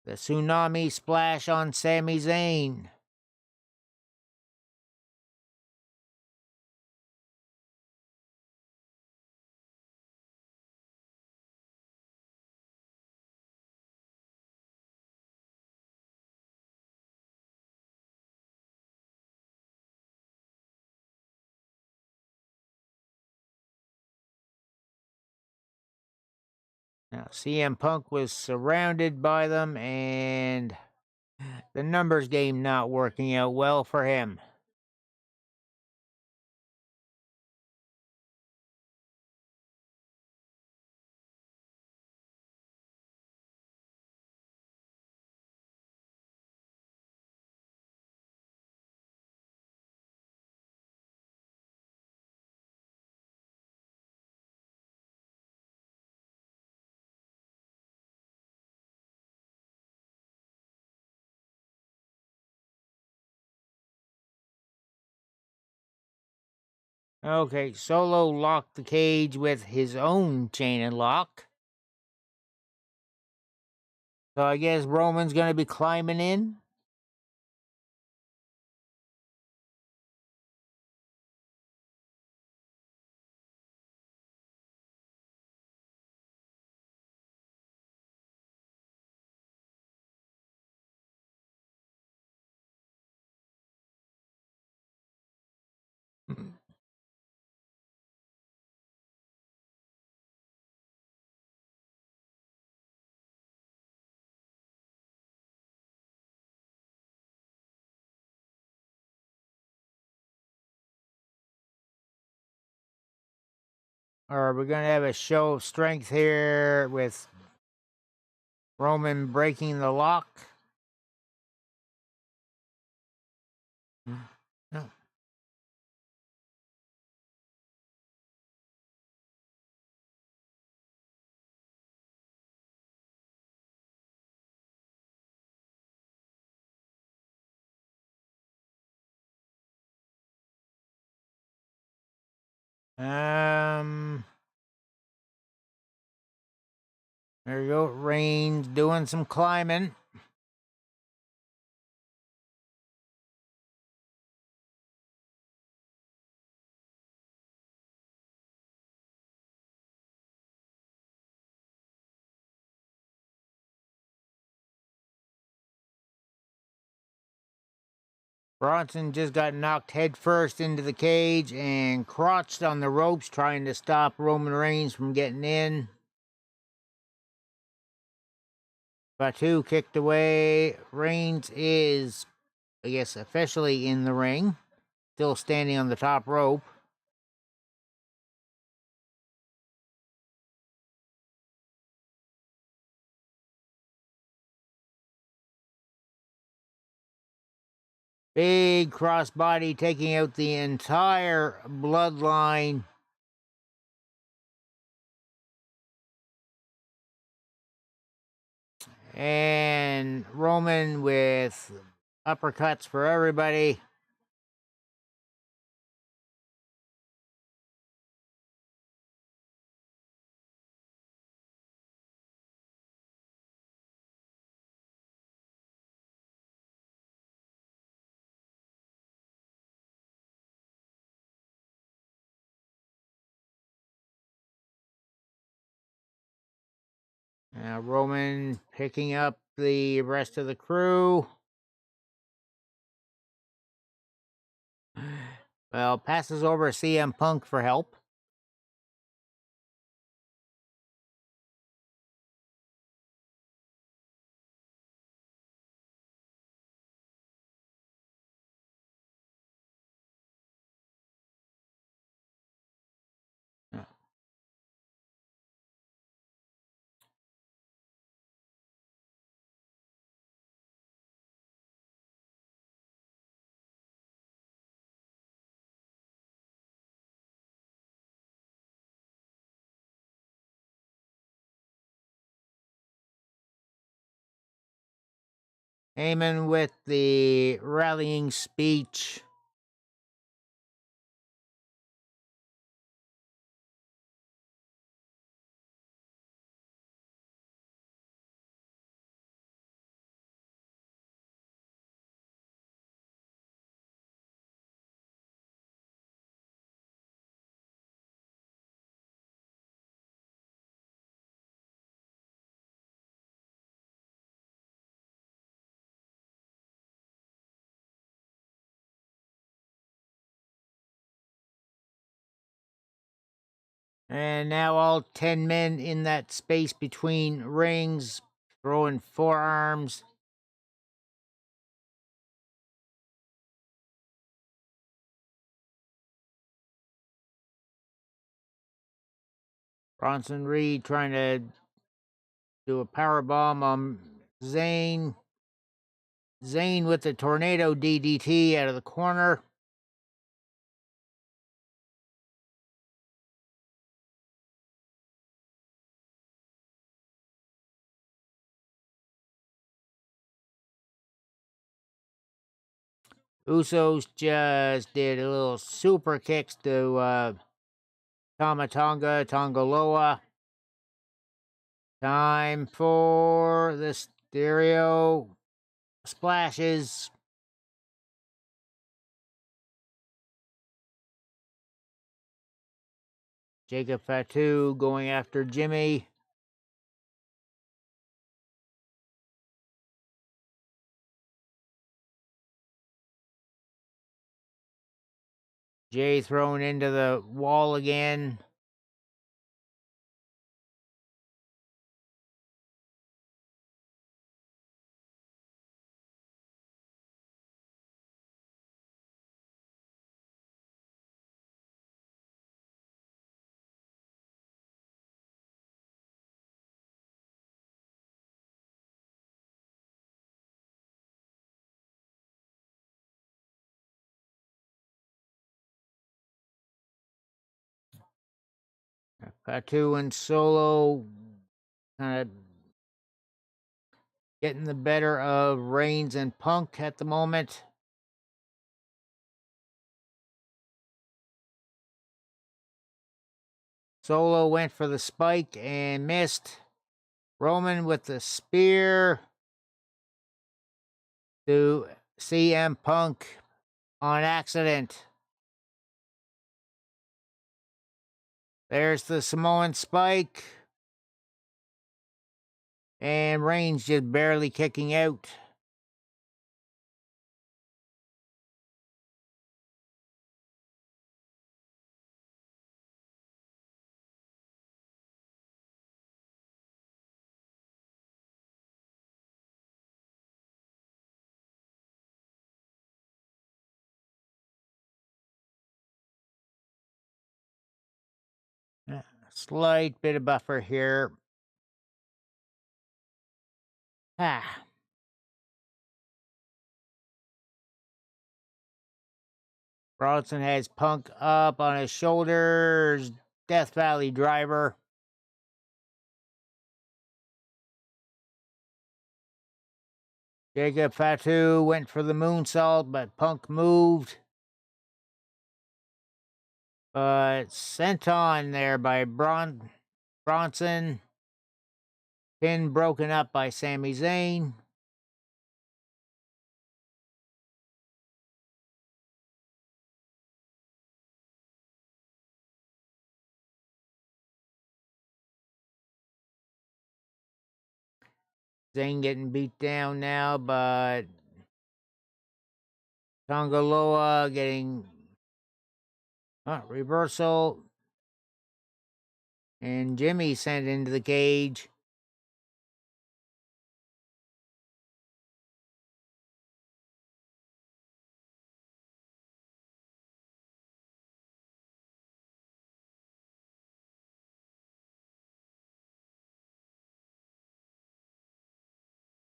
The tsunami splash on Sami Zayn. Now, CM Punk was surrounded by them, and the numbers game not working out well for him. Okay, Solo locked the cage with his own chain and lock. So I guess Roman's going to be climbing in. Or we're going to have a show of strength here with Roman breaking the lock. No. There you go. Reigns doing some climbing. Bronson just got knocked headfirst into the cage and crouched on the ropes trying to stop Roman Reigns from getting in. Fatu kicked away. Reigns is, I guess, officially in the ring. Still standing on the top rope. Big crossbody taking out the entire bloodline. And Roman with uppercuts for everybody. Now Roman picking up the rest of the crew. Well, passes over CM Punk for help. Heyman with the rallying speech. And now all 10 men in that space between rings, throwing forearms. Bronson Reed trying to do a power bomb on Zayn. Zayn with the tornado DDT out of the corner. Usos just did a little super kicks to Tama Tonga, Tongaloa. Time for the stereo splashes. Jacob Fatu going after Jimmy. Jay thrown into the wall again. Fatu and Solo kind of getting the better of Reigns and Punk at the moment. Solo went for the spike and missed. Roman with the spear to CM Punk on accident. There's the Samoan spike. And Reigns just barely kicking out. Slight bit of buffer here. Bronson has Punk up on his shoulders. Death Valley driver. Jacob Fatu went for the moonsault, but Punk moved. But sent on there by Bronson. Pin broken up by Sami Zayn. Zayn getting beat down now, but Tongaloa getting reversal. And Jimmy sent into the cage.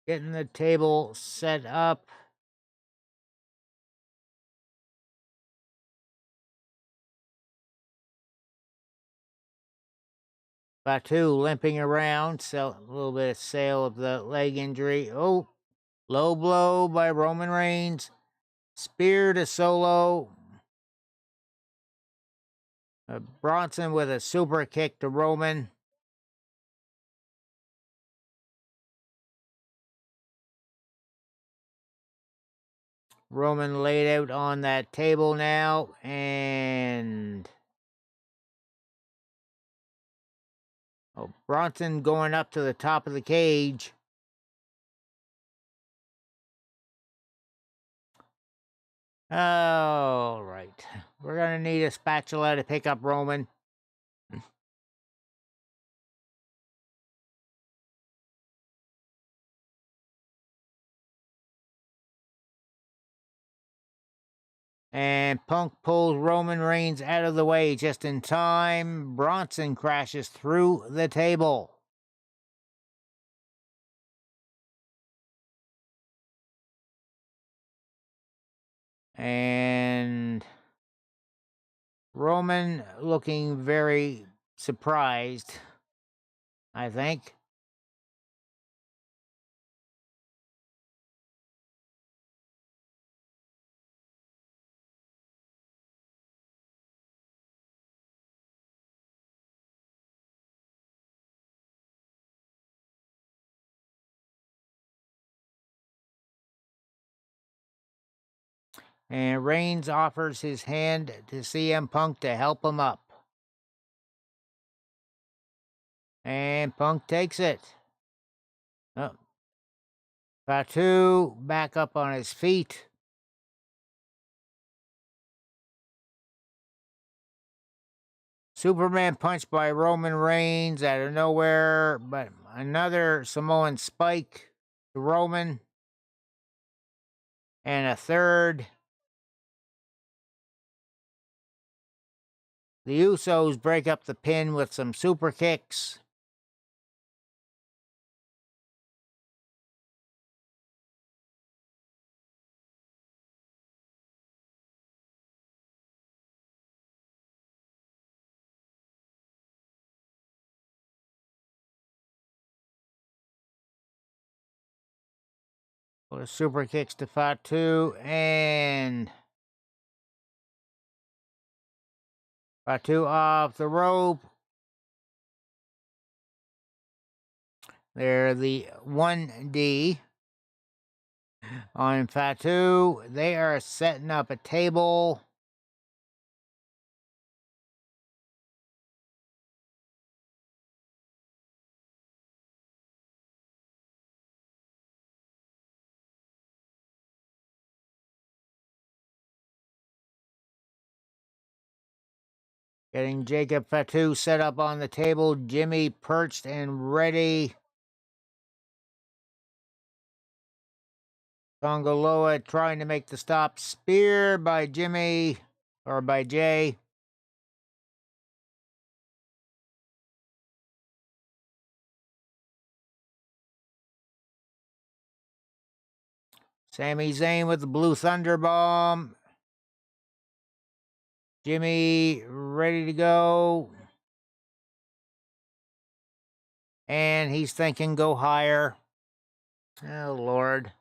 Getting the table set up. Fatu limping around, so a little bit of sale of the leg injury. Oh, low blow by Roman Reigns. Spear to Solo. Bronson with a super kick to Roman. Roman laid out on that table now, and Bronson going up to the top of the cage. All right. We're going to need a spatula to pick up Roman. And Punk pulls Roman Reigns out of the way just in time. Bronson crashes through the table. And Roman looking very surprised, I think. And Reigns offers his hand to CM Punk to help him up. And Punk takes it. Oh. Fatu back up on his feet. Superman punch by Roman Reigns out of nowhere, but another Samoan spike to Roman. And a third. The Usos break up the pin with some super kicks. Super kicks to Fatu, and Fatu off the rope. They're the 1D on Fatu. They are setting up a table. Getting Jacob Fatu set up on the table. Jimmy perched and ready. Tongaloa trying to make the stop. Spear by Jimmy, or by Jay. Sami Zayn with the Blue Thunder Bomb. Jimmy ready to go. And he's thinking go higher. Oh, Lord.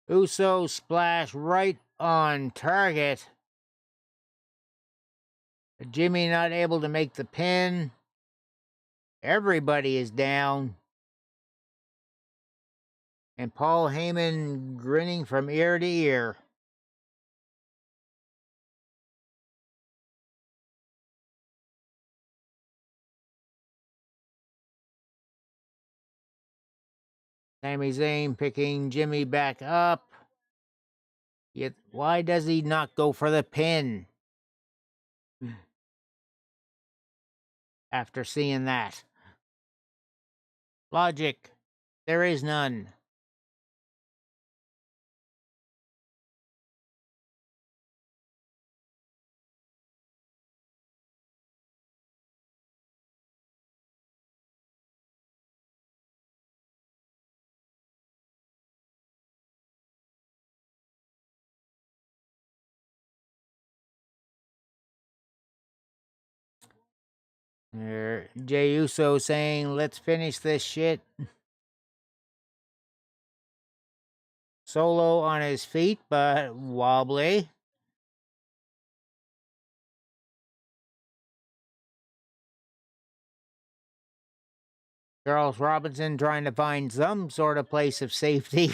Uso splash right on target. Jimmy not able to make the pin. Everybody is down. And Paul Heyman grinning from ear to ear. Sami Zayn picking Jimmy back up. Yet why does he not go for the pin? After seeing that. Logic. There is none. Jey Uso saying, let's finish this shit. Solo on his feet, but wobbly. Charles Robinson trying to find some sort of place of safety.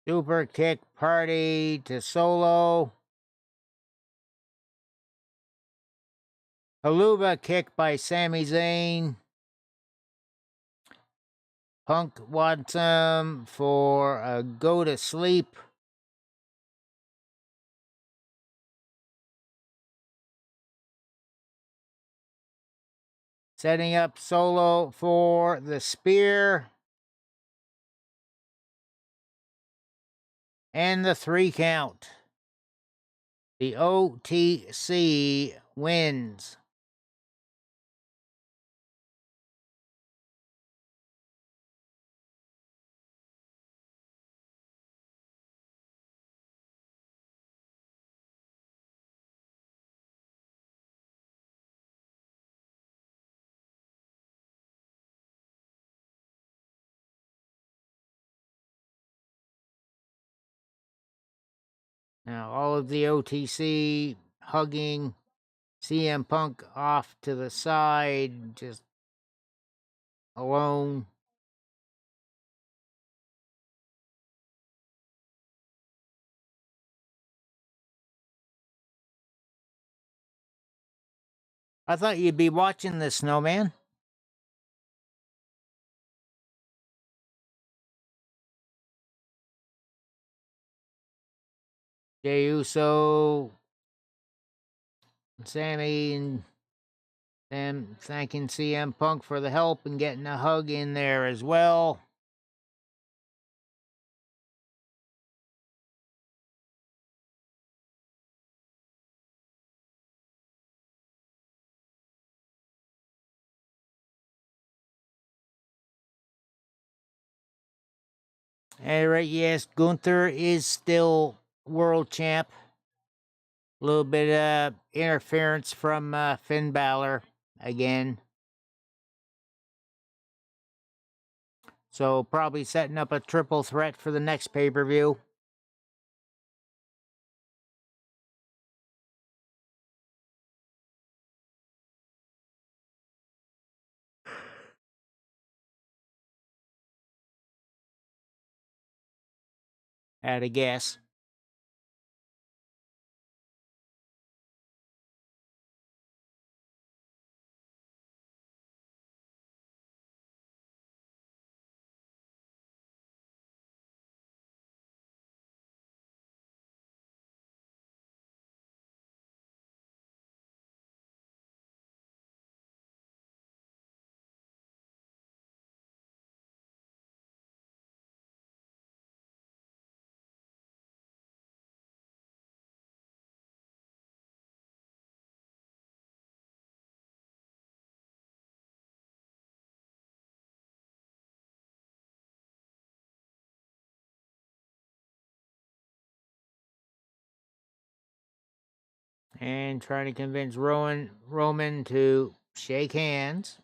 Super kick party to Solo. Haluva kick by Sami Zayn. Punk wants him for a go to sleep. Setting up Solo for the spear. And the 3 count. The OTC wins. Now, all of the OTC hugging CM Punk off to the side, just alone. I thought you'd be watching this, Snowman. Jey Uso, Sammy, and them thanking CM Punk for the help and getting a hug in there as well. All right, yes, Gunther is still world champ. A little bit of interference from Finn Balor again. So probably setting up a triple threat for the next pay-per-view. At a guess. And trying to convince Roman to shake hands.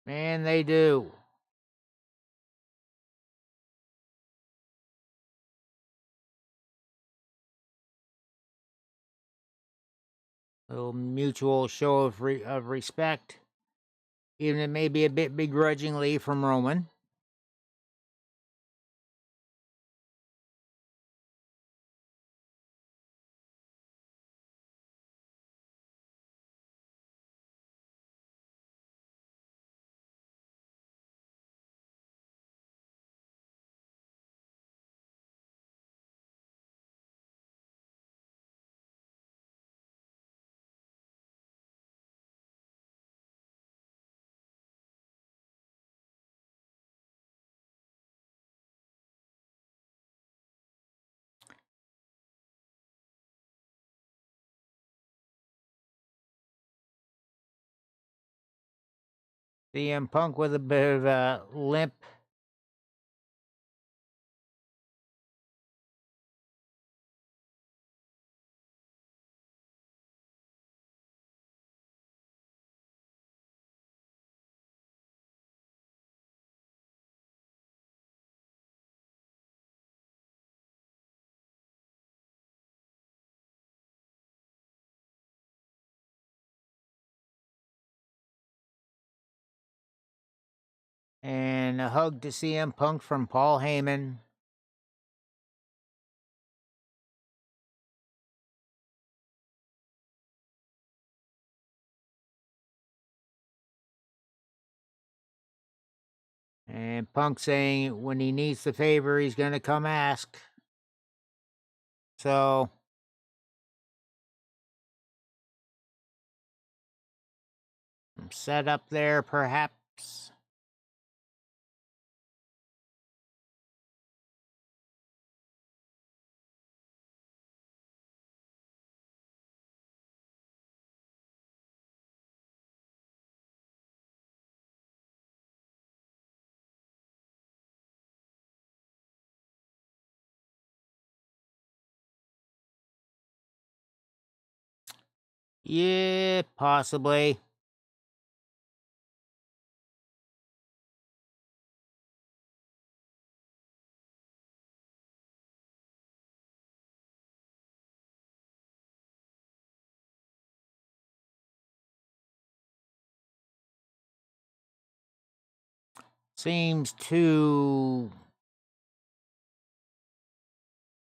And they do. A little mutual show of respect. Even it may be a bit begrudgingly from Roman. CM Punk with a bit of a limp. And a hug to CM Punk from Paul Heyman. And Punk saying when he needs the favor, he's going to come ask. So, set up there, perhaps. Yeah, possibly. Seems too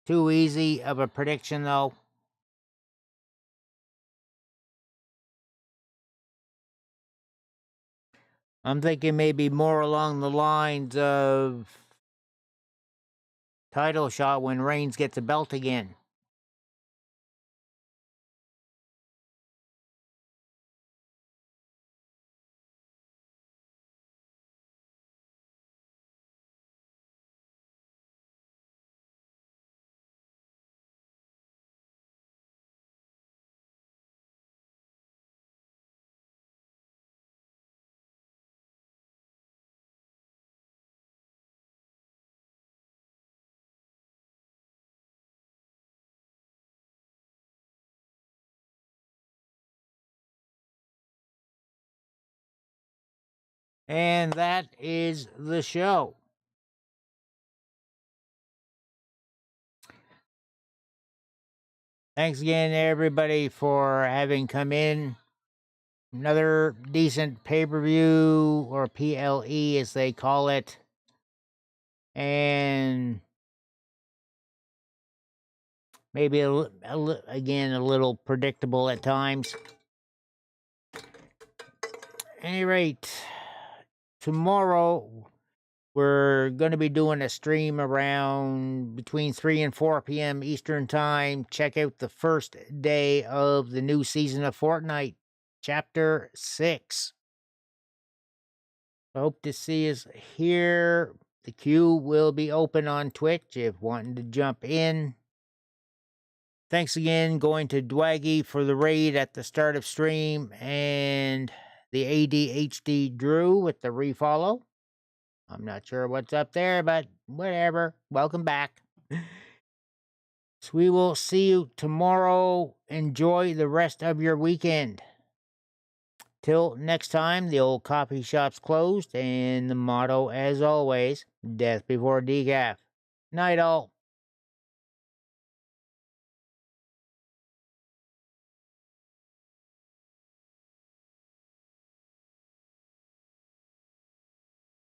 easy of a prediction, though. I'm thinking maybe more along the lines of title shot when Reigns gets a belt again. And that is the show. Thanks again, everybody, for having come in. Another decent pay-per-view, or PLE as they call it. And maybe again a little predictable at times. At any rate, tomorrow we're going to be doing a stream around between 3 and 4 p.m. Eastern Time. Check out the first day of the new season of Fortnite, Chapter 6. I hope to see us here. The queue will be open on Twitch if wanting to jump in. Thanks again going to Dwaggy for the raid at the start of stream, and the ADHD Drew with the refollow. I'm not sure what's up there, but whatever. Welcome back. So we will see you tomorrow. Enjoy the rest of your weekend. Till next time, the old coffee shop's closed, and the motto, as always, death before decaf. Night all.